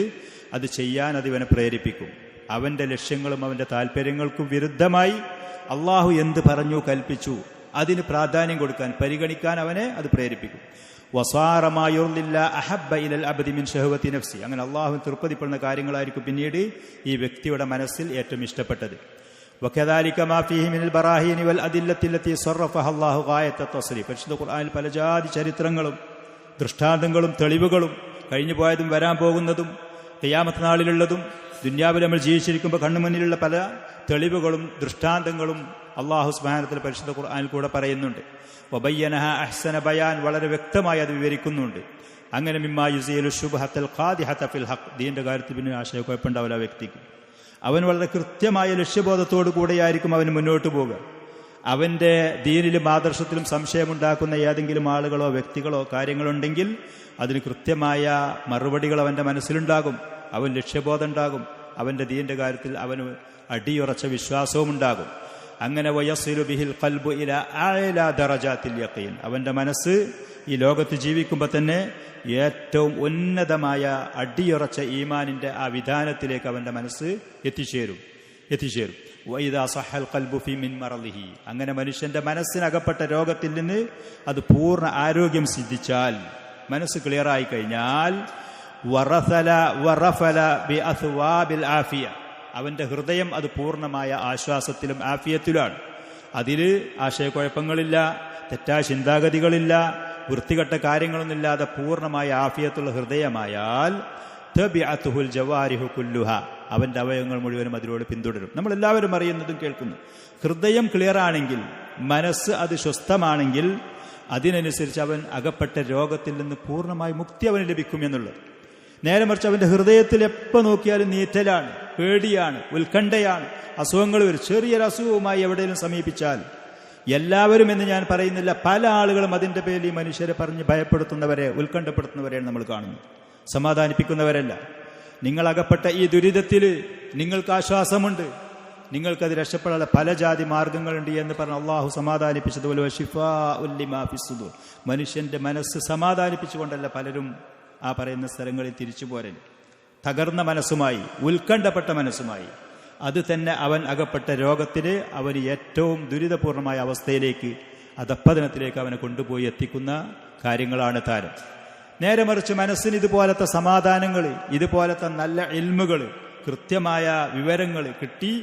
അത് ചെയ്യാൻ അത് ഇവനെ പ്രേരിപ്പിക്കും. അവന്റെ ലക്ഷ്യങ്ങളും അവന്റെ താല്പര്യങ്ങൾക്കും വിരുദ്ധമായി അള്ളാഹു എന്ത് പറഞ്ഞു കൽപ്പിച്ചു അതിന് പ്രാധാന്യം കൊടുക്കാൻ, പരിഗണിക്കാൻ അവനെ അത് പ്രേരിപ്പിക്കും. അങ്ങനെ അള്ളാഹു തൃപ്തിപ്പെടുന്ന കാര്യങ്ങളായിരിക്കും പിന്നീട് ഈ വ്യക്തിയുടെ മനസ്സിൽ ഏറ്റവും ഇഷ്ടപ്പെട്ടത്. പരിശുദ്ധ ഖുർആനിൽ പല ജാതി ചരിത്രങ്ങളും ദൃഷ്ടാന്തങ്ങളും തെളിവുകളും കഴിഞ്ഞു പോയതും വരാൻ പോകുന്നതും ഖിയാമത്ത് നാളിലുള്ളതും ദുന്യാവിൽ നമ്മൾ ജീവിച്ചിരിക്കുമ്പോൾ കണ്ണുമുന്നിലുള്ള പല തെളിവുകളും ദൃഷ്ടാന്തങ്ങളും അല്ലാഹു സുബ്ഹാനഹു വ തആല പരിശുദ്ധ ഖുർആനിൽ കൂടെ പറയുന്നുണ്ട്. വബയ്യനഹ അഹ്സന ബയാൻ, വളരെ വ്യക്തമായി അത് വിവരിക്കുന്നുണ്ട്. അങ്ങനെ മിമ്മാ യുസീലു ശുബ്ഹത്തൽ ഖാദിഹത ഫിൽ ഹഖ്, ദീന്റെ കാര്യത്തിൽ പിന്നെ ആശയക്കുഴപ്പമുണ്ടാവില്ല ആ വ്യക്തിക്ക്. അവൻ വളരെ കൃത്യമായ ലക്ഷ്യബോധത്തോടു കൂടെയായിരിക്കും അവന് മുന്നോട്ട് പോകുക. അവന്റെ ദീനിലും ആദർശത്തിലും സംശയമുണ്ടാക്കുന്ന ഏതെങ്കിലും ആളുകളോ വ്യക്തികളോ കാര്യങ്ങളുണ്ടെങ്കിൽ അതിന് കൃത്യമായ മറുപടികൾ അവന്റെ മനസ്സിലുണ്ടാകും. അവൻ ലക്ഷ്യബോധം ഉണ്ടാകും. അവന്റെ ദീന്റെ കാര്യത്തിൽ അവന് അടിയുറച്ച വിശ്വാസവും ഉണ്ടാകും. അങ്ങനെ വയസ്സിലു ബിഹിൽ ഖൽബു ഇലാ അഅ്ലാ ദറജാത്തിൽ യഖീൻ, അവന്റെ മനസ്സ് ഈ ലോകത്ത് ജീവിക്കുമ്പോൾ തന്നെ ഏറ്റവും ഉന്നതമായ അടിയുറച്ച ഈമാനിന്റെ ആ വിധാനത്തിലേക്ക് അവന്റെ മനസ്സ് എത്തിച്ചേരും. വഇദാ സഹൽ ഖൽബു ഫീ മിൻ മറളിഹി, അങ്ങനെ മനുഷ്യന്റെ മനസ്സിനകപ്പെട്ട രോഗത്തിൽ നിന്ന് അത് പൂർണ്ണ ആരോഗ്യം സിദ്ധിച്ചാൽ, മനസ്സ് ക്ലിയറായി കഴിഞ്ഞാൽ വറഫല ബി അസ്വാബിൽ ആഫിയ, അവന്റെ ഹൃദയം അത് പൂർണ്ണമായ ആശ്വാസത്തിലും ആഫിയത്തിലാണ്. അതിൽ ആശയക്കുഴപ്പങ്ങളില്ല, തെറ്റായ ചിന്താഗതികളില്ല, വൃത്തികെട്ട കാര്യങ്ങളൊന്നുമില്ലാതെ പൂർണ്ണമായ ആഫിയത്തുള്ള ഹൃദയമായാൽ തബിഅതുഹുൽ ജവാരിഹു കുല്ലുഹ, അവന്റെ അവയവങ്ങൾ മുഴുവനും അതിനോട് പിന്തുടരും. നമ്മളെല്ലാവരും അറിയുന്നതും കേൾക്കുന്നു. ഹൃദയം ക്ലിയർ ആണെങ്കിൽ, മനസ്സ് അത് സ്വസ്ഥമാണെങ്കിൽ, അതിനനുസരിച്ച് അവൻ അകപ്പെട്ട രോഗത്തിൽ നിന്ന് പൂർണ്ണമായി മുക്തി അവന് ലഭിക്കും എന്നുള്ളത്. നേരെ മറിച്ച് അവന്റെ ഹൃദയത്തിൽ എപ്പോൾ നോക്കിയാലും നീറ്റലാണ്, പേടിയാണ്, ഉത്കണ്ഠയാണ്, അസുഖങ്ങൾ വരും. ചെറിയൊരു അസുഖവുമായി എവിടെയെങ്കിലും സമീപിച്ചാൽ, എല്ലാവരും എന്ന് ഞാൻ പറയുന്നില്ല, പല ആളുകളും അതിന്റെ പേരിൽ ഈ മനുഷ്യരെ പറഞ്ഞ് ഭയപ്പെടുത്തുന്നവരെ, ഉത്കണ്ഠപ്പെടുത്തുന്നവരെയാണ് നമ്മൾ കാണുന്നത്, സമാധാനിപ്പിക്കുന്നവരല്ല. നിങ്ങളകപ്പെട്ട ഈ ദുരിതത്തിൽ നിങ്ങൾക്ക് ആശ്വാസമുണ്ട്, നിങ്ങൾക്കത് രക്ഷപ്പെടാനുള്ള പല ജാതി മാർഗങ്ങളുണ്ട് എന്ന് പറഞ്ഞ് അള്ളാഹു സമാധാനിപ്പിച്ചതുപോലെ ശിഫാഉൽ ലിമാ ഫിസ്സുദൂർ, മനുഷ്യന്റെ മനസ്സ് സമാധാനിപ്പിച്ചുകൊണ്ടല്ല പലരും ആ പറയുന്ന സ്ഥലങ്ങളിൽ തിരിച്ചു പോരൻ. തകർന്ന മനസ്സുമായി, ഉത്കണ്ഠപ്പെട്ട മനസ്സുമായി, അത് തന്നെ അവൻ അകപ്പെട്ട രോഗത്തിന് അവന് ഏറ്റവും ദുരിതപൂർണമായ അവസ്ഥയിലേക്ക്, അധപ്പതനത്തിലേക്ക് അവനെ കൊണ്ടുപോയി എത്തിക്കുന്ന കാര്യങ്ങളാണ് താരം. നേരെ മറിച്ച് മനസ്സിന് ഇതുപോലത്തെ സമാധാനങ്ങൾ, ഇതുപോലത്തെ നല്ല ഇൽമുകൾ, കൃത്യമായ വിവരങ്ങൾ കിട്ടി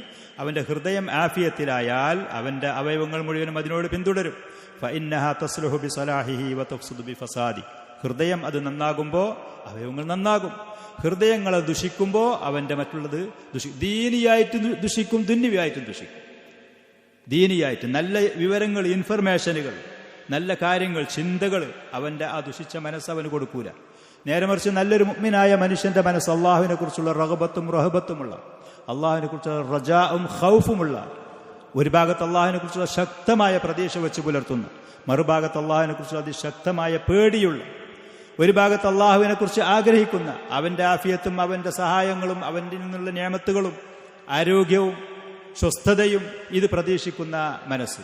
അവന്റെ ഹൃദയം ആഫിയത്തിലായാൽ അവന്റെ അവയവങ്ങൾ മുഴുവനും അതിനോട് പിന്തുടരും. ഫഇന്നഹാ തസ്ലുഹു ബിസലാഹിഹി വതഫ്സുദു ബിഫസാദി. ഹൃദയം അത് നന്നാകുമ്പോൾ അവയവങ്ങൾ നന്നാകും. ഹൃദയങ്ങളെ ദുഷിക്കുമ്പോൾ അവന്റെ മറ്റുള്ളത് ദീനിയായിട്ട് ദുഷിക്കും, ദുന്യവിയായിട്ടും ദുഷിക്കും. ദീനിയായിട്ട് നല്ല വിവരങ്ങൾ, ഇൻഫർമേഷനുകൾ, നല്ല കാര്യങ്ങൾ, ചിന്തകൾ അവന്റെ ആ ദുഷിച്ച മനസ്സ് അവന് കൊടുക്കൂല. നേരെ മറിച്ച് നല്ലൊരു മുഅ്മിനായ മനുഷ്യന്റെ മനസ്സ് അള്ളാഹുവിനെ കുറിച്ചുള്ള റഗബത്തും റഹബത്തുമുള്ള, അള്ളാഹുവിനെ കുറിച്ചുള്ള റജാഉം ഖൗഫുമുള്ള, ഒരു ഭാഗത്ത് അള്ളാഹുവിനെ കുറിച്ചുള്ള ശക്തമായ പ്രതീക്ഷ വെച്ച് പുലർത്തുന്നു, മറുഭാഗത്ത് അള്ളാഹുവിനെ കുറിച്ചുള്ള അതിശക്തമായ പേടിയുള്ള, ഒരു ഭാഗത്ത് അള്ളാഹുവിനെ കുറിച്ച് ആഗ്രഹിക്കുന്ന, അവന്റെ ആഫിയത്തും അവന്റെ സഹായങ്ങളും അവന്റെ നിന്നുള്ള നിഅമത്തുകളും ആരോഗ്യവും സ്വസ്ഥതയും ഇത് പ്രതീക്ഷിക്കുന്ന മനസ്സ്.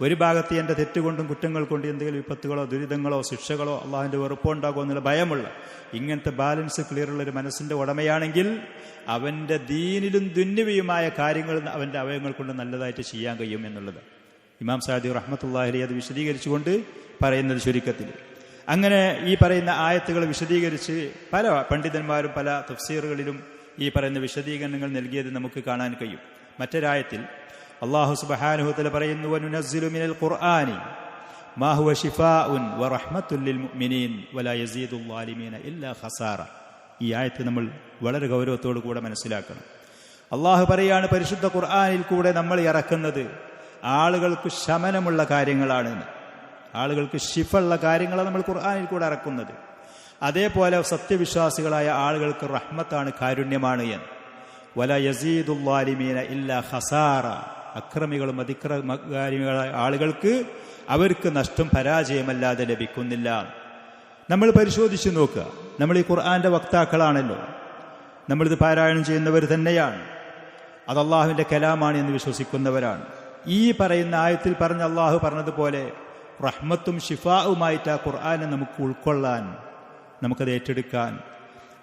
ഒരു ഭാഗത്ത് എൻ്റെ തെറ്റുകൊണ്ടും കുറ്റങ്ങൾ കൊണ്ട് എന്തെങ്കിലും വിപത്തുകളോ ദുരിതങ്ങളോ ശിക്ഷകളോ അള്ളാഹുവിൻ്റെ വെറുപ്പോ ഉണ്ടാകുമോ എന്നുള്ള ഭയമുള്ള, ഇങ്ങനത്തെ ബാലൻസ് ക്ലിയറുള്ളൊരു മനസ്സിൻ്റെ ഉടമയാണെങ്കിൽ അവൻ്റെ ദീനിലും ദുന്യവിയുമായ കാര്യങ്ങൾ അവൻ്റെ അവയവങ്ങൾ കൊണ്ട് നല്ലതായിട്ട് ചെയ്യാൻ കഴിയും എന്നുള്ളത് ഇമാം സഅദി റഹ്മത്തുള്ളാഹി അലൈഹി അത് വിശദീകരിച്ചുകൊണ്ട് പറയുന്നത് ചുരുക്കത്തിൽ. അങ്ങനെ ഈ പറയുന്ന ആയത്തുകൾ വിശദീകരിച്ച് പല പണ്ഡിതന്മാരും പല തഫ്സീറുകളിലും ഈ പറയുന്ന വിശദീകരണങ്ങൾ നൽകിയത് നമുക്ക് കാണാൻ കഴിയും. മറ്റൊരായത്തിൽ അല്ലാഹു സുബ്ഹാനഹു വ തആല പറയുന്നു, വനുനസ്സിലു മിനൽ ഖുർആനി മാ ഹുവ ശിഫാഉൻ വറഹ്മത്തുൽ ലിൽ മുഅ്മിനീൻ വലാ യസീദുൽ ളാലിമീന ഇല്ലാ ഖസാറ. ഈ ആയത്ത് നമ്മൾ വളരെ ഗൗരവത്തോടു കൂടെ മനസ്സിലാക്കണം. അള്ളാഹു പറയാണ്, പരിശുദ്ധ ഖുർആനിൽ കൂടെ നമ്മൾ ഇറക്കുന്നത് ആളുകൾക്ക് ശമനമുള്ള കാര്യങ്ങളാണ്, ആളുകൾക്ക് ശിഫുള്ള കാര്യങ്ങളാണ് നമ്മൾ ഖുർആനിൽ കൂടെ ഇറക്കുന്നത്. അതേപോലെ സത്യവിശ്വാസികളായ ആളുകൾക്ക് റഹ്മത്താണ്, കാരുണ്യമാണ് എന്ന്. വല യസീദുൽ ളാലിമീന ഇല്ലാ ഖസാറ. അക്രമികളും അതിക്രമകാരികളായ ആളുകൾക്ക് അവർക്ക് നഷ്ടം പരാജയമല്ലാതെ ലഭിക്കുന്നില്ല. നമ്മൾ പരിശോധിച്ച് നോക്കുക. നമ്മൾ ഈ ഖുർആന്റെ വക്താക്കളാണല്ലോ, നമ്മളിത് പാരായണം ചെയ്യുന്നവർ തന്നെയാണ്, അത് അള്ളാഹുവിൻ്റെ കലാമാണ് എന്ന് വിശ്വസിക്കുന്നവരാണ്. ഈ പറയുന്ന ആയത്തിൽ പറഞ്ഞ അള്ളാഹു പറഞ്ഞതുപോലെ റഹ്മത്തും ഷിഫാവുമായിട്ട് ആ ഖുർആനെ നമുക്ക് ഉൾക്കൊള്ളാൻ, നമുക്കത് ഏറ്റെടുക്കാൻ,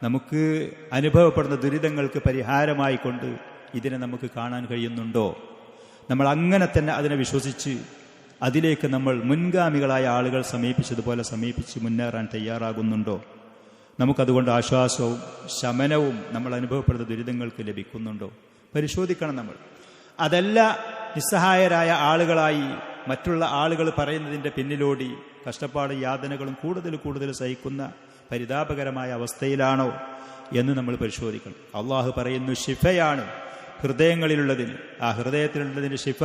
നമുക്ക് അനുഭവപ്പെടുന്ന ദുരിതങ്ങൾക്ക് പരിഹാരമായി കൊണ്ട് ഇതിനെ നമുക്ക് കാണാൻ കഴിയുന്നുണ്ടോ? നമ്മൾ അങ്ങനെ തന്നെ അതിനെ വിശ്വസിച്ച് അതിലേക്ക് നമ്മൾ മുൻഗാമികളായ ആളുകൾ സമീപിച്ചതുപോലെ സമീപിച്ച് മുന്നേറാൻ തയ്യാറാകുന്നുണ്ടോ? നമുക്കതുകൊണ്ട് ആശ്വാസവും ശമനവും നമ്മൾ അനുഭവപ്പെടുന്ന ദുരിതങ്ങൾക്ക് ലഭിക്കുന്നുണ്ടോ? പരിശോധിക്കണം നമ്മൾ. അതല്ല നിസ്സഹായരായ ആളുകളായി മറ്റുള്ള ആളുകൾ പറയുന്നതിൻ്റെ പിന്നിലോടി കഷ്ടപ്പാടും യാതനകളും കൂടുതൽ സഹിക്കുന്ന പരിതാപകരമായ അവസ്ഥയിലാണോ എന്ന് നമ്മൾ പരിശോധിക്കണം. അള്ളാഹു പറയുന്നു ഷിഫയാണ് ഹൃദയങ്ങളിലുള്ളതിന്. ആ ഹൃദയത്തിലുള്ളതിന് ഷിഫ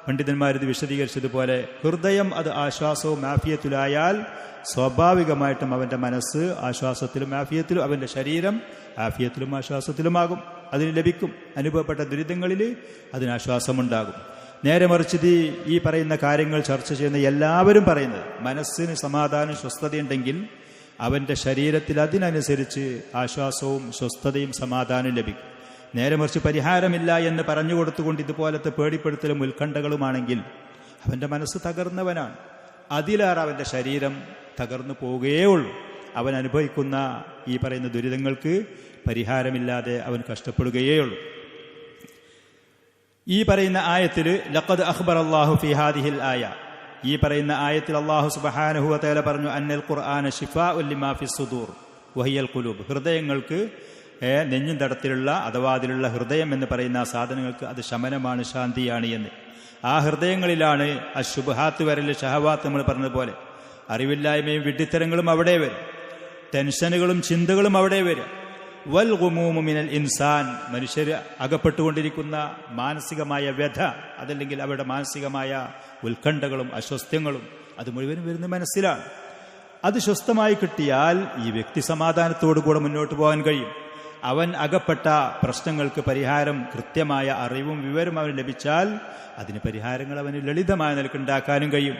പണ്ഡിതന്മാരിത് വിശദീകരിച്ചതുപോലെ ഹൃദയം അത് ആശ്വാസവും ആഫിയത്തിലായാൽ സ്വാഭാവികമായിട്ടും അവൻ്റെ മനസ്സ് ആശ്വാസത്തിലും ആഫിയത്തിലും, അവൻ്റെ ശരീരം ആഫിയത്തിലും ആശ്വാസത്തിലുമാകും. അതിന് ലഭിക്കും. അനുഭവപ്പെട്ട ദുരിതങ്ങളിൽ അതിന് ആശ്വാസമുണ്ടാകും. നേരെ മറിച്ച് ഈ പറയുന്ന കാര്യങ്ങൾ ചർച്ച ചെയ്യുന്ന എല്ലാവരും പറയുന്നത് മനസ്സിന് സമാധാനം സ്വസ്ഥതയുണ്ടെങ്കിൽ അവൻ്റെ ശരീരത്തിൽ അതിനനുസരിച്ച് ആശ്വാസവും സ്വസ്ഥതയും സമാധാനവും ലഭിക്കും. നേരെ മറിച്ച് പരിഹാരമില്ല എന്ന് പറഞ്ഞു കൊടുത്തുകൊണ്ട് ഇതുപോലത്തെ പേടിപ്പെടുത്തലും ഉത്കണ്ഠകളുമാണെങ്കിൽ അവൻ്റെ മനസ്സ് തകർന്നവനാണ്. അതിലേറെ അവൻ്റെ ശരീരം തകർന്നു പോവുകയേ ഉള്ളൂ. അവൻ അനുഭവിക്കുന്ന ഈ പറയുന്ന ദുരിതങ്ങൾക്ക് പരിഹാരമില്ലാതെ അവൻ കഷ്ടപ്പെടുകയേ ഉള്ളൂ. ഈ പറയുന്ന ആയത്തിൽ ലഖദ് അഖ്ബറല്ലാഹു ഫീ ഹാദിഹിൽ ആയ, ഈ പറയുന്ന ആയത്തിൽ അല്ലാഹു സുബ്ഹാനഹു വ തആല പറഞ്ഞു അന്നൽ ഖുർആന ശിഫാഉൻ ലിമാ ഫിസ് സുദൂർ വഹിയൽ ഖുലൂബ്. ഹൃദയങ്ങൾക്ക് നെഞ്ഞും തടത്തിലുള്ള അഥവാ അതിലുള്ള ഹൃദയം എന്ന് പറയുന്ന ആ സാധനങ്ങൾക്ക് അത് ശമനമാണ്, ശാന്തിയാണ് എന്ന്. ആ ഹൃദയങ്ങളിലാണ് അശുബ്ഹാത്ത് വരല്, ഷഹവാത്ത് നമ്മൾ പറഞ്ഞതുപോലെ അറിവില്ലായ്മയും വിഡ്ഢിത്തരങ്ങളും അവിടെ വരും, ടെൻഷനുകളും ചിന്തകളും അവിടെ വരും. വൽ ഗുമൂമു മിനൽ ഇൻസാൻ, മനുഷ്യർ അകപ്പെട്ടുകൊണ്ടിരിക്കുന്ന മാനസികമായ വ്യഥ, അതല്ലെങ്കിൽ അവരുടെ മാനസികമായ ഉത്കണ്ഠകളും അസ്വസ്ഥങ്ങളും അത് മുഴുവനും വരുന്ന മനസ്സിലാണ്. അത് സ്വസ്ഥമായി കിട്ടിയാൽ ഈ വ്യക്തി സമാധാനത്തോടുകൂടെ മുന്നോട്ട് പോകാൻ കഴിയും. അവൻ അകപ്പെട്ട പ്രശ്നങ്ങൾക്ക് പരിഹാരം, കൃത്യമായ അറിവും വിവരവും അവന് ലഭിച്ചാൽ അതിന് പരിഹാരങ്ങൾ അവന് ലളിതമായ നിലക്കുണ്ടാക്കാനും കഴിയും.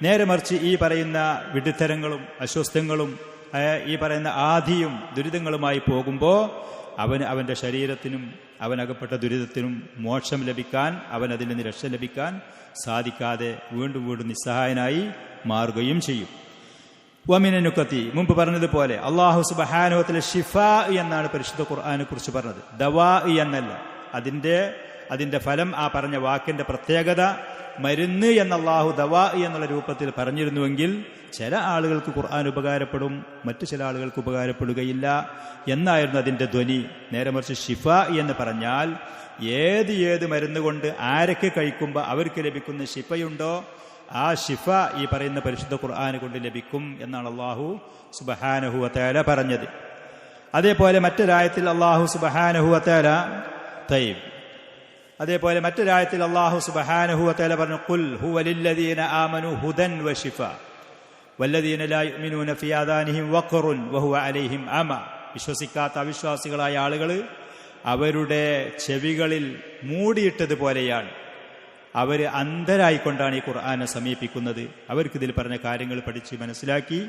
നേരെ മറിച്ച് ഈ പറയുന്ന വിഡ്ഢിത്തരങ്ങളും അസ്വസ്ഥങ്ങളും ഈ പറയുന്ന ആധിയും ദുരിതങ്ങളുമായി പോകുമ്പോൾ അവൻ്റെ ശരീരത്തിനും അവനകപ്പെട്ട ദുരിതത്തിനും മോക്ഷം ലഭിക്കാൻ, അവനതിൽ നിന്ന് രക്ഷ ലഭിക്കാൻ സാധിക്കാതെ വീണ്ടും നിസ്സഹായനായി മാറുകയും ചെയ്യും. വമിനുക്കത്തി, മുമ്പ് പറഞ്ഞതുപോലെ അല്ലാഹു സുബ്ഹാനഹു വ തആല ഷിഫാ എന്നാണ് പരിശുദ്ധ ഖുർആനെ കുറിച്ച് പറഞ്ഞത്, ദവാ എന്നല്ല. അതിന്റെ ഫലം, ആ പറഞ്ഞ വാക്കിന്റെ പ്രത്യേകത മരുന്ന് എന്ന അല്ലാഹു ദവാ എന്നുള്ള രൂപത്തിൽ പറഞ്ഞിരുന്നുവെങ്കിൽ ചില ആളുകൾക്ക് ഖുർആൻ ഉപകാരപ്പെടും, മറ്റു ചില ആളുകൾക്ക് ഉപകാരപ്പെടുകയില്ല എന്നായിരുന്നു അതിന്റെ ധ്വനി. നേരെ മറിച്ച് ഷിഫ എന്ന് പറഞ്ഞാൽ ഏത് മരുന്ന് കൊണ്ട് ആരൊക്കെ കഴിക്കുമ്പോൾ അവർക്ക് ലഭിക്കുന്ന ഷിഫയുണ്ടോ ആ ഷിഫ ഈ പറയുന്ന പരിശുദ്ധ ഖുർആൻ കൊണ്ട് ലഭിക്കും എന്നാണ് അല്ലാഹു സുബ്ഹാനഹു വ തആല പറഞ്ഞത്. അതേപോലെ മറ്റൊരായത്തിൽ അല്ലാഹു സുബ്ഹാനഹു വ തആല പറഞ്ഞു, ഖുൽ ഹുവ ലില്ലദീന ആമനു ഹുദൻ വശിഫാ വല്ലദീന ലാ യുഅ്മിനൂന ഫീ ആദാനിഹിം വഖറുൻ വഹുവ അലൈഹിം അമ. വിശ്വസിക്കാത്ത അവിശ്വാസികളായ ആളുകൾ അവരുടെ ചെവികളിൽ മൂടിയിട്ടതുപോലെയാണ്. അവർ അന്ധരായിക്കൊണ്ടാണ് ഈ ഖുർആനെ സമീപിക്കുന്നത്. അവർക്കിതിൽ പറഞ്ഞ കാര്യങ്ങൾ പഠിച്ച് മനസ്സിലാക്കി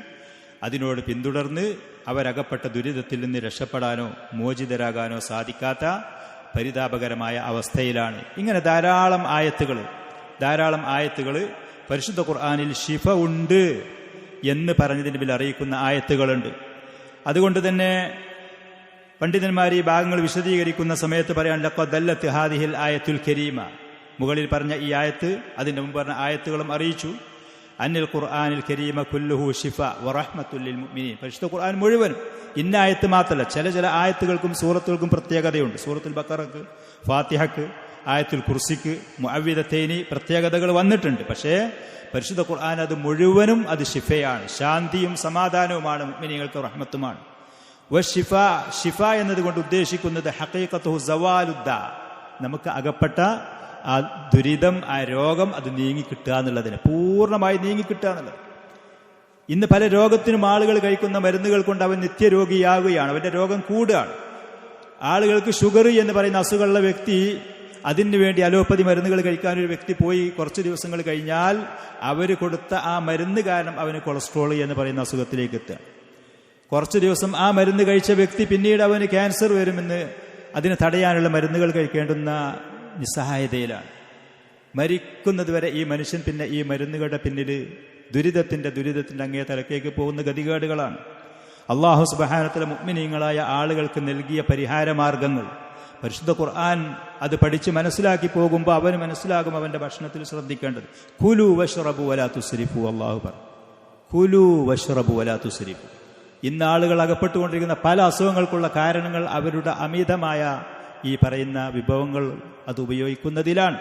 അതിനോട് പിന്തുടർന്ന് അവരകപ്പെട്ട ദുരിതത്തിൽ നിന്ന് രക്ഷപ്പെടാനോ മോചിതരാകാനോ സാധിക്കാത്ത പരിതാപകരമായ അവസ്ഥയിലാണ്. ഇങ്ങനെ ധാരാളം ആയത്തുകൾ പരിശുദ്ധ ഖുർആനിൽ ഷിഫ ഉണ്ട് എന്ന് പറഞ്ഞതിന് പിന്നിൽ അറിയിക്കുന്ന ആയത്തുകളുണ്ട്. അതുകൊണ്ട് തന്നെ പണ്ഡിതന്മാർ ഈ ഭാഗങ്ങൾ വിശദീകരിക്കുന്ന സമയത്ത് പറയാൻ ലഖദ് ദല്ലത്ത് ഹാദിഹിൽ ആയത്തുൽ കരീമ, മുകളിൽ പറഞ്ഞ ഈ ആയത്ത് അതിന്റെ മുമ്പ് പറഞ്ഞ ആയത്തുകളും അറിയിച്ചു. അന്നിൽ ഖുർആനിൽ കരീമ കുല്ലുഹു ഷിഫ വറഹ്മത്തുൽ ലിൽ മുഅ്മിനീൻ. പരിശുദ്ധ ഖുർആൻ മുഴുവനും, ഇന്ന ആയത്ത് മാത്രമല്ല, ചില ആയത്തുകൾക്കും സൂറത്തുകൾക്കും പ്രത്യേകതയുണ്ട്. സൂറത്തുൽ ബഖറക്ക്, ഫാത്തിഹക്ക്, ആയത്തുൽ കുർസിക്ക്, മുഅവ്വിദത്തൈനി പ്രത്യേകതകൾ വന്നിട്ടുണ്ട്. പക്ഷേ പരിശുദ്ധ ഖുർആൻ അത് മുഴുവനും അത് ഷിഫയാണ്, ശാന്തിയും സമാധാനവുമാണ്, മുഅ്മിനീങ്ങൾക്ക് റഹ്മത്തുമാണ്. ഷിഫ എന്നതുകൊണ്ട് ഉദ്ദേശിക്കുന്നത് ഹഖീഖത്തുഹു സവാലുദ്ദ, നമുക്ക് അകപ്പെട്ട ആ ദുരിതം, ആ രോഗം അത് നീങ്ങിക്കിട്ടുക എന്നുള്ളതിന്, പൂർണ്ണമായി നീങ്ങിക്കിട്ടുക എന്നുള്ളത്. ഇന്ന് പല രോഗത്തിനും ആളുകൾ കഴിക്കുന്ന മരുന്നുകൾ കൊണ്ട് അവൻ നിത്യരോഗിയാവുകയാണ്, അവന്റെ രോഗം കൂടുകയാണ്. ആളുകൾക്ക് ഷുഗർ എന്ന് പറയുന്ന അസുഖമുള്ള വ്യക്തി അതിനു വേണ്ടി അലോപ്പതി മരുന്നുകൾ കഴിക്കാൻ ഒരു വ്യക്തി പോയി കുറച്ച് ദിവസങ്ങൾ കഴിഞ്ഞാൽ അവർ കൊടുത്ത ആ മരുന്ന് കാരണം അവന് കൊളസ്ട്രോൾ എന്ന് പറയുന്ന അസുഖത്തിലേക്ക് എത്തുക. കുറച്ച് ദിവസം ആ മരുന്ന് കഴിച്ച വ്യക്തി പിന്നീട് അവന് ക്യാൻസർ വരുമെന്ന് അതിനെ തടയാനുള്ള മരുന്നുകൾ കഴിക്കേണ്ടുന്ന നിസ്സഹായതയിലാണ്. മരിക്കുന്നത് വരെ ഈ മനുഷ്യൻ പിന്നെ ഈ മരുന്നുകളുടെ പിന്നിൽ ദുരിതത്തിന്റെ അങ്ങേ തലക്കേക്ക് പോകുന്ന ഗതികേടുകളാണ്. അല്ലാഹു സുബ്ഹാനഹു വ തആല മുഅ്മിനീങ്ങളായ ആളുകൾക്ക് നൽകിയ പരിഹാരമാർഗങ്ങൾ പരിശുദ്ധ ഖുർആൻ അത് പഠിച്ച് മനസ്സിലാക്കി പോകുമ്പോൾ അവന് മനസ്സിലാകും അവന്റെ ഭക്ഷണത്തിൽ ശ്രദ്ധിക്കേണ്ടത്. കുലു വഷ്റബു വലാ തുസ്രിഫു. അല്ലാഹു പറഞ്ഞു, കുലു വഷ്റബു വലാ തുസ്രിഫു. ഇന്ന് ആളുകൾ അകപ്പെട്ടുകൊണ്ടിരിക്കുന്ന പല അസുഖങ്ങൾക്കുള്ള കാരണങ്ങൾ അവരുടെ അമിതമായ ഈ പറയുന്ന വിഭവങ്ങൾ അത് ഉപയോഗിക്കുന്നതിലാണ്.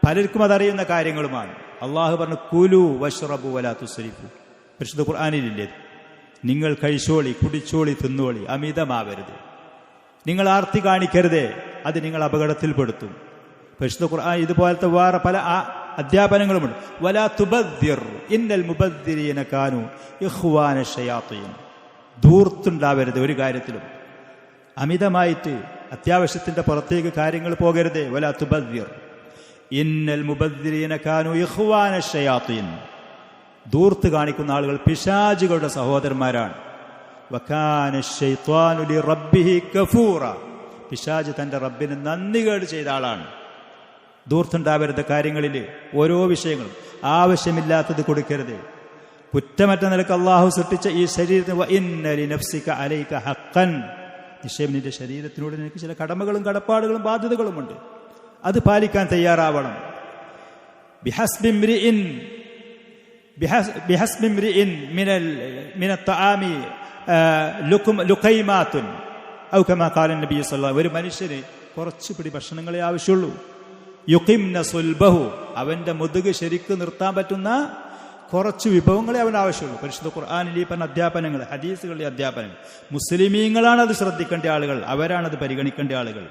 പലർക്കും അതറിയുന്ന കാര്യങ്ങളുമാണ്. അള്ളാഹു പറഞ്ഞു, കുലു വഷ്റബു വലാ തുസ്രിഫു. പരിശുദ്ധ ഖുർആനിലില്ലേ, നിങ്ങൾ കഴിച്ചോളി, കുടിച്ചോളി, തിന്നോളി, അമിതമാവരുത്, നിങ്ങൾ ആർത്തി കാണിക്കരുതേ, അത് നിങ്ങൾ അപകടത്തിൽപ്പെടുത്തും. പരിശുദ്ധ ഖുർആൻ ഇതുപോലത്തെ വേറെ പല അധ്യാപനങ്ങളുമുണ്ട്. വലാ തുബദ്ദിർ ഇന്നൽ മുബദ്ദിരീന കാനൂ ഇഖ്വാന ശയാത്തീൻ. ധൂർത്തുണ്ടാവരുത് ഒരു കാര്യത്തിലും, അമിതമായിട്ട് അത്യാവശ്യത്തിന്റെ പുറത്തേക്ക് കാര്യങ്ങൾ പോകരുതേ. വലാ തുബദ്ദിർ ഇന്നൽ മുബദ്ദിരീന കാനൂ ഇഖ്വാന ശയാത്തീൻ. ധൂർത്ത് കാണിക്കുന്ന ആളുകൾ പിശാചുകളുടെ സഹോദരന്മാരാണ്. വകാന ശൈത്വാനു ലിറബ്ബിഹി കഫൂറ. പിശാച് തന്റെ റബ്ബിന് നന്ദികേട് ചെയ്ത ആളാണ്. ധൂർത്തുണ്ടാവരുത് കാര്യങ്ങളിൽ, ഓരോ വിഷയങ്ങളും ആവശ്യമില്ലാത്തത് കൊടുക്കരുത്. കുറ്റമറ്റ നിലക്ക് അള്ളാഹു സൃഷ്ടിച്ച ഈ ശരീരത്തിന് വഇന്ന ലിനഫ്സിക അലൈക ഹഖൻ. നിശ്ചയം നിന്റെ ശരീരത്തിനോട് നിനക്ക് ചില കടമകളും കടപ്പാടുകളും ബാധ്യതകളുമുണ്ട്, അത് പാലിക്കാൻ തയ്യാറാവണം. ബിഹസ്ബിംറിഇൻ മിനൽ തആമി ലുഖൈമാത്തുൻ ഔ കമാ ഖാല നബി സല്ലല്ലാഹു. ഒരു മനുഷ്യന് കുറച്ച് പിടി ഭക്ഷണങ്ങളെ ആവശ്യമുള്ളൂ. യുഖിംന സുൽബഹു, അവന്റെ മുതുക് ശരിക്ക് നിർത്താൻ പറ്റുന്ന കുറച്ച് വിഭവങ്ങളെ അവൻ ആവശ്യമുള്ളൂ. പരിശുദ്ധ ഖുർആനിൽ ഈ പറഞ്ഞ അധ്യാപനങ്ങൾ, ഹദീസുകളിലെ അധ്യാപനങ്ങൾ, മുസ്ലിമീങ്ങളാണ് അത് ശ്രദ്ധിക്കേണ്ട ആളുകൾ, അവരാണത് പരിഗണിക്കേണ്ട ആളുകൾ.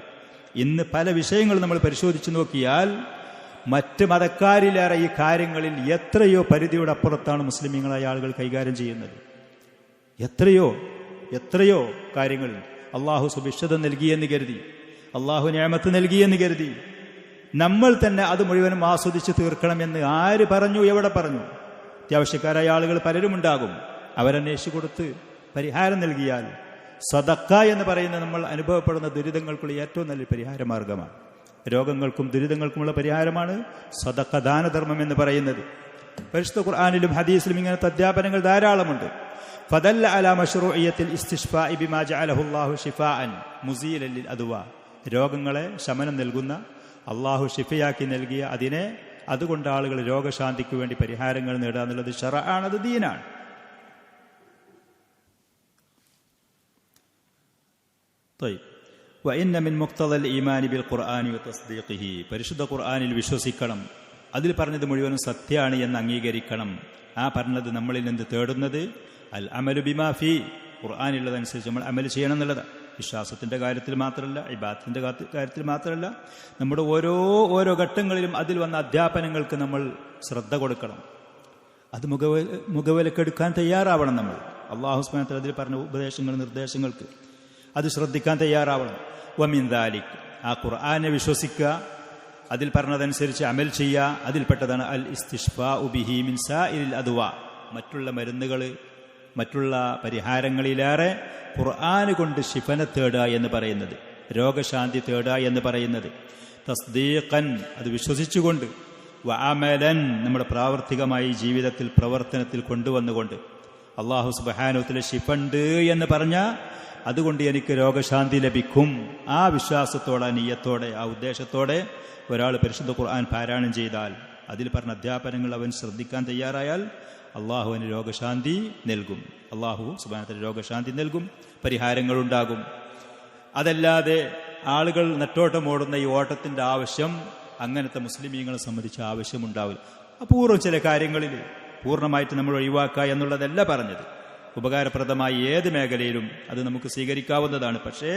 ഇന്ന് പല വിഷയങ്ങൾ നമ്മൾ പരിശോധിച്ചു നോക്കിയാൽ മറ്റ് മതക്കാരിലേറെ ഈ കാര്യങ്ങളിൽ എത്രയോ പരിധിയുടെ അപ്പുറത്താണ് മുസ്ലിമീങ്ങളായ ആളുകൾ കൈകാര്യം ചെയ്യുന്നത്. എത്രയോ കാര്യങ്ങളിൽ അള്ളാഹു സുഭിക്ഷത നൽകിയെന്ന് കരുതി, അള്ളാഹു നിഅമത്ത് നൽകിയെന്ന് കരുതി നമ്മൾ തന്നെ അത് മുഴുവനും ആസ്വദിച്ച് തീർക്കണമെന്ന് ആര് പറഞ്ഞു, എവിടെ പറഞ്ഞു? അത്യാവശ്യക്കാരായ ആളുകൾ പലരും ഉണ്ടാകും. അവരന്വേഷിച്ചു കൊടുത്ത് പരിഹാരം നൽകിയാൽ സദക്ക എന്ന് പറയുന്ന നമ്മൾ അനുഭവപ്പെടുന്ന ദുരിതങ്ങൾക്കുള്ള ഏറ്റവും നല്ല പരിഹാരമാർഗമാണ്. രോഗങ്ങൾക്കും ദുരിതങ്ങൾക്കുമുള്ള പരിഹാരമാണ് സദക്ക, ദാനധർമ്മം എന്ന് പറയുന്നത്. പരിശുദ്ധ ഖുർആനിലും ഹദീസിലും ഇങ്ങനത്തെ അധ്യാപനങ്ങൾ ധാരാളമുണ്ട്. ഫദല്ല അലാ മശ്റൂഇയ്യത്തിൽ ഇസ്തിശ്ഫാഇ ബിമാ ജഅലഹു അല്ലാഹു ശിഫാഅൻ മുസീലൻ ലിൽ അദ്വാ. രോഗങ്ങളെ ശമനം നൽകുന്ന, അള്ളാഹു ഷിഫയാക്കി നൽകിയ അതിനെ അതുകൊണ്ട് ആളുകൾ രോഗശാന്തിക്ക് വേണ്ടി പരിഹാരങ്ങൾ നേടുക എന്നുള്ളത് ശറഅാണ്, അത് ദീനാണ്. വഇന്ന മിൻ മുഖ്തദൽ ഈമാനി ബിൽ ഖുർആനി വതസ്ദീഖിഹി, പരിശുദ്ധ ഖുർആനിൽ വിശ്വസിക്കണം, അതിൽ പറഞ്ഞത് മുഴുവനും സത്യമാണ് എന്ന് അംഗീകരിക്കണം. ആ പറഞ്ഞത് നമ്മളിൽ നിന്ന് തേടുന്നത് അൽ അമലു ബിമാ ഫീ, ഖുർആനിലുള്ളതനുസരിച്ച് നമ്മൾ അമൽ ചെയ്യണം എന്നുള്ളതാണ്. വിശ്വാസത്തിന്റെ കാര്യത്തിൽ മാത്രമല്ല, ഇബാദത്തിന്റെ കാര്യത്തിൽ മാത്രമല്ല, നമ്മുടെ ഓരോ ഘട്ടങ്ങളിലും അതിൽ വന്ന അധ്യാപനങ്ങൾക്ക് നമ്മൾ ശ്രദ്ധ കൊടുക്കണം. അത് മുഖവിലക്കെടുക്കാൻ തയ്യാറാവണം നമ്മൾ. അല്ലാഹു സുബ്ഹാനഹു വ തആല അതിൽ പറഞ്ഞ ഉപദേശങ്ങൾ, നിർദ്ദേശങ്ങൾക്ക് അത് ശ്രദ്ധിക്കാൻ തയ്യാറാവണം. വമിൻ ദാലിക്, ആ ഖുർആനെ വിശ്വസിക്കുക, അതിൽ പറഞ്ഞതനുസരിച്ച് അമൽ ചെയ്യുക. അതിൽപ്പെട്ടതാണ് അൽ ഇസ്തിശ്ഫാഉ ബിഹി മിൻ സാഇരിൽ അദ്വാ, മറ്റുള്ള മരുന്നുകൾ, മറ്റുള്ള പരിഹാരങ്ങളിലേറെ ഖുർആന് കൊണ്ട് ശിഫന തേടുക എന്ന് പറയുന്നത്, രോഗശാന്തി തേടുക എന്ന് പറയുന്നത്. തസ്ദീഖൻ, അത് വിശ്വസിച്ചുകൊണ്ട്, വഅമലൻ, നമ്മുടെ പ്രാവർത്തികമായി ജീവിതത്തിൽ പ്രവർത്തനത്തിൽ കൊണ്ടുവന്നുകൊണ്ട്. അല്ലാഹു സുബ്ഹാനഹു വ തആല ശിഫണ്ട് എന്ന് പറഞ്ഞാൽ അതുകൊണ്ട് എനിക്ക് രോഗശാന്തി ലഭിക്കും. ആ വിശ്വാസത്തോടെ, നിയ്യത്തോടെ, ആ ഉദ്ദേശത്തോടെ ഒരാൾ പരിശുദ്ധ ഖുർആൻ പാരായണം ചെയ്താൽ, അതിൽ പറഞ്ഞ അധ്യാപനങ്ങൾ അവൻ ശ്രദ്ധിക്കാൻ തയ്യാറായാൽ അള്ളാഹു അവന് രോഗശാന്തി നൽകും. അള്ളാഹു സുബ്ഹാനഹു വ തആല രോഗശാന്തി നൽകും, പരിഹാരങ്ങളുണ്ടാകും. അതല്ലാതെ ആളുകൾ നെട്ടോട്ടമോടുന്ന ഈ ഓട്ടത്തിന്റെ ആവശ്യം അങ്ങനത്തെ മുസ്ലിമീങ്ങളെ സംബന്ധിച്ച് ആവശ്യമുണ്ടാവില്ല. അപൂർവം ചില കാര്യങ്ങളിൽ പൂർണ്ണമായിട്ട് നമ്മൾ ഒഴിവാക്കുക എന്നുള്ളതല്ല പറഞ്ഞത്. ഉപകാരപ്രദമായ ഏത് മേഖലയിലും അത് നമുക്ക് സ്വീകരിക്കാവുന്നതാണ്. പക്ഷേ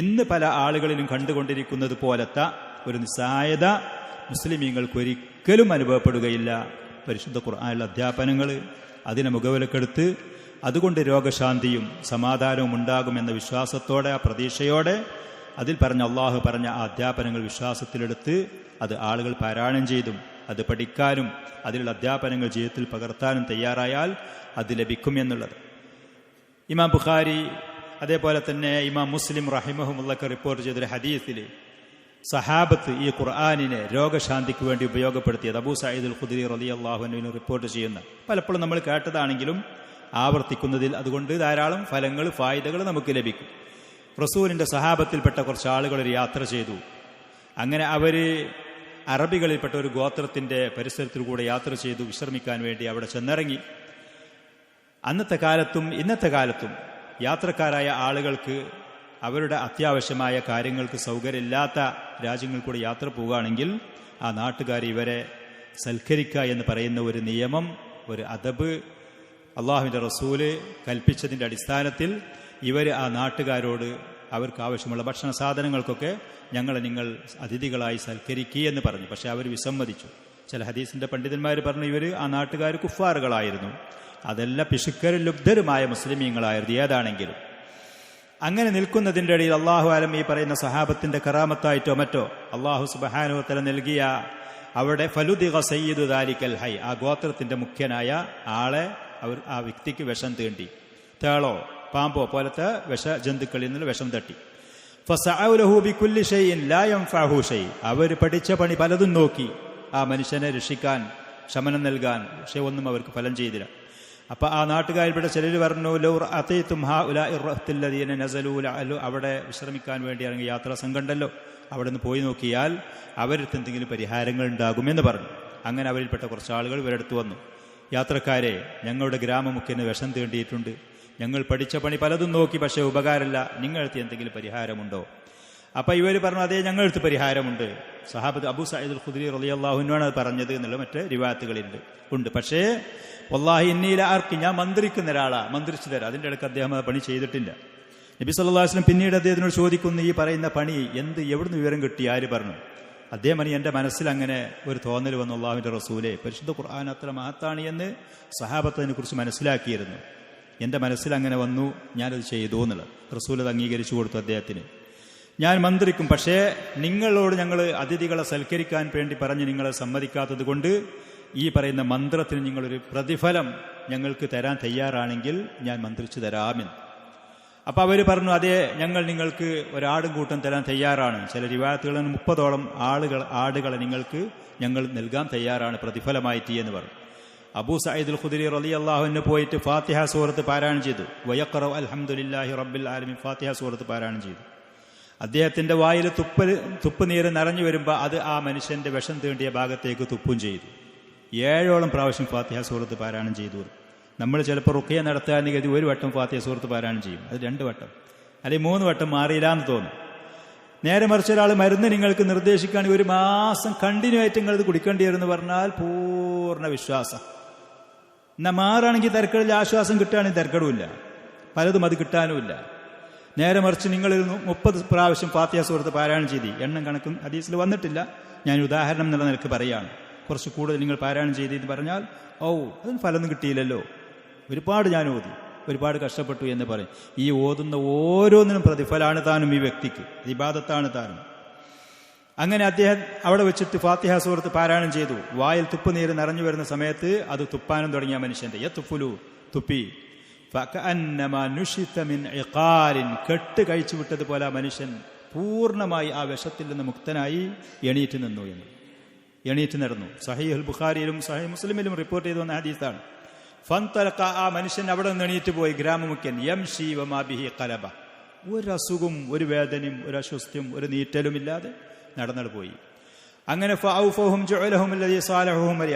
ഇന്ന് പല ആളുകളിലും കണ്ടുകൊണ്ടിരിക്കുന്നത് പോലത്തെ ഒരു നിസ്സായത മുസ്ലിമീങ്ങൾക്ക് ഒരിക്കലും അനുഭവപ്പെടുകയില്ല. പരിശുദ്ധ ഖുർആനിലെ അധ്യാപനങ്ങൾ അതിനെ മുഖവിലക്കെടുത്ത് അതുകൊണ്ട് രോഗശാന്തിയും സമാധാനവും ഉണ്ടാകുമെന്ന വിശ്വാസത്തോടെ, ആ പ്രതീക്ഷയോടെ, അതിൽ പറഞ്ഞ അള്ളാഹു പറഞ്ഞ ആ അധ്യാപനങ്ങൾ വിശ്വാസത്തിലെടുത്ത് അത് ആളുകൾ പാരായണം ചെയ്തും അത് പഠിക്കാനും അതിലുള്ള അധ്യാപനങ്ങൾ ജീവിതത്തിൽ പകർത്താനും തയ്യാറായാൽ അത് ലഭിക്കും എന്നുള്ളത്. ഇമാം ബുഖാരി അതേപോലെ തന്നെ ഇമാം മുസ്ലിം റഹിമഹുമുള്ളക്ക് റിപ്പോർട്ട് ചെയ്തൊരു ഹദീസിൽ സഹാബത്ത് ഈ ഖുർആനിനെ രോഗശാന്തിക്ക് വേണ്ടി ഉപയോഗപ്പെടുത്തിയത് അബൂ സഈദ് അൽ ഖുദ്രി റളിയല്ലാഹു അൻഹു റിപ്പോർട്ട് ചെയ്യുന്ന, പലപ്പോഴും നമ്മൾ കേട്ടതാണെങ്കിലും ആവർത്തിക്കുന്നതിൽ അതുകൊണ്ട് ധാരാളം ഫലങ്ങൾ, ഫായിദകൾ നമുക്ക് ലഭിക്കും. റസൂലിന്റെ സഹാബത്തിൽപ്പെട്ട കുറച്ച് ആളുകൾ ഒരു യാത്ര ചെയ്തു. അങ്ങനെ അവര് അറബികളിൽപ്പെട്ട ഒരു ഗോത്രത്തിന്റെ പരിസരത്തിൽ കൂടെ യാത്ര ചെയ്തു വിശ്രമിക്കാൻ വേണ്ടി അവിടെ ചെന്നിറങ്ങി. അന്നത്തെ കാലത്തും ഇന്നത്തെ കാലത്തും യാത്രക്കാരായ ആളുകൾക്ക് അവരുടെ അത്യാവശ്യമായ കാര്യങ്ങൾക്ക് സൗകര്യമില്ലാത്ത രാജ്യങ്ങളിൽ കൂടെ യാത്ര പോവുകയാണെങ്കിൽ ആ നാട്ടുകാർ ഇവരെ സൽക്കരിക്കുക എന്ന് പറയുന്ന ഒരു നിയമം, ഒരു അദബ് അള്ളാഹുവിൻ്റെ റസൂല് കൽപ്പിച്ചതിൻ്റെ അടിസ്ഥാനത്തിൽ ഇവർ ആ നാട്ടുകാരോട് അവർക്ക് ആവശ്യമുള്ള ഭക്ഷണ സാധനങ്ങൾക്കൊക്കെ നിങ്ങൾ അതിഥികളായി സൽക്കരിക്കുക എന്ന് പറഞ്ഞു. പക്ഷെ അവർ വിസമ്മതിച്ചു. ചില ഹദീസിന്റെ പണ്ഡിതന്മാർ പറഞ്ഞു ഇവർ ആ നാട്ടുകാർ കുഫാറുകളായിരുന്നു, അതല്ല പിശുക്കരും ലുബ്ധരുമായ മുസ്ലിമീങ്ങളായിരുന്നു. ഏതാണെങ്കിലും അങ്ങനെ നിൽക്കുന്നതിൻ്റെ ഇടയിൽ അള്ളാഹു ആലം ഈ പറയുന്ന സഹാബത്തിന്റെ കറാമത്തായിട്ടോ മറ്റോ അള്ളാഹു സുബ്ഹാനഹു വ തആല നൽകിയ അവിടെ ഫലുദിഗ സയ്യിദു ദാലിക്കൽ ഹൈ, ആ ഗോത്രത്തിന്റെ മുഖ്യനായ ആളെ ആ വ്യക്തിക്ക് വിഷം തീണ്ടി, തേളോ പാമ്പോ പോലത്തെ വിഷജന്തുക്കളിൽ നിന്ന് വിഷം തട്ടി. ഫസഅലഹു ബികുല്ലി ഷൈഇൻ ലാ യൻഫഉഹു ഷൈ, അവർ പഠിച്ച പണി പലതും നോക്കി ആ മനുഷ്യനെ രക്ഷിക്കാൻ, ശമനം നൽകാൻ, പക്ഷെ ഒന്നും അവർക്ക് ഫലം ചെയ്തില്ല. അപ്പൊ ആ നാട്ടുകാരിവിടെ ചിലർ പറഞ്ഞു അവിടെ വിശ്രമിക്കാൻ വേണ്ടി ഇറങ്ങിയ യാത്രാ സംഘം ഉണ്ടല്ലോ, അവിടെ നിന്ന് പോയി നോക്കിയാൽ അവർക്ക് എന്തെങ്കിലും പരിഹാരങ്ങൾ ഉണ്ടാകുമെന്ന് പറഞ്ഞു. അങ്ങനെ അവരിൽപ്പെട്ട കുറച്ച് ആളുകൾ ഇവരെടുത്ത് വന്നു. യാത്രക്കാരെ, ഞങ്ങളുടെ ഗ്രാമമുഖ്യന് വിഷം തീണ്ടിയിട്ടുണ്ട്, ഞങ്ങൾ പഠിച്ച പണി പലതും നോക്കി, പക്ഷേ ഉപകാരമില്ല, നിങ്ങളടുത്ത് എന്തെങ്കിലും പരിഹാരമുണ്ടോ? അപ്പൊ ഇവർ പറഞ്ഞു അതെ, ഞങ്ങളടുത്ത് പരിഹാരമുണ്ട്. സഹാബത്ത് അബൂ സഈദ് അൽ ഖുദ്രി റളിയല്ലാഹു അൻഹുവാണ് അത് പറഞ്ഞത് എന്നുള്ള മറ്റ് റിവായത്തുകളുണ്ട് ഉണ്ട്. പക്ഷേ വല്ലാഹി ഇന്നീല ആർക്ക്, ഞാൻ മന്ത്രിക്കുന്ന ഒരാളാ, മന്ത്രിച്ചു തരാം. അതിൻ്റെ ഇടയ്ക്ക് അദ്ദേഹം ആ പണി ചെയ്തിട്ടില്ല. നബി സല്ലല്ലാഹു അലൈഹി വസല്ലം പിന്നീട് അദ്ദേഹത്തിനോട് ചോദിക്കുന്നു, ഈ പറയുന്ന പണി എവിടുന്ന് വിവരം കിട്ടി, ആര് പറഞ്ഞു? അദ്ദേഹം പറഞ്ഞു, എൻ്റെ മനസ്സിൽ അങ്ങനെ ഒരു തോന്നൽ വന്നു, അല്ലാഹുവിൻ്റെ റസൂലേ, പരിശുദ്ധ ഖുർആൻ അത്ര മഹത്താണ് എന്ന് സഹാബത്ത് അതിനെക്കുറിച്ച് മനസ്സിലാക്കിയിരുന്നു, എൻ്റെ മനസ്സിൽ അങ്ങനെ വന്നു, ഞാനത് ചെയ്തു എന്നുള്ളത്. റസൂൽ അത് അംഗീകരിച്ചു കൊടുത്തു അദ്ദേഹത്തിന്. ഞാൻ മന്ത്രിക്കും, പക്ഷേ നിങ്ങളോട് ഞങ്ങൾ അതിഥികളെ സൽക്കരിക്കാൻ വേണ്ടി പറഞ്ഞ് നിങ്ങളെ സമ്മതിക്കാത്തത് കൊണ്ട് ഈ പറയുന്ന മന്ത്രത്തിന് നിങ്ങളൊരു പ്രതിഫലം ഞങ്ങൾക്ക് തരാൻ തയ്യാറാണെങ്കിൽ ഞാൻ മന്ത്രിച്ചു തരാമെന്ന്. അപ്പം അവർ പറഞ്ഞു അതെ, ഞങ്ങൾ നിങ്ങൾക്ക് ഒരാടും കൂട്ടം തരാൻ തയ്യാറാണ്. ചില റിവായത്തുകളിൽ 30ഓളം ആടുകളെ നിങ്ങൾക്ക് ഞങ്ങൾ നൽകാൻ തയ്യാറാണ് പ്രതിഫലമായിട്ട് എന്ന് പറഞ്ഞു. അബൂ സഈദ് അൽ ഖുദ്രി റളിയല്ലാഹു അൻഹു പോയിട്ട് ഫാത്തിഹ സൂറത്ത് പാരായണം ചെയ്തു. വയഖറഉ അൽഹംദുലില്ലാഹി റബ്ബിൽ ആലമീൻ, ഫാത്തിഹ സൂറത്ത് പാരായണം ചെയ്തു. അദ്ദേഹത്തിന്റെ വായിൽ തുപ്പുനീര് നിറഞ്ഞു വരുമ്പോൾ അത് ആ മനുഷ്യന്റെ വിഷം തീണ്ടിയ ഭാഗത്തേക്ക് തുപ്പും ചെയ്തു. 7 പ്രാവശ്യം ഫാത്തിഹ സൂറത്ത് പാരായണം ചെയ്തു. നമ്മൾ ചിലപ്പോൾ റുഖിയ നടത്താൻ കരുതി 1 വട്ടം ഫാത്തിഹ സൂറത്ത് പാരായണം ചെയ്യും, അത് 2 വട്ടം അല്ലെങ്കിൽ 3 വട്ടം മാറിയില്ല എന്ന് തോന്നും. നേരെ മറിച്ച് ഒരാൾ മരുന്ന് നിങ്ങൾക്ക് നിർദ്ദേശിക്കുകയാണെങ്കിൽ 1 മാസം കണ്ടിന്യൂ ആയിട്ട് നിങ്ങളിത് കുടിക്കേണ്ടി വരുമെന്ന് പറഞ്ഞാൽ പൂർണ്ണ വിശ്വാസം. എന്നാൽ മാറാണെങ്കിൽ തരക്കേടില്ല, ആശ്വാസം കിട്ടുകയാണെങ്കിൽ തരക്കേടുമില്ല, പലതും അത് കിട്ടാനുമില്ല. നേരെ മറിച്ച് നിങ്ങൾ 30 പ്രാവശ്യം ഫാത്തിഹ സൂറത്ത് പാരായണം ചെയ്തി, എണ്ണം കണക്കും ഹദീസിൽ വന്നിട്ടില്ല, ഞാൻ ഉദാഹരണം എന്നുള്ള നിലക്ക് പറയുകയാണ്. കുറച്ച് കൂടുതൽ നിങ്ങൾ പാരായണം ചെയ്തെന്ന് പറഞ്ഞാൽ അതിന് ഫലമൊന്നും കിട്ടിയില്ലല്ലോ, ഒരുപാട് ഞാൻ ഓതി, ഒരുപാട് കഷ്ടപ്പെട്ടു എന്ന് പറയും. ഈ ഓതുന്ന ഓരോന്നിനും പ്രതിഫലമാണ് താനും, ഈ വ്യക്തിക്ക് ഇബാദത്താണ് താനും. അങ്ങനെ അദ്ദേഹം അവിടെ വെച്ചിട്ട് ഫാത്തിഹ സൂറത്ത് പാരായണം ചെയ്തു. വായിൽ തുപ്പുനീര് നിറഞ്ഞു വരുന്ന സമയത്ത് അത് തുപ്പാനും തുടങ്ങിയ മനുഷ്യന്റെ യത്തുഫുലു തുപ്പി കെട്ട് കഴിച്ചു വിട്ടതുപോലെ ആ മനുഷ്യൻ പൂർണ്ണമായി ആ വിഷത്തിൽ നിന്ന് മുക്തനായി എണീറ്റ് നിന്നു എന്ന് എണീറ്റ് നടന്നു. സഹീഹുൽ ബുഖാരിയിലും സഹീഹ് മുസ്ലിമിലും റിപ്പോർട്ട് ചെയ്തു വന്ന ഹദീസാണ്. ഫന്തലഖ, ആ മനുഷ്യൻ അവിടെ നിന്ന് എണീറ്റ് പോയി. ഗ്രാമമുഖ്യൻ യംശി വമാ ബിഹി ഖലബ, ഒരു അസുഖവും ഒരു വേദനയും ഒരു അസ്വസ്ഥയും ഒരു നീറ്റലും ഇല്ലാതെ നടന്നു പോയി. അങ്ങനെ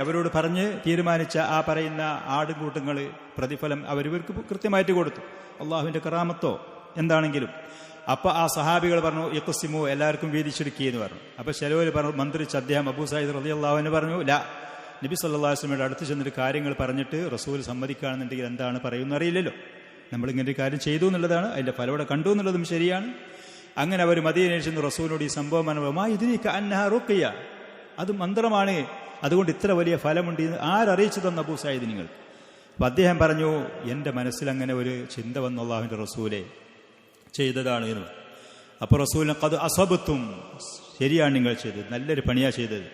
അവരോട് പറഞ്ഞ് തീരുമാനിച്ച ആ പറയുന്ന ആടുകൂട്ടങ്ങൾ പ്രതിഫലം അവർക്ക് കൃത്യമായിട്ട് കൊടുത്തു, അള്ളാഹുവിന്റെ കറാമത്തോ എന്താണെങ്കിലും. അപ്പൊ ആ സഹാബികൾ പറഞ്ഞു യഖ്സിമു, എല്ലാവർക്കും വീതിച്ചെടുക്കി എന്ന് പറഞ്ഞു. അപ്പൊ ചിലവർ പറഞ്ഞു, മന്ത്രിച്ച് അദ്ദേഹം അബൂ സഈദ് റളിയല്ലാഹു അൻഹു പറഞ്ഞു, ലാ, നബി സല്ലല്ലാഹു അലൈഹി വസല്ലമയുടെ അടുത്ത് ചെന്നിട്ട് കാര്യങ്ങൾ പറഞ്ഞിട്ട് റസൂൽ സമ്മതിക്കുകയാണെന്നുണ്ടെങ്കിൽ എന്താണ് പറയുമെന്ന് അറിയില്ലല്ലോ. നമ്മളിങ്ങനെ ഒരു കാര്യം ചെയ്തു എന്നുള്ളതാണ്, അതിന്റെ ഫലം ഇവിടെ കണ്ടു എന്നുള്ളതും ശരിയാണ്. അങ്ങനെ അവർ മദീനയിൽ ചെന്ന് റസൂലിനോട് ഈ സംഭവം ഇതിനിക്ക് അന്നഹ റുഖിയ, അത് മന്ത്രമാണ്, അതുകൊണ്ട് ഇത്ര വലിയ ഫലമുണ്ട് എന്ന് ആരറിയിച്ചു തന്ന അബൂ സഈദ് നിങ്ങൾ? അപ്പൊ അദ്ദേഹം പറഞ്ഞു, എൻ്റെ മനസ്സിൽ അങ്ങനെ ഒരു ചിന്ത വന്നു, അല്ലാഹുവിന്റെ റസൂലെ ചെയ്തതാണ് എന്ന്. അപ്പോൾ റസൂലിനെ ഖദ് അസബത്തും, ശരിയാണ് നിങ്ങൾ ചെയ്തത്, നല്ലൊരു പണിയാ ചെയ്തത്.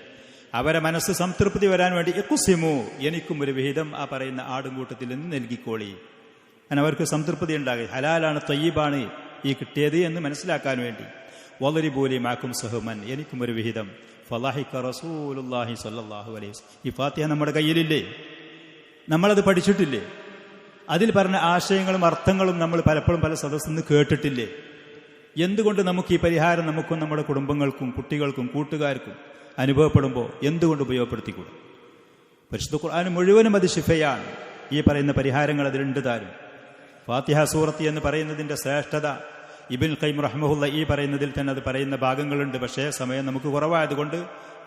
അവരെ മനസ്സ് സംതൃപ്തി വരാൻ വേണ്ടി യഖ്സിമു, എനിക്കും ഒരു വിഹിതം ആ പറയുന്ന ആടും കൂട്ടത്തിൽ നിന്ന് നൽകിക്കോളി. അങ്ങനെ അവർക്ക് സംതൃപ്തി ഉണ്ടാകും, ഹലാലാണ് തയ്യിബാണ് ഈ കിട്ടിയത് എന്ന് മനസ്സിലാക്കാൻ വേണ്ടി. വളരിബൂലി മാക്കും സഹുമൻ, എനിക്കും ഒരു വിഹിതം. ഫളഹിക റസൂലുള്ളാഹി സ്വല്ലല്ലാഹു അലൈഹി വസല്ലം. ഈ ഫാത്തിഹ നമ്മുടെ കയ്യിലില്ലേ? നമ്മളത് പഠിച്ചിട്ടില്ലേ? അതിൽ പറഞ്ഞ ആശയങ്ങളും അർത്ഥങ്ങളും നമ്മൾ പലപ്പോഴും പല സദസ്സിൽ നിന്ന് കേട്ടിട്ടില്ലേ? എന്തുകൊണ്ട് നമുക്ക് ഈ പരിഹാരം നമുക്കും നമ്മുടെ കുടുംബങ്ങൾക്കും കുട്ടികൾക്കും കൂട്ടുകാർക്കും അനുഭവപ്പെടുമ്പോൾ എന്തുകൊണ്ട് ഉപയോഗപ്പെടുത്തിക്കൂടും? പരിശുദ്ധ ഖുർആൻ മുഴുവനും അത് ശിഫയാണ്. ഈ പറയുന്ന പരിഹാരങ്ങൾ അതിലുണ്ട് താനും. ഫാത്തിഹ സൂറത്ത് എന്ന് പറയുന്നതിന്റെ ശ്രേഷ്ഠത ഇബ്നുൽ ഖയ്യിം റഹ്മഹുള്ള ഈ പറയുന്നതിൽ തന്നെ അത് പറയുന്ന ഭാഗങ്ങളുണ്ട്. പക്ഷേ സമയം നമുക്ക് കുറവായതുകൊണ്ട്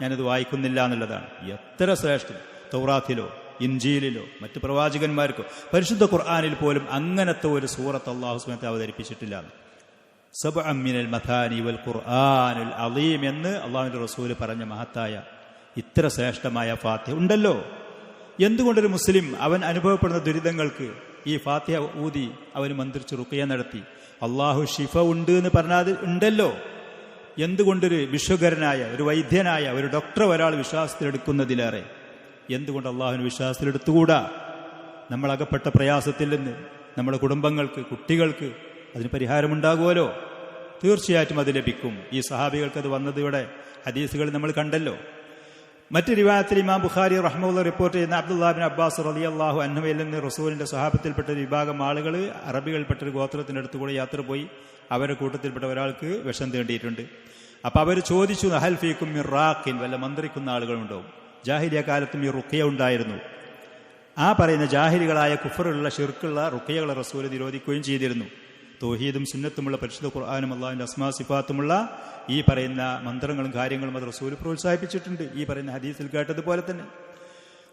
ഞാനത് വായിക്കുന്നില്ല എന്നുള്ളതാണ്. എത്ര ശ്രേഷ്ഠം തൗറാത്തിലോ ഇൻജീലിലോ മറ്റു പ്രവാചകന്മാർക്കോ പരിശുദ്ധ ഖുർആനിൽ പോലും അങ്ങനത്തെ ഒരു സൂറത്ത് അല്ലാഹു സുബ്ഹാനഹു വ തആല അവതരിപ്പിച്ചിട്ടില്ല. സബ്അൻ മിനൽ മഥാനി വൽ ഖുർആനുൽ അളീം എന്ന് അല്ലാഹുവിന്റെ റസൂൽ പറഞ്ഞ മഹത്തായ ഇത്ര ശ്രേഷ്ഠമായ ഫാത്തിഹ ഉണ്ടല്ലോ. എന്തുകൊണ്ടൊരു മുസ്ലിം അവൻ അനുഭവപ്പെടുന്ന ദുരിതങ്ങൾക്ക് ഈ ഫാത്തിഹ ഊതി അവന് മന്ത്രിച്ച് റുഖിയ നടത്തി അള്ളാഹു ഷിഫ ഉണ്ട് എന്ന് പറഞ്ഞാൽ ഉണ്ടല്ലോ. എന്തുകൊണ്ടൊരു വിശ്വകരനായ ഒരു വൈദ്യനായ ഒരു ഡോക്ടറെ ഒരാൾ വിശ്വാസത്തിലെടുക്കുന്നതിലേറെ എന്തുകൊണ്ട് അള്ളാഹുവിന് വിശ്വാസത്തിലെടുത്തുകൂടാ? നമ്മളകപ്പെട്ട പ്രയാസത്തിൽ നിന്ന് നമ്മുടെ കുടുംബങ്ങൾക്ക് കുട്ടികൾക്ക് അതിന് പരിഹാരമുണ്ടാകുമല്ലോ. തീർച്ചയായിട്ടും അത് ലഭിക്കും. ഈ സഹാബികൾക്ക് അത് വന്നത് ഇവിടെ ഹദീസുകൾ നമ്മൾ കണ്ടല്ലോ. മറ്റു റിവായത്തിൽ ഇമാം ബുഖാരി റഹ്മത്തുള്ളാഹി റിപ്പോർട്ട് ചെയ്യുന്ന അബ്ദുല്ലാഹ് ഇബ്നു അബ്ബാസ് റളിയല്ലാഹു അൻഹുവിൽ നിന്ന് റസൂലിന്റെ സ്വഹാബത്തിൽപ്പെട്ട ഒരു വിഭാഗം ആളുകൾ അറബികൾപ്പെട്ട ഒരു ഗോത്രത്തിന്റെ അടുത്ത് കൂടെ യാത്ര പോയി അവരുടെ കൂട്ടത്തിൽപ്പെട്ട ഒരാൾക്ക് വിഷം തേണ്ടിയിട്ടുണ്ട്. അപ്പൊ അവർ ചോദിച്ചു, ഹൽ ഫീക്കും മിർ റാഖിൻ, വല്ല മന്ത്രിക്കുന്ന ആളുകളുണ്ടോ? ജാഹിലിയ കാലത്തും ഈ റുഖിയ ഉണ്ടായിരുന്നു. ആ പറയുന്ന ജാഹിലികളായ കുഫറുള്ള ഷിർക്കുള്ള റുഖിയകളെ റസൂൽ നിരോധിക്കുകയും ചെയ്തിരുന്നു. തൗഹീദും സുന്നത്തുമുള്ള പരിശുദ്ധ ഖുർആനും അല്ലാഹുവിന്റെ അസ്മാ സിഫാത്തുമുള്ള ഈ പറയുന്ന മന്ത്രങ്ങളും കാര്യങ്ങളും അത് റസൂൽ പ്രോത്സാഹിപ്പിച്ചിട്ടുണ്ട്. ഈ പറയുന്ന ഹദീസിൽ കേട്ടതുപോലെ തന്നെ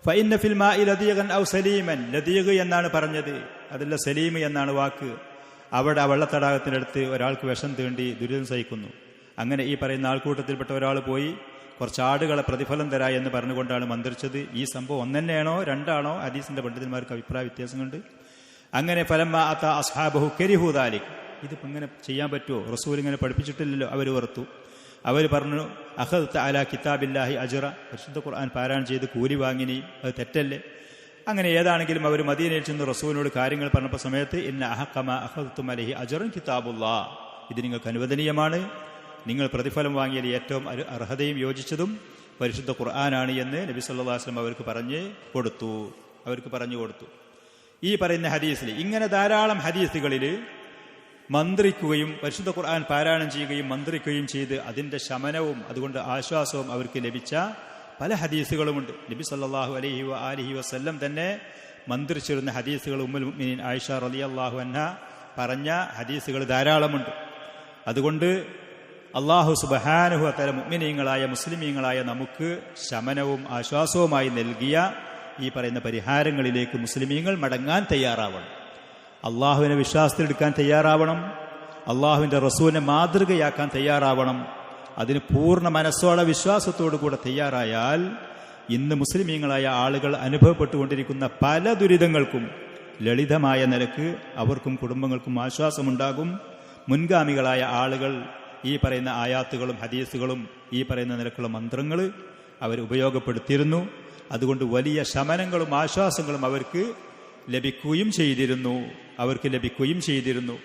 ഫഇന്ന ഫിൽ മാഇ ലദീഗൻ ഔ സലീമൻ, ലദീഗ് എന്നാണ് പറഞ്ഞത്, അതല്ല സലീം എന്നാണ് വാക്ക്. അവിടെ ആ വെള്ളത്തടാകത്തിനടുത്ത് ഒരാൾക്ക് വിഷം തീണ്ടി ദുരിതം സഹിക്കുന്നു. അങ്ങനെ ഈ പറയുന്ന ആൾക്കൂട്ടത്തിൽപ്പെട്ട ഒരാൾ പോയി കുറച്ച് ആടുകളെ പ്രതിഫലം തരാ എന്ന് പറഞ്ഞുകൊണ്ടാണ് മന്ത്രിച്ചത്. ഈ സംഭവം ഒന്നെന്നെയാണോ രണ്ടാണോ? ഹദീസിന്റെ പണ്ഡിതന്മാർക്ക് അഭിപ്രായ വ്യത്യാസങ്ങളുണ്ട്. അങ്ങനെ ഫലമ്മ അത അസ്ഹാബഹു കരിഹു ദാലിക്, ഇതിപ്പോൾ ഇങ്ങനെ ചെയ്യാൻ പറ്റുമോ? റസൂൽ ഇങ്ങനെ പഠിപ്പിച്ചിട്ടില്ലല്ലോ. അവർ വെറുത്തു. അവർ പറഞ്ഞു, അഖദ്ത അലാ കിതാബില്ലാഹി അജ്റ, പരിശുദ്ധ ഖുർആൻ പാരായണം ചെയ്ത് കൂലി വാങ്ങിനി, അത് തെറ്റല്ലേ? അങ്ങനെ ഏതാണെങ്കിലും അവർ മദീനയിൽ ചെന്ന് റസൂലിനോട് കാര്യങ്ങൾ പറഞ്ഞപ്പോൾ സമയത്ത് ഇന്ന അഹഖമ അഖദ്തും അലൈഹി അജ്റൻ കിതാബുല്ലാഹ്, ഇത് നിങ്ങൾക്ക് അനുവദനീയമാണ്, നിങ്ങൾ പ്രതിഫലം വാങ്ങിയാൽ ഏറ്റവും അർഹതയും യോജിച്ചതും പരിശുദ്ധ ഖുർആനാണ് എന്ന് നബി സല്ലല്ലാഹു അലൈഹി വസല്ലം അവർക്ക് പറഞ്ഞു കൊടുത്തു. ഈ പറയുന്ന ഹദീസിൽ ഇങ്ങനെ ധാരാളം ഹദീസുകളിൽ മന്ത്രിക്കുകയും പരിശുദ്ധ ഖുർആൻ പാരായണം ചെയ്യുകയും മന്ത്രിക്കുകയും ചെയ്ത് അതിൻ്റെ ശമനവും അതുകൊണ്ട് ആശ്വാസവും അവർക്ക് ലഭിച്ച പല ഹദീസുകളുമുണ്ട്. നബി സല്ലല്ലാഹു അലൈഹി വസല്ലം തന്നെ മന്ത്രിച്ചിരുന്ന ഹദീസുകൾ ഉമ്മുൽ മുഅ്മിനീൻ ആയിഷ റളിയല്ലാഹു അൻഹ പറഞ്ഞ ഹദീസുകൾ ധാരാളമുണ്ട്. അതുകൊണ്ട് അല്ലാഹു സുബ്ഹാനഹു വ തആല മുഅ്മിനീങ്ങളായ മുസ്ലിമീങ്ങളായ നമുക്ക് ശമനവും ആശ്വാസവുമായി നൽകിയ ഈ പറയുന്ന പരിഹാരങ്ങളിലേക്ക് മുസ്ലിമീങ്ങൾ മടങ്ങാൻ തയ്യാറാവണം. അള്ളാഹുവിനെ വിശ്വാസത്തിലെടുക്കാൻ തയ്യാറാവണം. അള്ളാഹുവിൻ്റെ റസൂലിനെ മാതൃകയാക്കാൻ തയ്യാറാവണം. അതിന് പൂർണ്ണ മനസ്സോടെ വിശ്വാസത്തോടു കൂടെ തയ്യാറായാൽ ഇന്ന് മുസ്ലിമീങ്ങളായ ആളുകൾ അനുഭവപ്പെട്ടുകൊണ്ടിരിക്കുന്ന പല ദുരിതങ്ങൾക്കും ലളിതമായ നിലക്ക് അവർക്കും കുടുംബങ്ങൾക്കും ആശ്വാസമുണ്ടാകും. മുൻഗാമികളായ ആളുകൾ ഈ പറയുന്ന ആയാത്തുകളും ഹദീസുകളും ഈ പറയുന്ന നിലക്കുള്ള മന്ത്രങ്ങൾ അവർ ഉപയോഗപ്പെടുത്തിയിരുന്നു. അതുകൊണ്ട് വലിയ ശമനങ്ങളും ആശ്വാസങ്ങളും അവർക്ക് ലഭിക്കുകയും ചെയ്തിരുന്നു.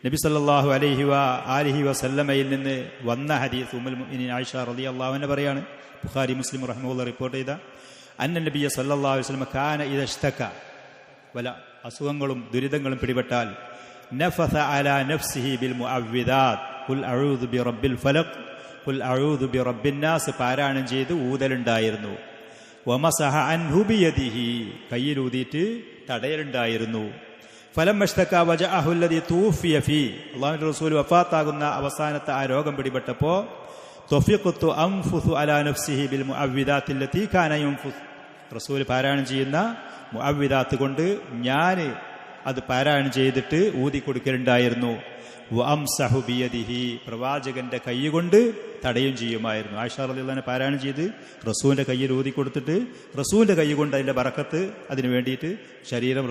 നബി സല്ലല്ലാഹു അലൈഹി വസല്ലമയിൽ നിന്ന് വന്ന ഹദീസ് ഉമ്മുൽ മുഅ്മിനീൻ ആയിഷ റളിയല്ലാഹു അൻഹ പറയാണ്, ബുഖാരി മുസ്ലിം റഹ്മത്തുള്ളാഹി റിപ്പോർട്ട് ചെയ്ത അന്ന നബിയ സല്ലല്ലാഹു അലൈഹി വസല്ലം കാന ഇദാ ഇശ്തക, വല അസുഖങ്ങളും ദുരിതങ്ങളും പിടിപെട്ടാൽ നഫസ അലാ നഫ്സിഹി ബിൽ മുഅവ്വിദാത്ത് ഖുൽ അഊദു ബിറബ്ബിൽ ഫലഖ് ഖുൽ അഊദു ബിറബ്ബിൻ നാസ് പാരായണം ചെയ്ത് ഊതലുണ്ടായിരുന്നു. വമസഹ അൻഹു ബിയദിഹി, കയ്യിലൂതിയിട്ട് തടയലുണ്ടായിരുന്നു. ഫലമ്മഷ്തക വജഅഹു അല്ലദീ തൂഫിയ ഫീ, അല്ലാഹുവിന്റെ റസൂൽ വഫാത്താകുന്ന അവസാനത്തെ ആ രോഗം പിടിപെട്ടപ്പോൾ തഫിഖതു അൻഫുസു അലാ നഫ്സിഹി ബിൽ മുഅവ്വിദാത്തി അല്ലതീ കാന യൻഫുസ്, റസൂൽ പാരായണം ചെയ്യുന്ന മുഅവ്വിദാത്ത് കൊണ്ട് ഞാൻ അത് പാരായണം ചെയ്തിട്ട് ഊതി കൊടുക്കലുണ്ടായിരുന്നു. വഅംസഹു ബിയദിഹി, പ്രവാചകന്റെ കൈ കൊണ്ട് തടയും ചെയ്യുമായിരുന്നു. ആയിഷ റളിയല്ലാഹു അൻഹ പാരായണം ചെയ്ത് റസൂലിന്റെ കയ്യിൽ ഊതി കൊടുത്തിട്ട് റസൂലിന്റെ കൈ കൊണ്ട് അതിന്റെ ബറക്കത്ത് അതിനു വേണ്ടിയിട്ട്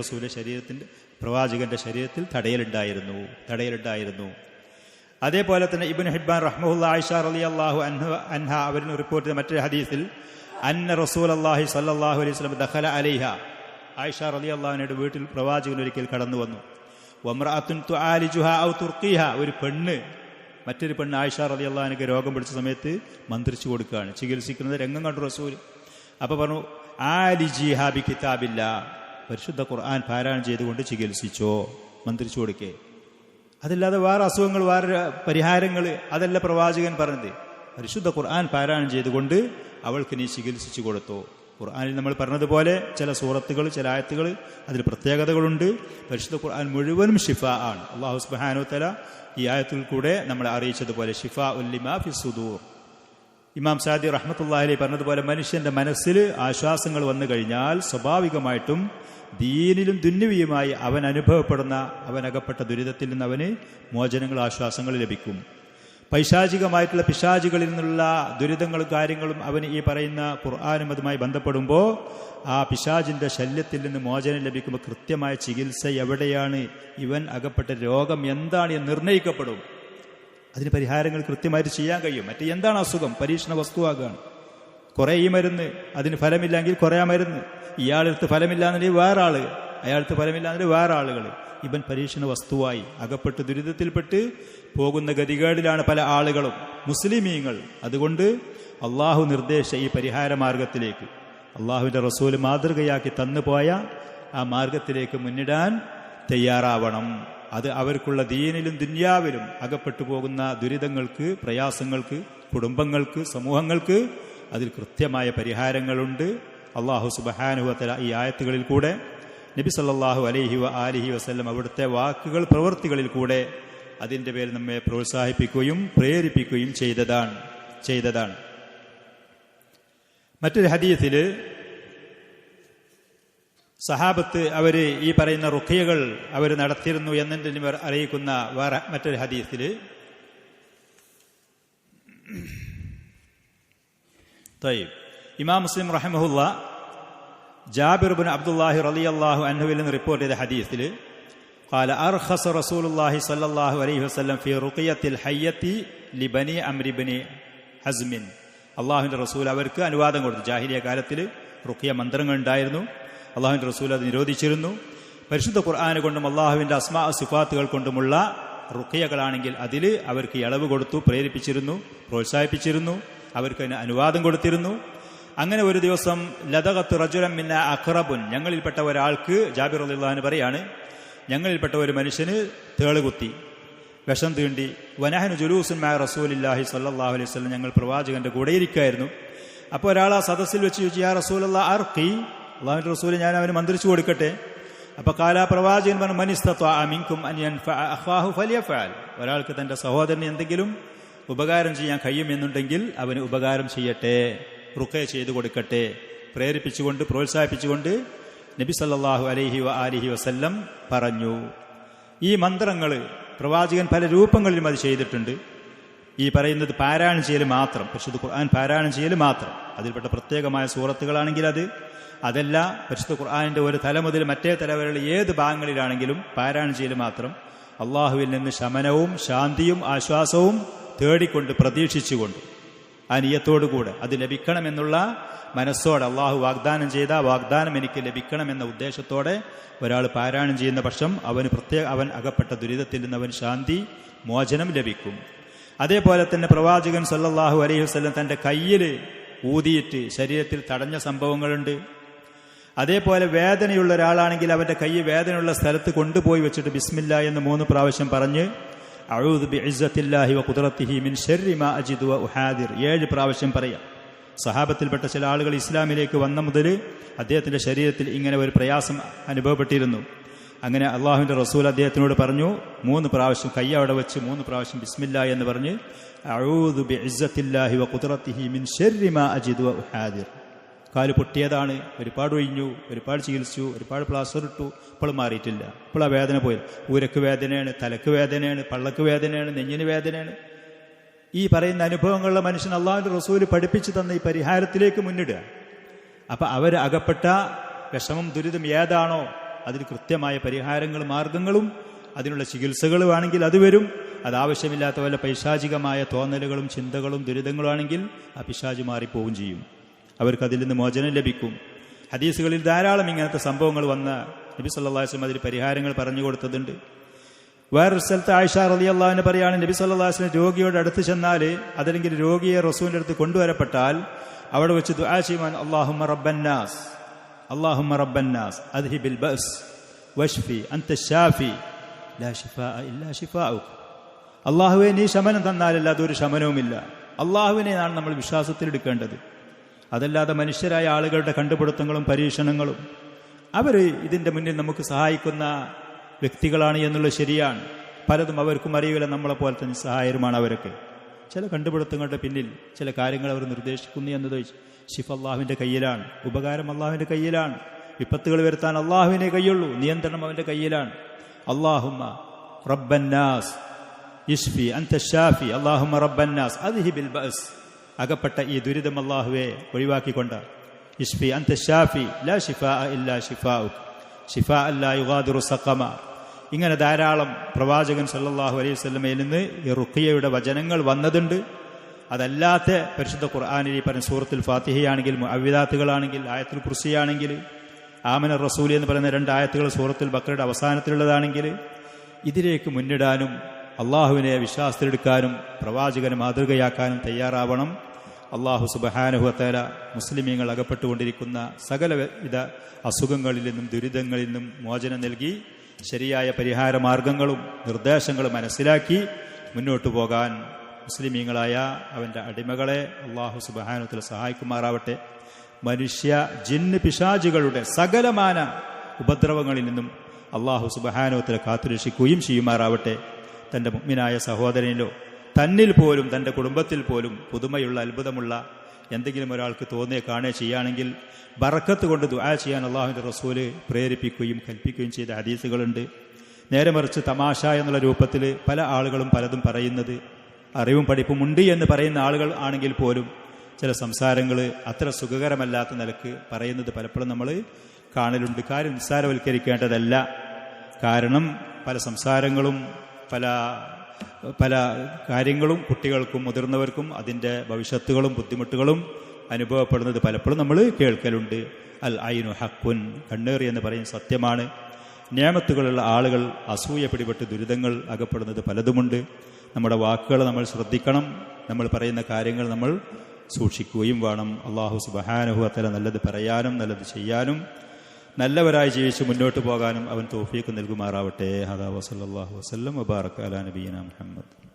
റസൂലിന്റെ ശരീരത്തിന്റെ പ്രവാചകന്റെ ശരീരത്തിൽ തടയലുണ്ടായിരുന്നു. അതേപോലെ തന്നെ ഇബ്നു ഹിബ്ബാൻ റഹ്മഹുല്ലാഹി ആയിഷ റളിയല്ലാഹു അൻഹ അവരിന് റിപ്പോർട്ട് ചെയ്ത മറ്റൊരു ഹദീസിൽ അന്ന റസൂലുള്ളാഹി സ്വല്ലല്ലാഹു അലൈഹി വസല്ലം ദഖല അലൈഹ, ആയിഷ റളിയല്ലാഹു അൻഹയുടെ വീട്ടിൽ പ്രവാചകൻ ഒരിക്കൽ കടന്നു വന്നു. വംറഅത്തുൻ തുആലിജുഹാ ഔ തുർഖീഹാ, ഒരു പെണ്ണ് മറ്റൊരു പെണ്ണ് ആയിഷ റളിയല്ലാഹു അൻഹയ്ക്ക് രോഗം പിടിച്ച സമയത്ത് മന്ത്രിച്ചു കൊടുക്കുകയാണ്, ചികിത്സിക്കുന്നത് രംഗം കണ്ടു റസൂൽ. അപ്പോൾ പറഞ്ഞു ആലിജിഹാ ബി കിതാബില്ലാ, പരിശുദ്ധ ഖുർആൻ പാരായണം ചെയ്തുകൊണ്ട് ചികിത്സിച്ചോ, മന്ത്രിച്ചു കൊടുക്കേ. അതല്ലാതെ വേറെ അസുഖങ്ങൾ വേറെ പരിഹാരങ്ങൾ അതല്ല പ്രവാചകൻ പറഞ്ഞത്. പരിശുദ്ധ ഖുർആൻ പാരായണം ചെയ്തുകൊണ്ട് അവൾക്ക് നീ ചികിത്സിച്ചു കൊടുത്തോ. ഖുർആനിൽ നമ്മൾ പറഞ്ഞതുപോലെ ചില സൂറത്തുകൾ ചില ആയത്തുകൾ അതിൽ പ്രത്യേകതകളുണ്ട്. പരിശുദ്ധ ഖുർആൻ മുഴുവനും ഷിഫാ ആണ്. അല്ലാഹു സുബ്ഹാനഹു വ തആല ഈ ആയത്തിൽ കൂടെ നമ്മളെ അറിയിച്ചതുപോലെ ഷിഫാ ഉല്ലിമാ ഫി സുദൂർ. ഇമാം സാദി റഹ്മത്തുള്ളാഹി അലൈഹി പറഞ്ഞതുപോലെ മനുഷ്യന്റെ മനസ്സിൽ ആശ്വാസങ്ങൾ വന്നു കഴിഞ്ഞാൽ സ്വാഭാവികമായിട്ടും ദീനിലും ദുന്യവിയുമായി അവൻ അകപ്പെട്ട ദുരിതത്തിൽ നിന്ന് അവന് മോചനങ്ങൾ ആശ്വാസങ്ങൾ ലഭിക്കും. പൈശാചികമായിട്ടുള്ള പിശാചുകളിൽ നിന്നുള്ള ദുരിതങ്ങളും കാര്യങ്ങളും അവന് ഈ പറയുന്ന ഖുർആനും അതുമായി ബന്ധപ്പെടുമ്പോൾ ആ പിശാചിന്റെ ശല്യത്തിൽ നിന്ന് മോചനം ലഭിക്കുമ്പോൾ കൃത്യമായ ചികിത്സ എവിടെയാണ്, ഇവൻ അകപ്പെട്ട രോഗം എന്താണ് എന്ന് നിർണ്ണയിക്കപ്പെടും. അതിന് പരിഹാരങ്ങൾ കൃത്യമായിട്ട് ചെയ്യാൻ കഴിയും. മറ്റേ എന്താണ് അസുഖം, പരീക്ഷണ വസ്തുവാകാണ്. കുറെ ഈ മരുന്ന്, അതിന് ഫലമില്ലെങ്കിൽ കുറെ ആ മരുന്ന്, ഇയാളെടുത്ത് ഫലമില്ലാന്നുണ്ടെങ്കിൽ വേറെ ആള്, അയാൾക്ക് ഫലമില്ലാന്നുണ്ടെങ്കിൽ വേറെ ആളുകൾ. ഇവൻ പരീക്ഷണ വസ്തുവായി അകപ്പെട്ട് ദുരിതത്തിൽപ്പെട്ട് പോകുന്ന ഗതികേടിലാണ് പല ആളുകളും മുസ്ലിമീങ്ങൾ. അതുകൊണ്ട് അള്ളാഹു നിർദ്ദേശിച്ച ഈ പരിഹാര മാർഗത്തിലേക്ക്, അള്ളാഹുവിൻ്റെ റസൂൽ മാതൃകയാക്കി തന്നുപോയ ആ മാർഗത്തിലേക്ക് മുന്നിടാൻ തയ്യാറാവണം. അത് അവർക്കുള്ള ദീനിലും ദുന്യാവിലും അകപ്പെട്ടു പോകുന്ന ദുരിതങ്ങൾക്ക്, പ്രയാസങ്ങൾക്ക്, കുടുംബങ്ങൾക്ക്, സമൂഹങ്ങൾക്ക് അതിൽ കൃത്യമായ പരിഹാരങ്ങളുണ്ട്. അള്ളാഹു സുബ്ഹാനഹു വ തആല ഈ ആയത്തുകളിൽ കൂടെ നബി സല്ലല്ലാഹു അലൈഹി വസല്ലം അവിടുത്തെ വാക്കുകൾ പ്രവൃത്തികളിൽ കൂടെ അതിൻ്റെ പേരിൽ നമ്മെ പ്രോത്സാഹിപ്പിക്കുകയും പ്രേരിപ്പിക്കുകയും ചെയ്തതാണ്. മറ്റൊരു ഹദീസിൽ സഹാബത്ത് അവര് ഈ പറയുന്ന റുഖിയകൾ അവർ നടത്തിയിരുന്നു എന്നതിന് അറിയിക്കുന്ന വേറെ മറ്റൊരു ഹദീസിൽ ഇമാം മുസ്ലിം റഹിമഹുല്ലാ ജാബിർ ഇബ്നു അബ്ദുല്ലാഹി റളിയല്ലാഹു അൻഹുവിൽ നിന്ന് റിപ്പോർട്ട് ചെയ്ത ഹദീസിൽ قال أرخص رسول الله صلى الله عليه وسلم في رقية الحية لبني عمرو بن حزم. അള്ളാഹുവിൻ്റെ റസൂൽ അവർക്ക് അനുവാദം കൊടുത്തു. ജാഹിലിയ കാലത്തിൽ റുഖിയ മന്ത്രങ്ങൾ ഉണ്ടായിരുന്നു. അള്ളാഹുവിൻ്റെ റസൂൽ അത് നിരോധിച്ചിരുന്നു. പരിശുദ്ധ ഖുർആൻ കൊണ്ടും അള്ളാഹുവിൻ്റെ അസ്മാ സിഫാത്തുകൾ കൊണ്ടുമുള്ള റുഖിയകളാണെങ്കിൽ അതിൽ അവർക്ക് ഇളവ് കൊടുത്തു, പ്രേരിപ്പിച്ചിരുന്നു, പ്രോത്സാഹിപ്പിച്ചിരുന്നു, അവർക്ക് അതിന് അനുവാദം കൊടുത്തിരുന്നു. അങ്ങനെ ഒരു ദിവസം ലദഗത്ത് റജുലൻ മിന്ന അഖ്റബുൻ, ഞങ്ങളിൽപ്പെട്ട ഒരാൾക്ക്, ജാബിർ റളിയല്ലാഹു അൻഹു പറയാണ്, ഞങ്ങളിൽപ്പെട്ട ഒരു മനുഷ്യന് തേളുകുത്തി. വിഷം തീണ്ടി. വനഹനു ജുലൂസുൻ മഅ റസൂലില്ലാഹി സ്വല്ലല്ലാഹു അലൈഹി വസല്ലം, ഞങ്ങൾ പ്രവാചകന്റെ കൂടെ ഇരിക്കുകയായിരുന്നു. അപ്പോൾ ഒരാൾ ആ സദസ്സിൽ വെച്ച് ചോദിച്ചു, യാ റസൂലല്ലാഹ് അർഖി, അള്ളാഹുവിന്റെ റസൂൽ ഞാൻ അവന് മന്ത്രിച്ചു കൊടുക്കട്ടെ? അപ്പൊ കാലാ പ്രവാചകൻ പറഞ്ഞു, മൻ ഇസ്തത്വഅ മിൻകും അൻ യൻഫഅ അഖാഹു ഫലിയഫഅൽ, ഒരാൾക്ക് തന്റെ സഹോദരന് എന്തെങ്കിലും ഉപകാരം ചെയ്യാൻ കഴിയുമെന്നുണ്ടെങ്കിൽ അവന് ഉപകാരം ചെയ്യട്ടെ, റുഖ്യ ചെയ്തു കൊടുക്കട്ടെ. പ്രേരിപ്പിച്ചുകൊണ്ട് പ്രോത്സാഹിപ്പിച്ചുകൊണ്ട് നബി സല്ലല്ലാഹു അലൈഹി വആലിഹി വസല്ലം പറഞ്ഞു. ഈ മന്ത്രങ്ങൾ പ്രവാചകൻ പല രൂപങ്ങളിലും അത് ചെയ്തിട്ടുണ്ട്. ഈ പറയുന്നത് പാരായണം ചെയ്യൽ മാത്രം, പരിശുദ്ധ ഖുർആൻ പാരായണം ചെയ്യൽ മാത്രം, അതിൽപ്പെട്ട പ്രത്യേകമായ സൂറത്തുകളാണെങ്കിൽ അതല്ല, പരിശുദ്ധ ഖുർആനിന്റെ ഒരു തല മുതൽ മറ്റേ തല വരെയുള്ള ഏത് ഭാഗങ്ങളിലാണെങ്കിലും പാരായണം ചെയ്യൽ മാത്രം, അള്ളാഹുവിൽ നിന്ന് ശമനവും ശാന്തിയും ആശ്വാസവും തേടിക്കൊണ്ട് പ്രതീക്ഷിച്ചുകൊണ്ട് ആ നിയ്യത്തോടുകൂടെ അത് ലഭിക്കണമെന്നുള്ള മനസ്സോടെ, അള്ളാഹു വാഗ്ദാനം ചെയ്ത വാഗ്ദാനം എനിക്ക് ലഭിക്കണമെന്ന ഉദ്ദേശത്തോടെ ഒരാൾ പാരായണം ചെയ്യുന്ന പക്ഷം അവൻ അകപ്പെട്ട ദുരിതത്തിൽ നിന്ന് അവൻ ശാന്തി മോചനം ലഭിക്കും. അതേപോലെ തന്നെ പ്രവാചകൻ സല്ലല്ലാഹു അലൈഹി വസല്ലം തന്റെ കയ്യിൽ ഊതിയിട്ട് ശരീരത്തിൽ തടഞ്ഞ സംഭവങ്ങളുണ്ട്. അതേപോലെ വേദനയുള്ള ഒരാളാണെങ്കിൽ അവന്റെ കൈ വേദനയുള്ള സ്ഥലത്ത് കൊണ്ടുപോയി വെച്ചിട്ട് ബിസ്മില്ലാ എന്ന് 3 പ്രാവശ്യം പറഞ്ഞ് അഊദു ബിഇസ്സത്തില്ലാഹി വഖുദ്റത്തിഹി മിൻ ശർരി മാ അജിദു വ ഉഹാദിർ 7 പ്രാവശ്യം പറയാം. സഹാബത്തിൽപ്പെട്ട ചില ആളുകൾ ഇസ്ലാമിലേക്ക് വന്ന മുതൽ അദ്ദേഹത്തിന്റെ ശരീരത്തിൽ ഇങ്ങനെ ഒരു പ്രയാസം അനുഭവപ്പെട്ടിരുന്നു. അങ്ങനെ അള്ളാഹുവിന്റെ റസൂൽ അദ്ദേഹത്തിനോട് പറഞ്ഞു, 3 പ്രാവശ്യം കൈ അവിടെ വെച്ച് 3 പ്രാവശ്യം ബിസ്മില്ലാ എന്ന് പറഞ്ഞ് അഊദു ബിഇസ്സത്തില്ലാഹി വഖുദ്റത്തിഹി മിൻ ശർരി മാ അജിദു വ ഉഹാദിർ. കാല് പൊട്ടിയതാണ്, ഒരുപാട് ഒഴിഞ്ഞു, ഒരുപാട് ചികിത്സിച്ചു, ഒരുപാട് പ്ലാസ്റ്റർ ഇട്ടു, ഇപ്പോൾ മാറിയിട്ടില്ല. ഇപ്പോൾ ആ വേദന പോയി. ഊരക്ക് വേദനയാണ്, തലക്ക് വേദനയാണ്, പള്ളക്ക് വേദനയാണ്, നെഞ്ഞിന് വേദനയാണ്. ഈ പറയുന്ന അനുഭവങ്ങളുള്ള മനുഷ്യൻ അള്ളാഹുവിന്റെ റസൂൽ പഠിപ്പിച്ചു തന്ന ഈ പരിഹാരത്തിലേക്ക് മുന്നിടുക. അപ്പൊ അവർ അകപ്പെട്ട വിഷമം ദുരിതം ഏതാണോ അതിന് കൃത്യമായ പരിഹാരങ്ങളും മാർഗങ്ങളും അതിനുള്ള ചികിത്സകളും ആണെങ്കിൽ അത് വരും. അതാവശ്യമില്ലാത്ത വല്ല പൈശാചികമായ തോന്നലുകളും ചിന്തകളും ദുരിതങ്ങളും ആണെങ്കിൽ ആ പിശാച് മാറിപ്പോവുകയും ചെയ്യും. അവർക്ക് അതിൽ നിന്ന് മോചനം ലഭിക്കും. ഹദീസുകളിൽ ധാരാളം ഇങ്ങനത്തെ സംഭവങ്ങൾ വന്ന നബി സല്ലല്ലാഹു അലൈഹി വസല്ലം അതിന് പരിഹാരങ്ങൾ പറഞ്ഞു കൊടുത്തതുണ്ട്. വേറൊരു സ്ഥലത്ത് ആയിഷ റളിയല്ലാഹു അൻഹ പറയാണ്, നബി സല്ലല്ലാഹു അലൈഹി വസല്ലം രോഗിയോട് അടുത്ത് ചെന്നാൽ അതല്ലെങ്കിൽ രോഗിയെ റസൂലിന്റെ അടുത്ത് കൊണ്ടുവരപ്പെട്ടാൽ അവിടെ വെച്ച് ദുആ ചെയ്യുവാൻ, അല്ലാഹുമ്മ റബ്ബന്നാസ്, അല്ലാഹുമ്മ റബ്ബന്നാസ് അദ്ഹിബിൽ ബഅസ് വശ്ഫി അൻത ശാഫി ലാ ശിഫാഅ ഇല്ലാ ശിഫാഉക. അല്ലാഹുവേ, നീ ശമനം തന്നാലല്ലാതെ ഒരു ശമനവുമില്ല. അല്ലാഹുവിനെയാണ് നമ്മൾ വിശ്വാസത്തിലെടുക്കേണ്ടത്. അതല്ലാതെ മനുഷ്യരായ ആളുകളുടെ കണ്ടുപിടുത്തങ്ങളും പരീക്ഷണങ്ങളും അവർ ഇതിൻ്റെ മുന്നിൽ നമുക്ക് സഹായിക്കുന്ന വ്യക്തികളാണ് എന്നുള്ളത് ശരിയാണ്. പലതും അവർക്കും അറിയില്ല, നമ്മളെപ്പോലത്തെ നിസ്സഹായരുമാണ് അവരൊക്കെ. ചില കണ്ടുപിടുത്തങ്ങളുടെ പിന്നിൽ ചില കാര്യങ്ങൾ അവർ നിർദ്ദേശിക്കുന്നു എന്നത് ശിഫ അള്ളാഹുവിൻ്റെ കയ്യിലാണ്, ഉപകാരം അള്ളാഹുവിൻ്റെ കയ്യിലാണ്, വിപത്തുകൾ വരുത്താൻ അള്ളാഹുവിനെ കയ്യുള്ളൂ, നിയന്ത്രണം അവൻ്റെ കയ്യിലാണ്. അല്ലാഹുമ്മ റബ്ബന്നാസ് യിശ്ഫി അൻത ശാഫി, അല്ലാഹുമ്മ റബ്ബന്നാസ് അദ്ഹിബിൽ ബഅസ്, അകപ്പെട്ട ഈ ദുരിതം അല്ലാഹുവേ ഒഴിവാക്കിക്കൊണ്ട്, ഇശ്ഫി അൻത ശാഫി ലാ ശിഫാഅ ഇല്ലാ ശിഫാഉക ശിഫാഅൻ ലാ യുഗാദിറു സഖമ. ഇങ്ങനെ ധാരാളം പ്രവാചകൻ സല്ലല്ലാഹു അലൈഹി വസല്ലമയിൽ നിന്ന് ഈ റുഖിയയുടെ വചനങ്ങൾ വന്നതുണ്ട്. അതല്ലാത്ത പരിശുദ്ധ ഖുർആനിൽ ഈ പറഞ്ഞ സൂറത്തുൽ ഫാത്തിഹയാണെങ്കിൽ, മുഅവ്വിദാത്തുകളാണെങ്കിൽ, ആയത്തുൽ കുർസിയാണെങ്കിൽ, ആമന റസൂൽ എന്ന് പറയുന്ന 2 ആയത്തുകൾ സൂറത്തുൽ ബഖറയുടെ അവസാനത്തിലുള്ളതാണെങ്കിൽ, ഇതിലേക്ക് മുന്നിടാനും അള്ളാഹുവിനെ വിശ്വാസത്തിലെടുക്കാനും പ്രവാചകനെ മാതൃകയാക്കാനും തയ്യാറാവണം. അള്ളാഹു സുബ്ഹാനഹു വ തആല മുസ്ലിമീങ്ങൾ അകപ്പെട്ടുകൊണ്ടിരിക്കുന്ന സകലവിധ അസുഖങ്ങളിൽ നിന്നും ദുരിതങ്ങളിൽ നിന്നും മോചനം നൽകി ശരിയായ പരിഹാര മാർഗങ്ങളും നിർദ്ദേശങ്ങളും മനസ്സിലാക്കി മുന്നോട്ടു പോകാൻ മുസ്ലിമീങ്ങളായ അവൻ്റെ അടിമകളെ അള്ളാഹു സുബ്ഹാനഹു വ തആല സഹായിക്കുമാറാവട്ടെ. മനുഷ്യ ജിന്ന് പിശാചുകളുടെ സകലമാന ഉപദ്രവങ്ങളിൽ നിന്നും അള്ളാഹു സുബ്ഹാനഹു വ തആല കാത്തുരക്ഷിക്കുകയും ചെയ്യുമാറാവട്ടെ. തൻ്റെ മുഅ്മിനായ സഹോദരനിലോ തന്നിൽ പോലും തൻ്റെ കുടുംബത്തിൽ പോലും പുതുമയുള്ള അത്ഭുതമുള്ള എന്തെങ്കിലും ഒരാൾക്ക് കാണുകയോ ചെയ്യുകയാണെങ്കിൽ ബറക്കത്ത് കൊണ്ട് ദുആ ചെയ്യാൻ അള്ളാഹുവിൻ്റെ റസൂല് പ്രേരിപ്പിക്കുകയും കൽപ്പിക്കുകയും ചെയ്ത ഹദീസുകളുണ്ട്. നേരെ മറിച്ച് തമാശ എന്നുള്ള രൂപത്തിൽ പല ആളുകളും പലതും പറയുന്നത്, അറിവും പഠിപ്പും ഉണ്ട് എന്ന് പറയുന്ന ആളുകൾ ആണെങ്കിൽ പോലും ചില സംസാരങ്ങൾ അത്ര സുഖകരമല്ലാത്ത നിലക്ക് പറയുന്നത് പലപ്പോഴും നമ്മൾ കാണലുണ്ട്. കാര്യം നിസ്സാരവൽക്കരിക്കേണ്ടതല്ല. കാരണം പല സംസാരങ്ങളും പല കാര്യങ്ങളും കുട്ടികൾക്കും മുതിർന്നവർക്കും അതിൻ്റെ ഭവിഷ്യത്തുകളും ബുദ്ധിമുട്ടുകളും അനുഭവപ്പെടുന്നത് പലപ്പോഴും നമ്മൾ കേൾക്കലുണ്ട്. അൽ ഐനു ഹക്കുൻ, കണ്ണേറി എന്ന് പറയുന്നത് സത്യമാണ്. നിഅമത്തുകളുള്ള ആളുകൾ അസൂയ പിടിപെട്ട് ദുരിതങ്ങൾ അകപ്പെടുന്നത് പലതുമുണ്ട്. നമ്മുടെ വാക്കുകൾ നമ്മൾ ശ്രദ്ധിക്കണം, നമ്മൾ പറയുന്ന കാര്യങ്ങൾ നമ്മൾ സൂക്ഷിക്കുകയും വേണം. അല്ലാഹു സുബ്ഹാനഹു വ തആല നല്ലത് പറയാനും നല്ലത് ചെയ്യാനും നല്ലവരായി ജീവിച്ച് മുന്നോട്ട് പോകാനും അവൻ തൗഫീഖ് നൽകുമാറാവട്ടെ. ഹദാ വസല്ലല്ലാഹു വസല്ലം വബാറക അലാ നബിയിനാ മുഹമ്മദ്.